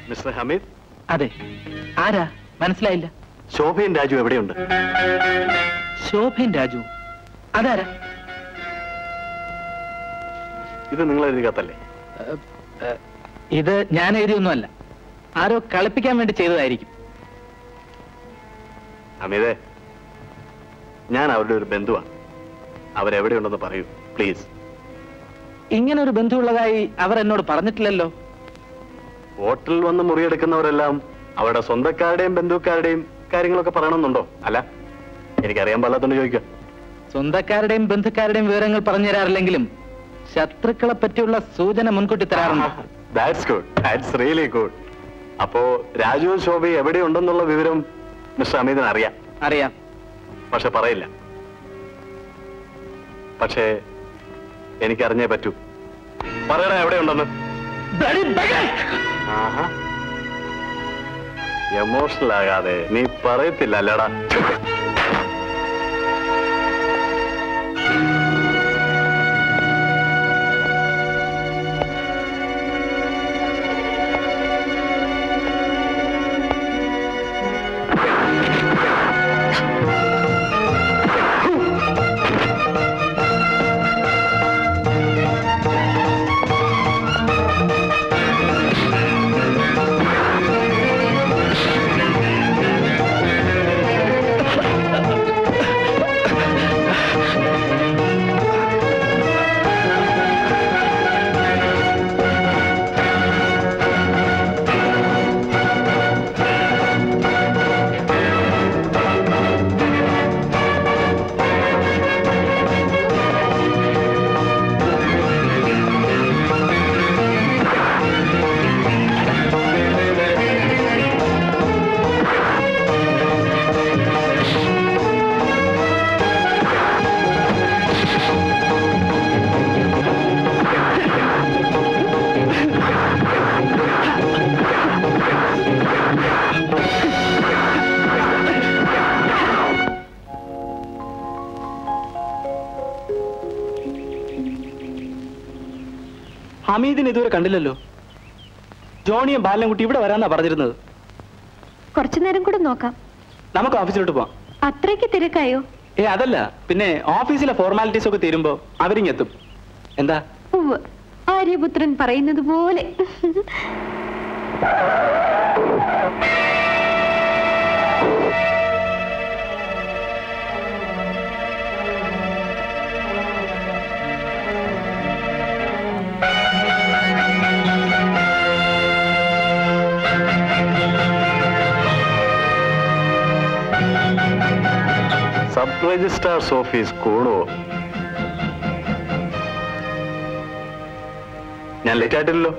Mr Hameed. അതെ, ആരാ? മനസ്സിലായില്ല. ശോഭയും രാജു എവിടെയുണ്ട്? ശോഭൻ രാജു അതാരാ? ഇത് നിങ്ങൾ എഴുതി കത്തല്ലേ? ഇത് ഞാൻ എഴുതിയൊന്നുമല്ല. ആരോ കളിപ്പിക്കാൻ വേണ്ടി ചെയ്തതായിരിക്കും. ഹമീദേ, ഞാൻ അവരുടെ ഒരു ബന്ധുവാണ്. അവരെവിടെയുണ്ടെന്ന് പറയൂ പ്ലീസ്. ഇങ്ങനെ ഒരു ബന്ധുവുള്ളതായി അവർ എന്നോട് പറഞ്ഞിട്ടില്ലല്ലോ. ഹോട്ടലിൽ വന്ന് മുറിയെടുക്കുന്നവരെല്ലാം അവരുടെ സ്വന്തക്കാരുടെയും ബന്ധുക്കാരുടെയും കാര്യങ്ങളൊക്കെ പറയണമെന്നുണ്ടോ? അല്ല, എനിക്കറിയാൻ പാടില്ലാത്തോണ്ട് ചോദിക്കാം. സ്വന്തക്കാരുടെയും ബന്ധുക്കാരുടെയും വിവരങ്ങൾ പറഞ്ഞു തരാറില്ലെങ്കിലും ശത്രുക്കളെ പറ്റിയുള്ള സൂചന മുൻകൂട്ടി തരാറുണ്ട്. That's good, that's really good. അപ്പോ രാജുവും ശോഭയും എവിടെയുണ്ടെന്നുള്ള വിവരം മിസ്റ്റർ അമീദിന് അറിയാം? അറിയാം. പക്ഷെ പറയില്ല. പക്ഷേ എനിക്കറിഞ്ഞേ പറ്റൂ. പറയടാ എവിടെയുണ്ടെന്ന്. എമോഷണൽ ആകാതെ നീ പറയത്തില്ല അല്ലടാ. ഹമീദിനെ ഇതുവരെ കണ്ടില്ലല്ലോ. ജോണിയും ബാലൻകുട്ടി ഇവിടെ വരാന്നാ പറഞ്ഞിരുന്നത്. കുറച്ചു നേരം കൂടെ നോക്കാം. നമുക്ക് ഓഫീസിലോട്ട് പോവാം. അത്രയ്ക്ക് തിരക്കായോ? അതല്ല, പിന്നെ ഓഫീസിലെ ഫോർമാലിറ്റീസ് ഒക്കെ തീരുമ്പോ അവരിങ്ങെത്തും. എന്താ? ഉവ്വ്, ആര്യപുത്രൻ പറയുന്നത് പോലെ. സബ് രജിസ്ട്രാർസ് ഓഫീസ് കൂടുവോ? ഞാൻ ലേറ്റ് ആയിട്ടില്ലല്ലോ.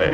പോട്ടെ